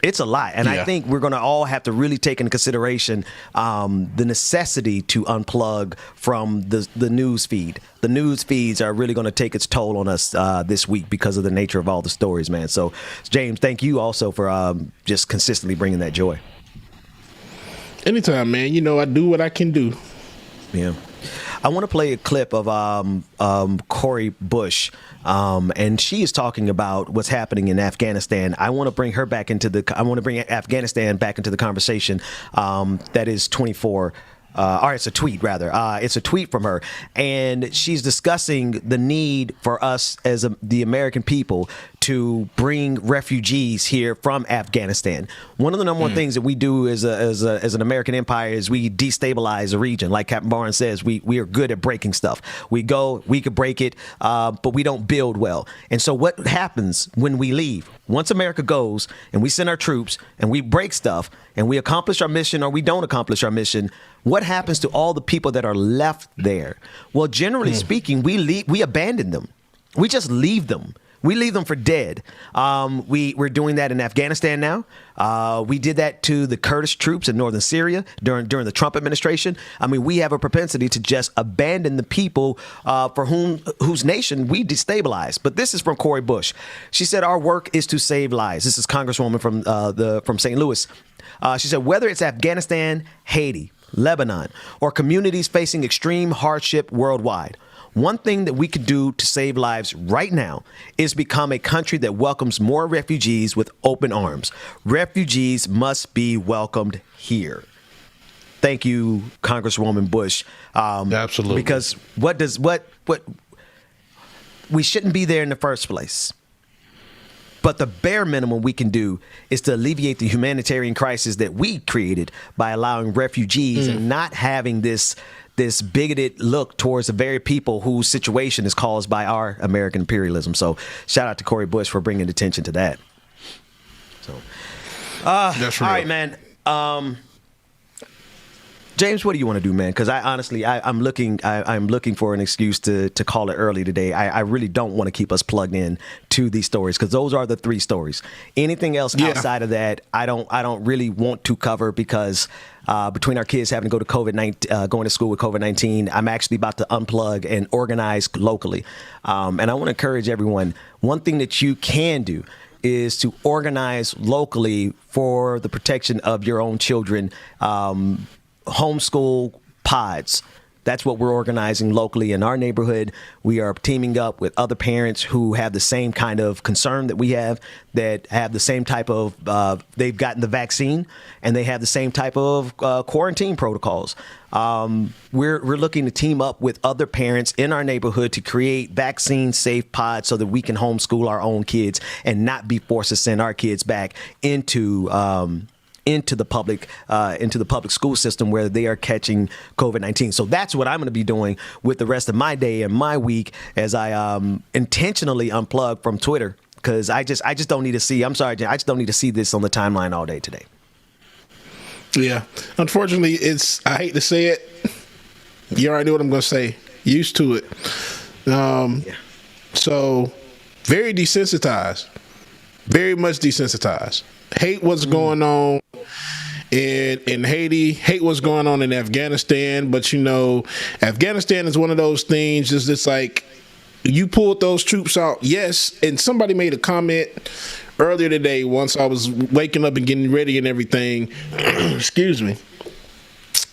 [SPEAKER 4] It's a lot. And I think we're going to all have to really take into consideration the necessity to unplug from the news feed. The news feeds are really going to take its toll on us this week because of the nature of all the stories, man. So, James, thank you also for just consistently bringing that joy.
[SPEAKER 10] Anytime, man. I do what I can do.
[SPEAKER 4] Yeah. I want to play a clip of Cori Bush, and she is talking about what's happening in Afghanistan. I want to bring bring Afghanistan back into the conversation. That is 24. Or it's a tweet, rather. It's a tweet from her. And she's discussing the need for us as the American people to bring refugees here from Afghanistan. One of the number one things that we do as an American empire is we destabilize a region. Like Captain Barnes says, we are good at breaking stuff. We could break it, but we don't build well. And so what happens when we leave? Once America goes and we send our troops and we break stuff and we accomplish our mission or we don't accomplish our mission, what happens to all the people that are left there? Well, generally speaking, we abandon them. We just leave them. We leave them for dead. We're doing that in Afghanistan now. We did that to the Kurdish troops in northern Syria during the Trump administration. We have a propensity to just abandon the people for whose nation we destabilize. But this is from Cori Bush. She said, "Our work is to save lives." This is Congresswoman from St. Louis. She said, "Whether it's Afghanistan, Haiti, Lebanon, or communities facing extreme hardship worldwide, one thing that we could do to save lives right now is become a country that welcomes more refugees with open arms. Refugees must be welcomed here." Thank you, Congresswoman Bush.
[SPEAKER 10] Absolutely.
[SPEAKER 4] Because we shouldn't be there in the first place. But the bare minimum we can do is to alleviate the humanitarian crisis that we created by allowing refugees and not having this bigoted look towards the very people whose situation is caused by our American imperialism. So shout out to Cori Bush for bringing attention to that. So,
[SPEAKER 10] that's real.
[SPEAKER 4] All right, man. James, what do you want to do, man? Because I honestly, I'm looking for an excuse to call it early today. I really don't want to keep us plugged in to these stories because those are the 3 stories. Anything else outside of that, I don't really want to cover because between our kids having to go to going to school with COVID-19, I'm actually about to unplug and organize locally. And I want to encourage everyone. One thing that you can do is to organize locally for the protection of your own children. Homeschool pods. That's what we're organizing locally in our neighborhood. We are teaming up with other parents who have the same kind of concern that we have, that have the same type of, they've gotten the vaccine and they have the same type of quarantine protocols. We're looking to team up with other parents in our neighborhood to create vaccine safe pods so that we can homeschool our own kids and not be forced to send our kids back into the public school system where they are catching COVID-19. So that's what I'm going to be doing with the rest of my day and my week as I intentionally unplug from Twitter because I just don't need to see. I'm sorry, Jen, I just don't need to see this on the timeline all day today.
[SPEAKER 10] Yeah, unfortunately, I hate to say it. You already know what I'm going to say. Used to it. So very desensitized. Very much desensitized. Hate what's going on in Haiti, hate what's going on in Afghanistan, but Afghanistan is one of those things, it's like you pulled those troops out, yes, and somebody made a comment earlier today once I was waking up and getting ready and everything, excuse me,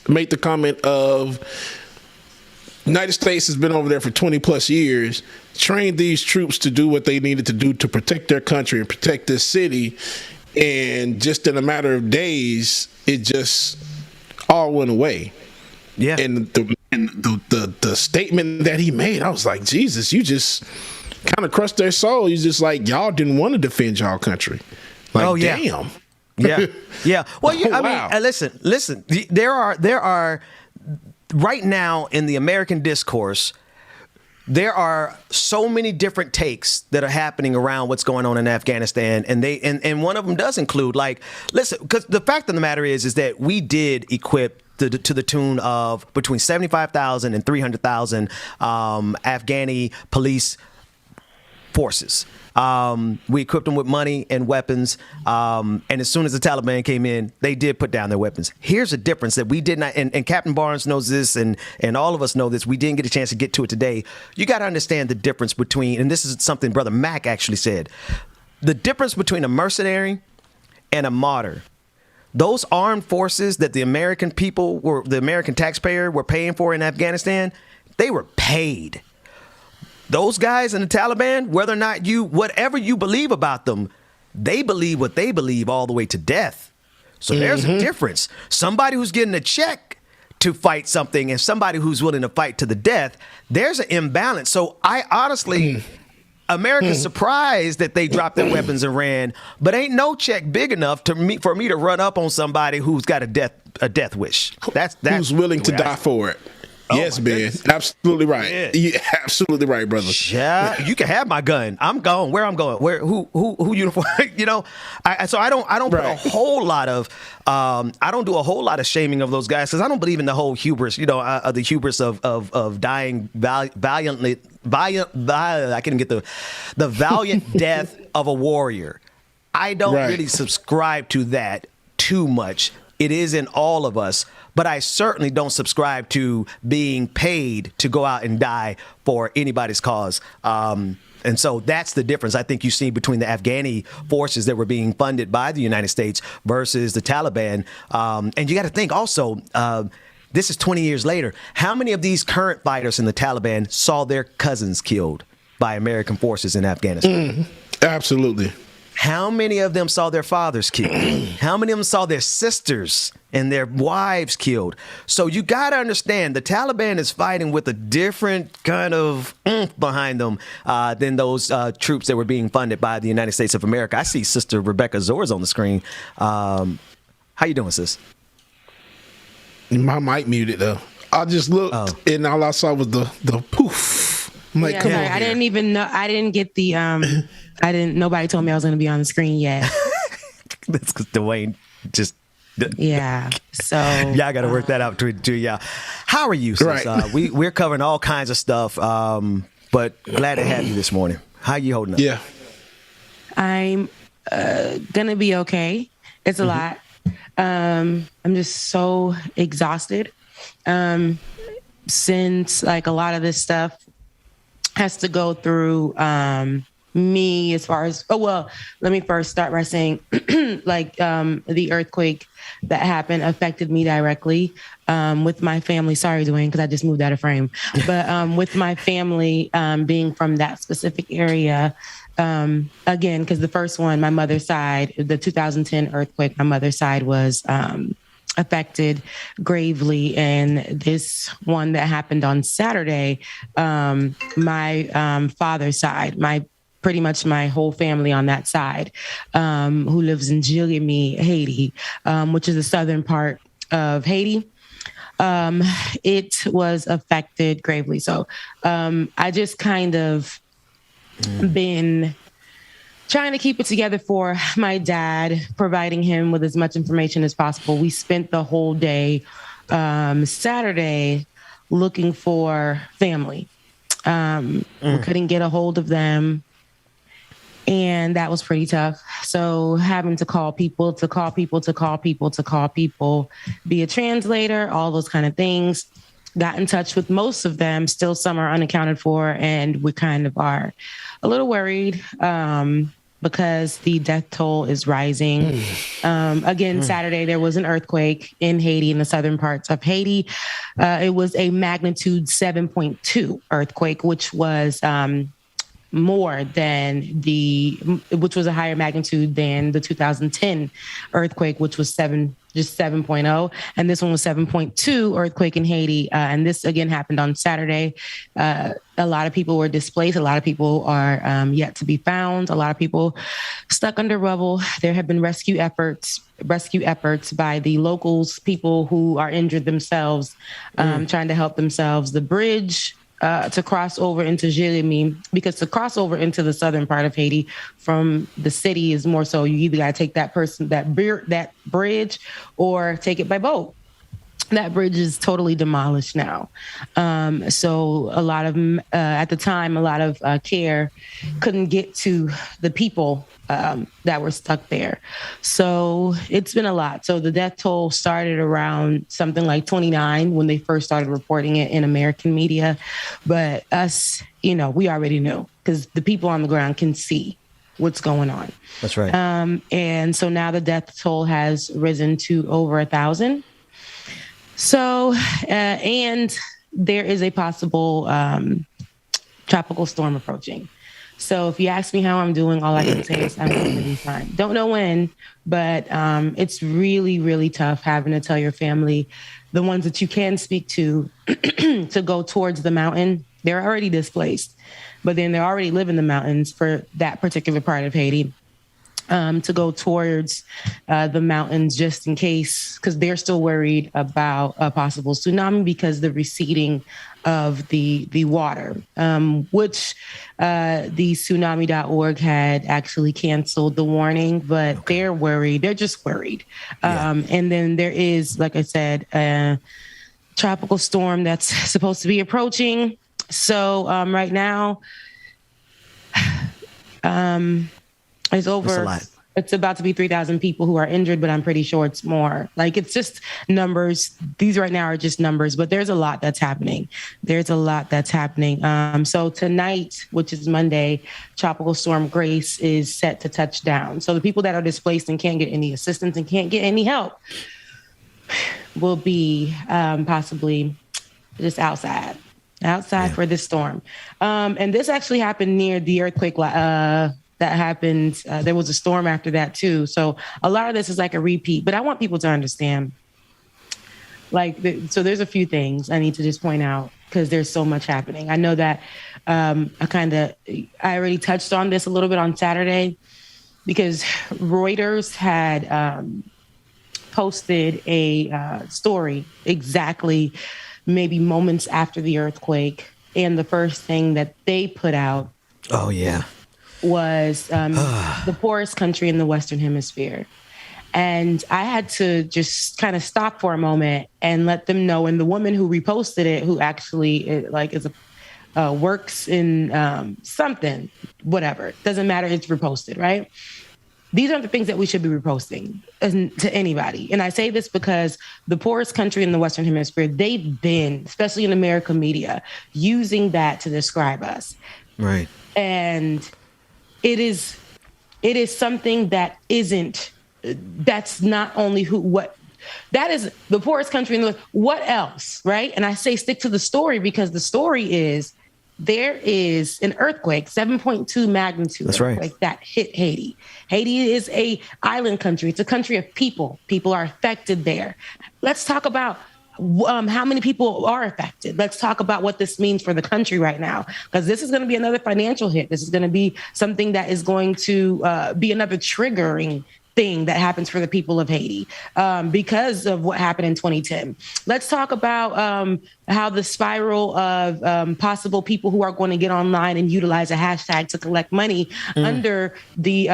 [SPEAKER 10] made the comment of United States has been over there for 20 plus years, trained these troops to do what they needed to do to protect their country and protect this city. And just in a matter of days, it just all went away. Yeah. And the statement that he made, I was like, Jesus, you just kind of crushed their soul. He's just like, y'all didn't want to defend y'all country. Like, damn.
[SPEAKER 4] Yeah. Yeah. Well, I mean, listen. There are right now in the American discourse, there are so many different takes that are happening around what's going on in Afghanistan, and one of them does include, like, listen, because the fact of the matter is that we did equip to the tune of between 75,000 and 300,000 Afghani police forces. We equipped them with money and weapons. And as soon as the Taliban came in, they did put down their weapons. Here's a difference that we did not, and Captain Barnes knows this, and all of us know this. We didn't get a chance to get to it today. You got to understand the difference between, and this is something Brother Mac actually said, the difference between a mercenary and a martyr. Those armed forces that the American people the American taxpayer were paying for in Afghanistan, they were paid. Those guys in the Taliban, whatever you believe about them, they believe what they believe all the way to death. So there's a difference. Somebody who's getting a check to fight something and somebody who's willing to fight to the death, there's an imbalance. So I honestly, America's surprised that they dropped their weapons and ran, but ain't no check big enough for me to run up on somebody who's got a death wish. That's
[SPEAKER 10] who's willing to die for it. Yes, Ben. Absolutely right. Yeah. You're absolutely right, brother.
[SPEAKER 4] Yeah, you can have my gun. I'm going. Where I'm going? Where? Who uniform? So I don't put a whole lot of I don't do a whole lot of shaming of those guys because I don't believe in the whole hubris. The hubris of dying valiantly. I couldn't get the valiant death of a warrior. I don't really subscribe to that too much. It is in all of us, but I certainly don't subscribe to being paid to go out and die for anybody's cause. And so that's the difference I think you see between the Afghani forces that were being funded by the United States versus the Taliban. And you got to think also, this is 20 years later. How many of these current fighters in the Taliban saw their cousins killed by American forces in Afghanistan?
[SPEAKER 10] Absolutely.
[SPEAKER 4] How many of them saw their fathers killed? How many of them saw their sisters and their wives killed? So you got to understand the Taliban is fighting with a different kind of oomph behind them than those troops that were being funded by the United States of America. I see Sister Rebecca Azor's on the screen. How you doing, sis?
[SPEAKER 10] My mic muted though. I just looked and all I saw was the poof. I'm like, come on.
[SPEAKER 19] I didn't even know. I didn't get the. Nobody told me I was going to be on the screen yet.
[SPEAKER 4] That's because Dwayne just
[SPEAKER 19] Yeah. So
[SPEAKER 4] y'all got to work that out to y'all. How are you, sis?
[SPEAKER 10] Right.
[SPEAKER 4] We're covering all kinds of stuff, but glad to have you this morning. How you holding up?
[SPEAKER 10] Yeah.
[SPEAKER 19] I'm gonna be okay. It's a lot. I'm just so exhausted. Since like a lot of this stuff has to go through me as far as, let me first start by saying like the earthquake that happened affected me directly with my family. Sorry, Dwayne, because I just moved out of frame. But with my family being from that specific area, again, because the first one, my mother's side, the 2010 earthquake, my mother's side was affected gravely. And this one that happened on Saturday, my father's side, pretty much my whole family on that side, who lives in Jérémie, Haiti, which is the southern part of Haiti. It was affected gravely. So I just kind of been trying to keep it together for my dad, providing him with as much information as possible. We spent the whole day Saturday looking for family. We couldn't get a hold of them. And that was pretty tough. So having to call people, be a translator, all those kind of things. Got in touch with most of them. Still some are unaccounted for. And we kind of are a little worried because the death toll is rising. Again, Saturday, there was an earthquake in Haiti, in the southern parts of Haiti. It was a magnitude 7.2 earthquake, which was more than which was a higher magnitude than the 2010 earthquake, which was 7.0. And this one was 7.2 earthquake in Haiti. And this again happened on Saturday. A lot of people were displaced. A lot of people are yet to be found. A lot of people stuck under rubble. There have been rescue efforts by the locals, people who are injured themselves, trying to help themselves. The bridge to cross over into Jérémie, because to cross over into the southern part of Haiti from the city is more so you either got to take that bridge or take it by boat. That bridge is totally demolished now. So a lot of, at the time, a lot of care couldn't get to the people that were stuck there. So it's been a lot. So the death toll started around something like 29 when they first started reporting it in American media. But us, we already knew because the people on the ground can see what's going on.
[SPEAKER 4] That's right.
[SPEAKER 19] And so now the death toll has risen to over 1,000. So, and there is a possible tropical storm approaching. So if you ask me how I'm doing, all I can say is I'm going to be fine. Don't know when, but it's really, really tough having to tell your family, the ones that you can speak to go towards the mountain. They're already displaced, but then they already live in the mountains for that particular part of Haiti. To go towards the mountains just in case, because they're still worried about a possible tsunami because the receding of the water, which the tsunami.org had actually canceled the warning, but they're worried. They're just worried. And then there is, like I said, a tropical storm that's supposed to be approaching. So right now, it's about to be 3,000 people who are injured, but I'm pretty sure it's more. Like, it's just numbers. These right now are just numbers, but there's a lot that's happening. So tonight, which is Monday, Tropical Storm Grace is set to touch down. So the people that are displaced and can't get any assistance and can't get any help will be possibly just outside for this storm. And this actually happened near the earthquake that happened. There was a storm after that too. So a lot of this is like a repeat, but I want people to understand, so there's a few things I need to just point out because there's so much happening. I know that I already touched on this a little bit on Saturday because Reuters had posted a story exactly maybe moments after the earthquake. And the first thing that they put out was the poorest country in the Western Hemisphere. And I had to just kind of stop for a moment and let them know. And the woman who reposted it, who actually is works in something, whatever, doesn't matter, it's reposted, right? These aren't the things that we should be reposting to anybody. And I say this because the poorest country in the Western Hemisphere, they've been, especially in American media, using that to describe us.
[SPEAKER 4] Right.
[SPEAKER 19] And it is something that that's not only that is the poorest country in the world. What else, right? And I say stick to the story, because the story is there is an earthquake, 7.2 magnitude earthquake that hit Haiti. Haiti is a island country. It's a country of people. People are affected there. Let's talk about how many people are affected. Let's talk about what this means for the country right now, because this is going to be another financial hit. This is going to be something that is going to be another triggering thing that happens for the people of Haiti because of what happened in 2010. Let's talk about how the spiral of possible people who are going to get online and utilize a hashtag to collect money under the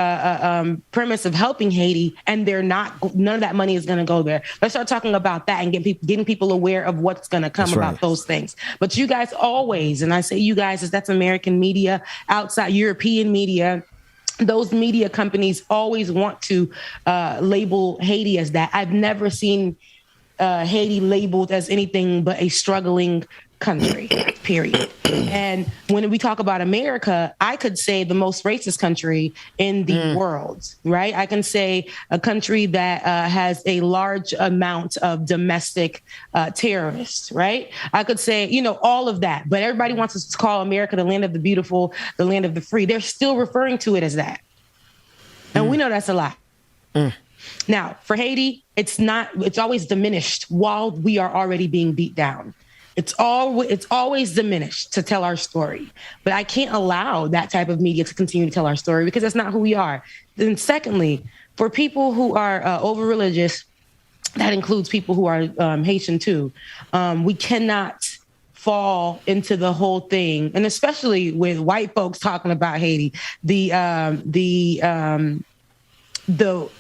[SPEAKER 19] premise of helping Haiti, and none of that money is going to go there. Let's start talking about that and getting people aware of what's going to come about those things. But you guys always, and I say you guys, that's American media, outside European media, those media companies always want to label Haiti as that. I've never seen Haiti labeled as anything but a struggling country, period. And when we talk about America, I could say the most racist country in the world, right? I can say a country that has a large amount of domestic terrorists, right? I could say, all of that. But everybody wants us to call America the land of the beautiful, the land of the free. They're still referring to it as that. And we know that's a lie. Now, for Haiti, it's always diminished while we are already being beat down. It's always diminished to tell our story. But I can't allow that type of media to continue to tell our story, because that's not who we are. Then secondly, for people who are over-religious, that includes people who are Haitian too, we cannot fall into the whole thing. And especially with white folks talking about Haiti, the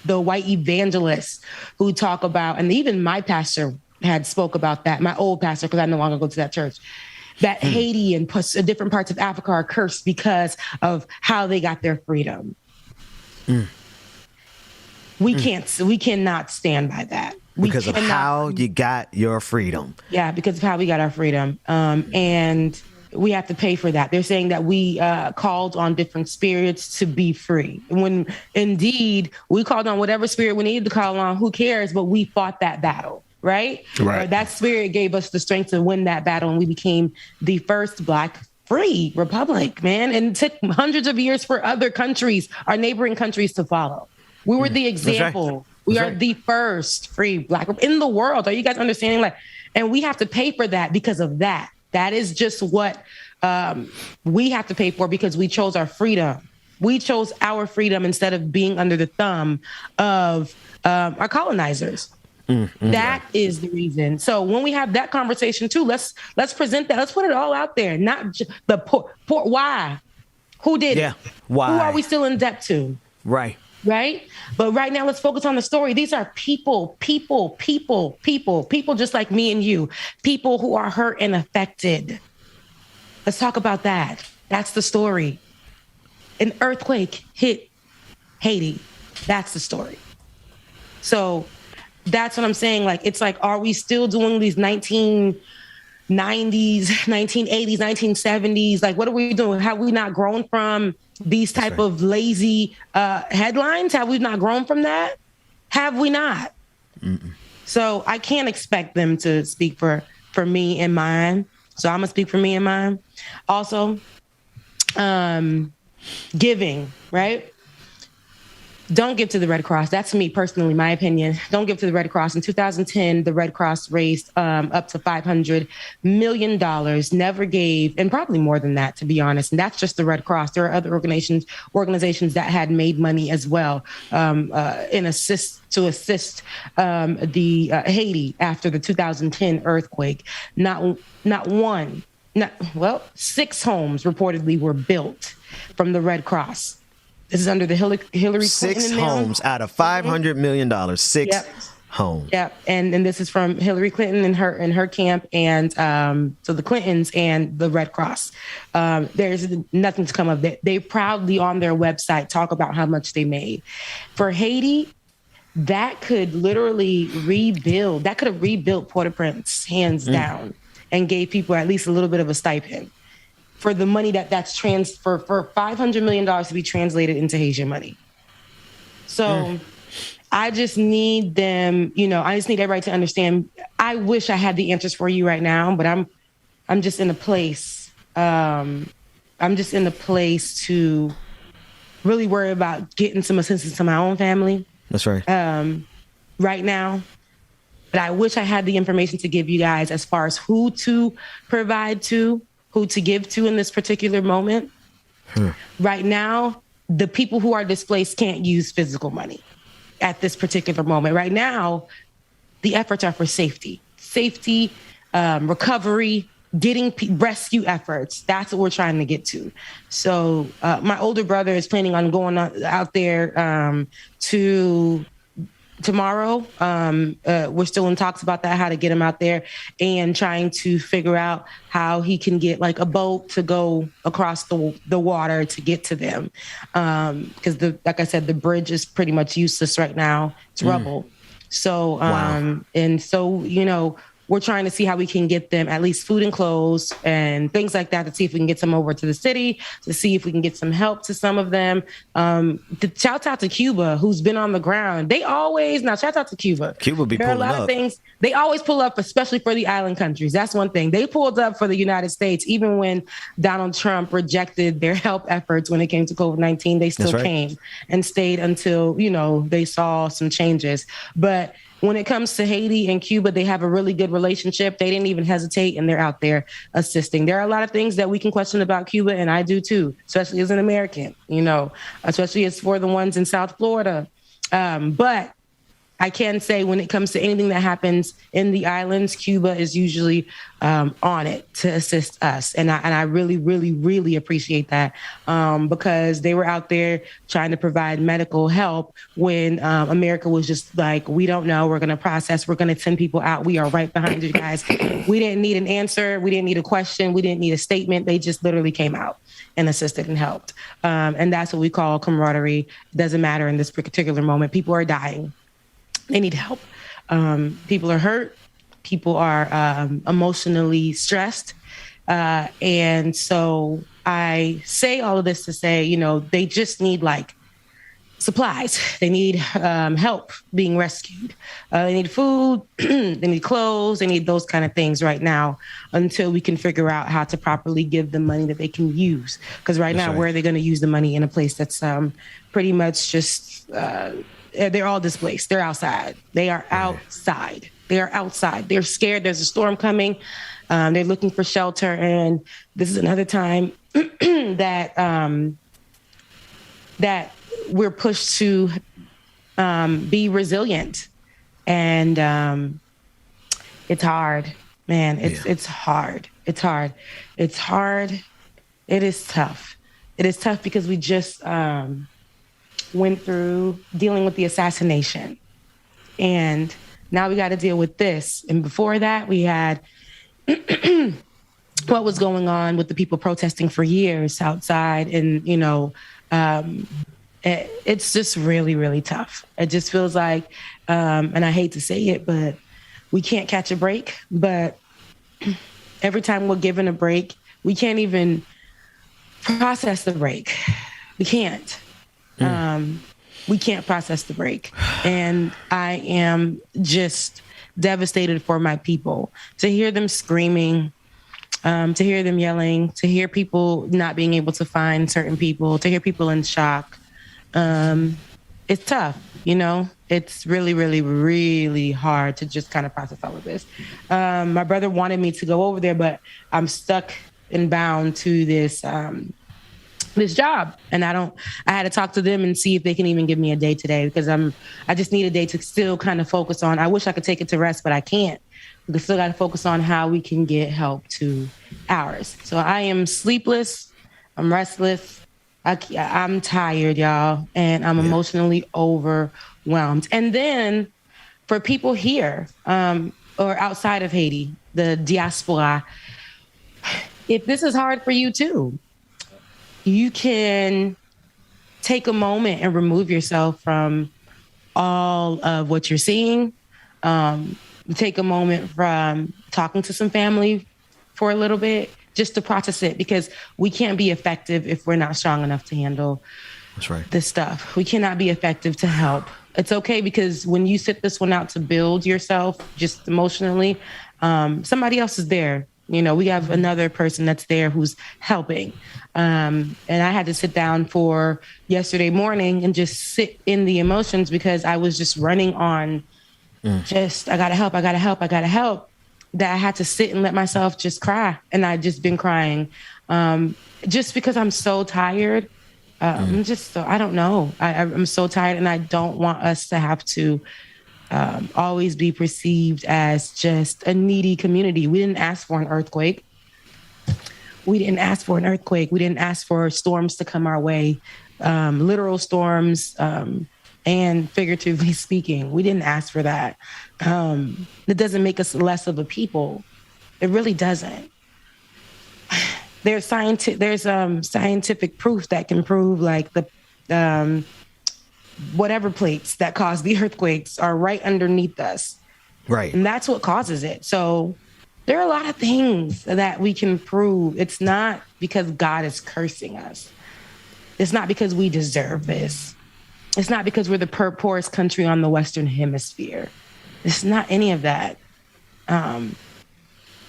[SPEAKER 19] white evangelists who talk about, and even my pastor had spoke about that, my old pastor, because I no longer go to that church, that Haiti and different parts of Africa are cursed because of how they got their freedom. We cannot stand by that.
[SPEAKER 4] Because of how you got your freedom.
[SPEAKER 19] Yeah, because of how we got our freedom. And we have to pay for that. They're saying that we called on different spirits to be free, when indeed we called on whatever spirit we needed to call on. Who cares? But we fought that battle. Right. That spirit gave us the strength to win that battle, and we became the first Black free republic, man. And it took hundreds of years for other countries, our neighboring countries, to follow. We were the example. We are the first free Black in the world. Are you guys understanding? And we have to pay for that because of that. That is just what we have to pay for, because we chose our freedom. We chose our freedom instead of being under the thumb of our colonizers. That is the reason. So when we have that conversation too, let's present that. Let's put it all out there. Not the poor. Why? Who did it?
[SPEAKER 4] Why?
[SPEAKER 19] Who are we still in debt to?
[SPEAKER 4] Right.
[SPEAKER 19] But right now, let's focus on the story. These are people just like me and you, people who are hurt and affected. Let's talk about that. That's the story. An earthquake hit Haiti. That's the story. So that's what I'm saying. It's are we still doing these 1990s, 1980s, 1970s? What are we doing? Have we not grown from these type of lazy headlines? Have we not grown from that? Have we not? So I can't expect them to speak for me and mine. So I'm going to speak for me and mine. Also, giving, right? Don't give to the Red Cross. That's me personally, my opinion. Don't give to the Red Cross. In 2010, the Red Cross raised up to $500 million, never gave, and probably more than that, to be honest. And that's just the Red Cross. There are other organizations that had made money as well to assist the Haiti after the 2010 earthquake. Six homes reportedly were built from the Red Cross. This is under the Hillary Clinton.
[SPEAKER 4] 6 homes out of $500 million. 6 homes.
[SPEAKER 19] Yep. And this is from Hillary Clinton and her camp, and so the Clintons and the Red Cross. There's nothing to come of it. They proudly on their website talk about how much they made. For Haiti, that could literally rebuild. That could have rebuilt Port-au-Prince hands down, and gave people at least a little bit of a stipend for the money that's transfer for $500 million to be translated into Haitian money. So I just need them, I just need everybody to understand. I wish I had the answers for you right now, but I'm just in a place. I'm just in a place to really worry about getting some assistance to my own family.
[SPEAKER 4] That's right.
[SPEAKER 19] Right now. But I wish I had the information to give you guys as far as who to provide to, who to give to in this particular moment. Right now, the people who are displaced can't use physical money at this particular moment. Right now, the efforts are for safety, recovery, getting rescue efforts. That's what we're trying to get to. So my older brother is planning on going out there to tomorrow. We're still in talks about that, how to get him out there, and trying to figure out how he can get like a boat to go across the water to get to them. Because like I said, the bridge is pretty much useless right now. It's rubble. So, and so, we're trying to see how we can get them at least food and clothes and things like that, to see if we can get some over to the city, to see if we can get some help to some of them. Shout out to Cuba, who's been on the ground. Shout out to Cuba.
[SPEAKER 4] Cuba be
[SPEAKER 19] there are
[SPEAKER 4] pulling
[SPEAKER 19] a lot
[SPEAKER 4] up.
[SPEAKER 19] of things. They always pull up, especially for the island countries. That's one thing. They pulled up for the United States, even when Donald Trump rejected their help efforts when it came to COVID-19. They still came and stayed until, they saw some changes. But when it comes to Haiti and Cuba, they have a really good relationship. They didn't even hesitate, and they're out there assisting. There are a lot of things that we can question about Cuba, and I do too, especially as an American, especially as for the ones in South Florida. But I can say when it comes to anything that happens in the islands, Cuba is usually on it to assist us. And I really, really, really appreciate that because they were out there trying to provide medical help when America was just like, we don't know. We're going to process. We're going to send people out. We are right behind you guys. We didn't need an answer. We didn't need a question. We didn't need a statement. They just literally came out and assisted and helped. And that's what we call camaraderie. It doesn't matter in this particular moment. People are dying. They need help. People are hurt. People are emotionally stressed. And so I say all of this to say, they just need like supplies. They need help being rescued. They need food. They need clothes. They need those kind of things right now until we can figure out how to properly give them money that they can use. Because right now, where are they going to use the money in a place that's pretty much just... they're all displaced. They're outside. They are outside. They are outside. They're scared. There's a storm coming. They're looking for shelter. And this is another time that we're pushed to be resilient. And it's hard, man. It's hard. It's hard. It's hard. It is tough. It is tough because we just... went through dealing with the assassination. And now we got to deal with this. And before that, we had what was going on with the people protesting for years outside. And, it's just really, really tough. It just feels like, and I hate to say it, but we can't catch a break. But every time we're given a break, we can't even process the break. We can't. We can't process the break. And I am just devastated for my people. To hear them screaming, to hear them yelling, to hear people not being able to find certain people, to hear people in shock. It's tough, It's really, really, really hard to just kind of process all of this. My brother wanted me to go over there, but I'm stuck and bound to this job. And I had to talk to them and see if they can even give me a day today because I just need a day to still kind of focus on. I wish I could take it to rest, but I can't. We still got to focus on how we can get help to ours. So I am sleepless. I'm restless. I'm tired, y'all, and I'm emotionally overwhelmed. And then for people here or outside of Haiti, the diaspora, if this is hard for you too, you can take a moment and remove yourself from all of what you're seeing. Take a moment from talking to some family for a little bit just to process it, because we can't be effective if we're not strong enough to handle this stuff. We cannot be effective to help. It's okay, because when you sit this one out to build yourself just emotionally, somebody else is there. We have another person that's there who's helping. And I had to sit down for yesterday morning and just sit in the emotions, because I was just running on I gotta help, I gotta help, I gotta help, that I had to sit and let myself just cry. And I've just been crying just because I'm so tired. I don't know. I'm so tired, and I don't want us to have to always be perceived as just a needy community. We didn't ask for an earthquake. We didn't ask for an earthquake. We didn't ask for storms to come our way, literal storms and figuratively speaking. We didn't ask for that. It doesn't make us less of a people. It really doesn't. There's scientific proof that can prove, like, the whatever plates that cause the earthquakes are right underneath us.
[SPEAKER 4] Right.
[SPEAKER 19] And that's what causes it. So there are a lot of things that we can prove. It's not because God is cursing us. It's not because we deserve this. It's not because we're the poorest country on the Western Hemisphere. It's not any of that.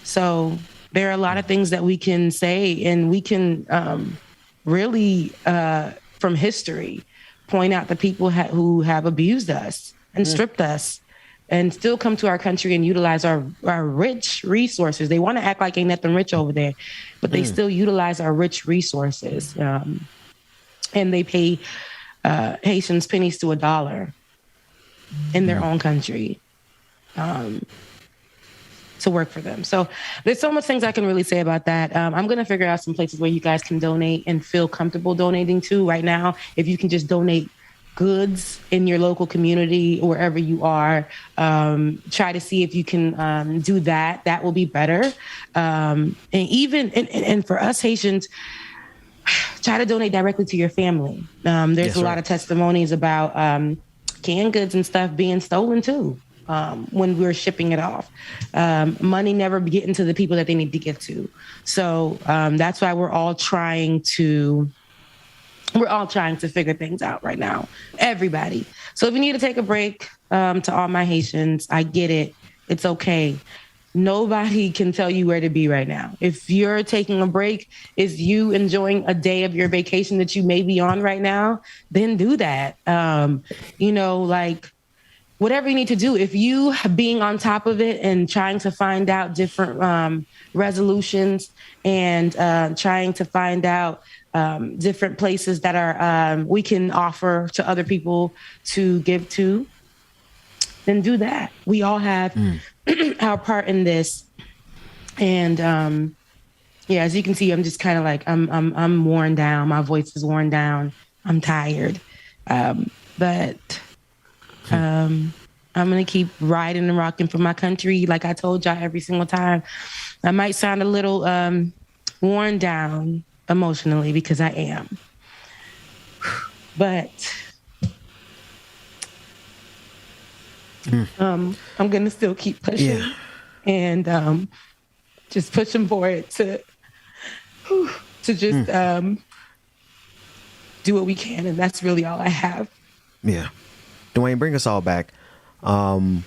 [SPEAKER 19] So there are a lot of things that we can say, and we can really, from history, point out the people who have abused us and stripped us, and still come to our country and utilize our rich resources. They want to act like ain't nothing rich over there, but they still utilize our rich resources. And they pay Haitians pennies to a dollar in their own country to work for them. So there's so much things I can really say about that. I'm going to figure out some places where you guys can donate and feel comfortable donating to right now. If you can just donate goods in your local community, wherever you are, try to see if you can do that. That will be better. And for us Haitians, try to donate directly to your family. There's a lot of testimonies about canned goods and stuff being stolen too. When we're shipping it off, money never getting to the people that they need to get to. So that's why we're all trying to figure things out right now, everybody. So if you need to take a break, to all my Haitians, I get it. It's okay. Nobody can tell you where to be right now. If you're taking a break, is you enjoying a day of your vacation that you may be on right now, then do that. Whatever you need to do. If you being on top of it and trying to find out different resolutions and trying to find out different places that are we can offer to other people to give to, then do that. We all have our part in this. And as you can see, I'm just kind of like I'm worn down. My voice is worn down. I'm tired, but. I'm going to keep riding and rocking for my country. Like I told y'all every single time, I might sound a little worn down emotionally, because I am. But I'm going to still keep pushing and just pushing for it to just do what we can. And that's really all I have.
[SPEAKER 4] Yeah. Dwayne, bring us all back. Let's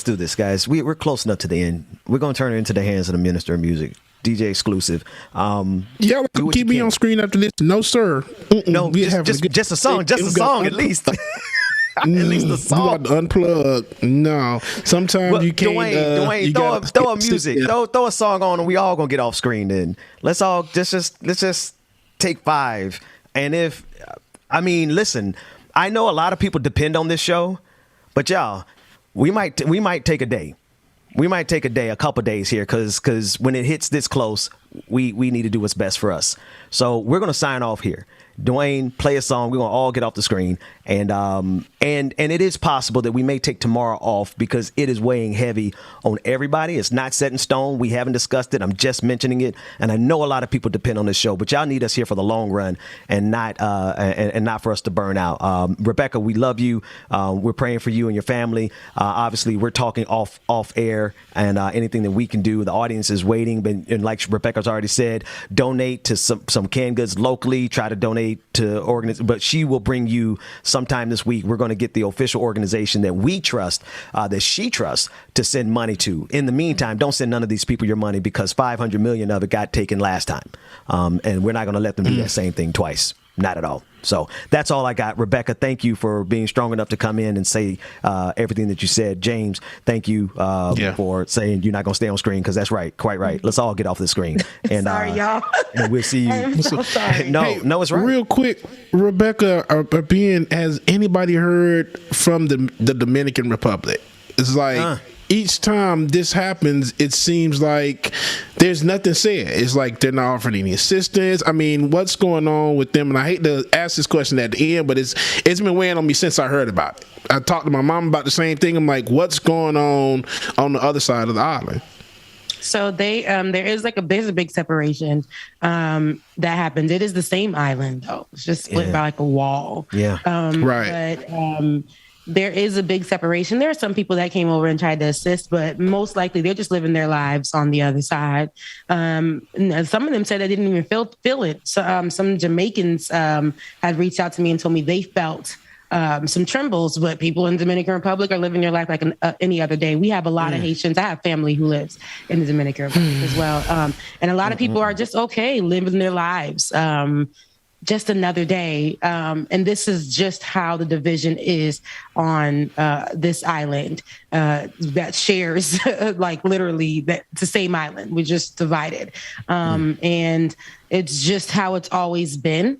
[SPEAKER 4] do this, guys. We're close enough to the end. We're going to turn it into the hands of the Minister of Music, DJ exclusive.
[SPEAKER 10] Keep me on screen after this. No, sir.
[SPEAKER 4] No, just a song. Just a song, at least. At least a song.
[SPEAKER 10] You want to unplug? No. Sometimes you can't.
[SPEAKER 4] Dwayne, throw a music. Throw a song on, and we all gonna get off screen. Then let's just take 5. And listen, I know a lot of people depend on this show, but y'all, we might take a day. We might take a couple days here, because when it hits this close, we need to do what's best for us. So we're going to sign off here. Dwayne, play a song. We're going to all get off the screen. And it is possible that we may take tomorrow off because it is weighing heavy on everybody. It's not set in stone. We haven't discussed it. I'm just mentioning it. And I know a lot of people depend on this show, but y'all need us here for the long run and not for us to burn out. Rebecca, we love you. We're praying for you and your family. Obviously, we're talking off air, and anything that we can do. The audience is waiting. And like Rebecca's already said, donate to some canned goods locally. Try to donate to organize, but she will bring you sometime this week. We're going to get the official organization that we trust, that she trusts, to send money to. In the meantime, don't send none of these people your money because 500 million of it got taken last time, and we're not going to let them do that same thing twice. Not at all. So that's all I got. Rebecca, thank you for being strong enough to come in and say everything that you said. James, thank you for saying you're not going to stay on screen, because that's right. Quite right. Let's all get off the screen. And,
[SPEAKER 19] sorry, y'all.
[SPEAKER 4] And we'll see you.
[SPEAKER 19] I'm so sorry.
[SPEAKER 4] No, it's right.
[SPEAKER 10] Real quick, Rebecca, has anybody heard from the Dominican Republic? It's like each time this happens, it seems like there's nothing said. It's like they're not offering any assistance. I mean, what's going on with them? And I hate to ask this question at the end, but it's been weighing on me since I heard about it. I talked to my mom about the same thing. I'm like, what's going on the other side of the island?
[SPEAKER 19] So there's a big separation that happened. It is the same island though. It's just split by like a wall.
[SPEAKER 10] Yeah.
[SPEAKER 19] Right. But there is a big separation. There are some people that came over and tried to assist, but most likely they're just living their lives on the other side. Some of them said they didn't even feel it. So, some Jamaicans had reached out to me and told me they felt some trembles, but people in the Dominican Republic are living their life like any other day. We have a lot of Haitians. I have family who lives in the Dominican Republic as well. And a lot of people are just okay living their lives. Just another day. And this is just how the division is on this island that shares like literally the same island. We're just divided. And it's just how it's always been.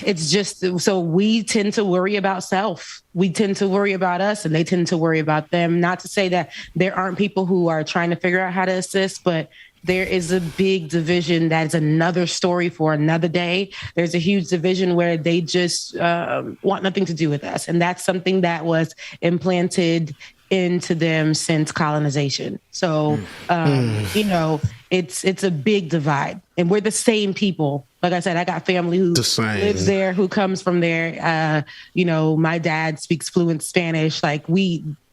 [SPEAKER 19] It's just, so we tend to worry about self. We tend to worry about us and they tend to worry about them. Not to say that there aren't people who are trying to figure out how to assist, but there is a big division that's another story for another day. There's a huge division where they just want nothing to do with us. And that's something that was implanted into them since colonization. So, it's a big divide. And we're the same people. Like I said, I got family who lives there, who comes from there. My dad speaks fluent Spanish. Like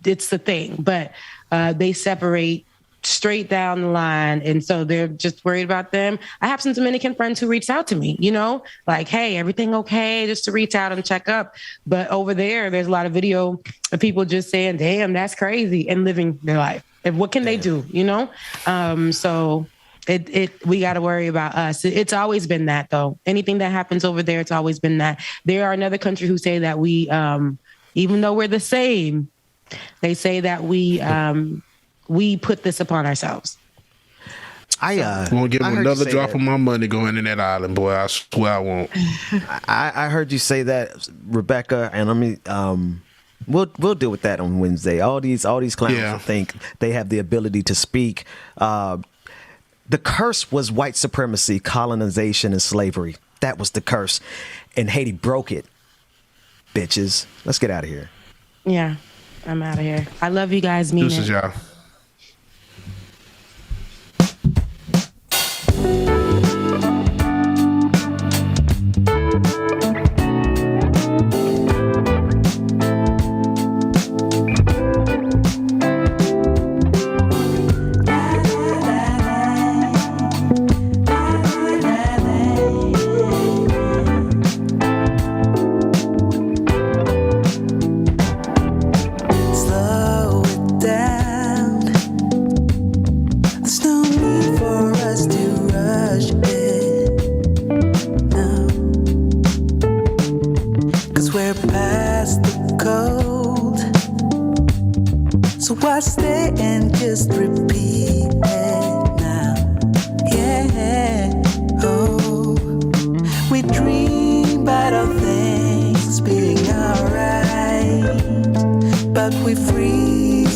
[SPEAKER 19] it's the thing. But they separate straight down the line. And so they're just worried about them. I have some Dominican friends who reached out to me, like, hey, everything okay? Just to reach out and check up. But over there's a lot of video of people just saying, damn, that's crazy, and living their life. And what can they do, So we got to worry about us. It's always been that, though. Anything that happens over there, it's always been that. There are another country who say that we, even though we're the same, they say that we put this upon ourselves.
[SPEAKER 10] I won't give them another drop of my money going in that island, boy. I swear I won't.
[SPEAKER 4] I heard you say that, Rebecca, and we'll deal with that on Wednesday. All these clowns think they have the ability to speak. The curse was white supremacy, colonization, and slavery. That was the curse, and Haiti broke it. Bitches, let's get out of here.
[SPEAKER 19] Yeah, I'm out of here. I love you guys.
[SPEAKER 10] This is y'all.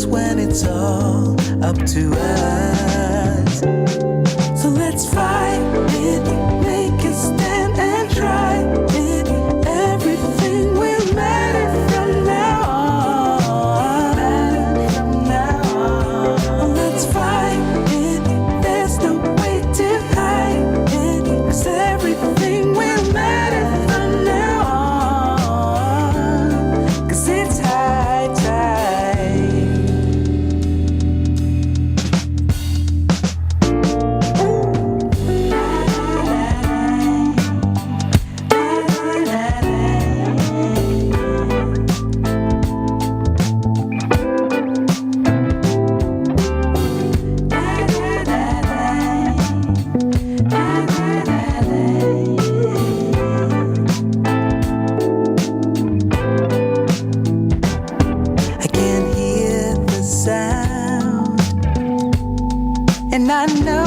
[SPEAKER 1] When it's all up to us. So Let's fight it, make a stand and try it. Everything will matter from now on. Let's fight it, there's no way to hide it, 'cause everything will matter from now on, 'cause it's high tide. I can hear the sound, and I know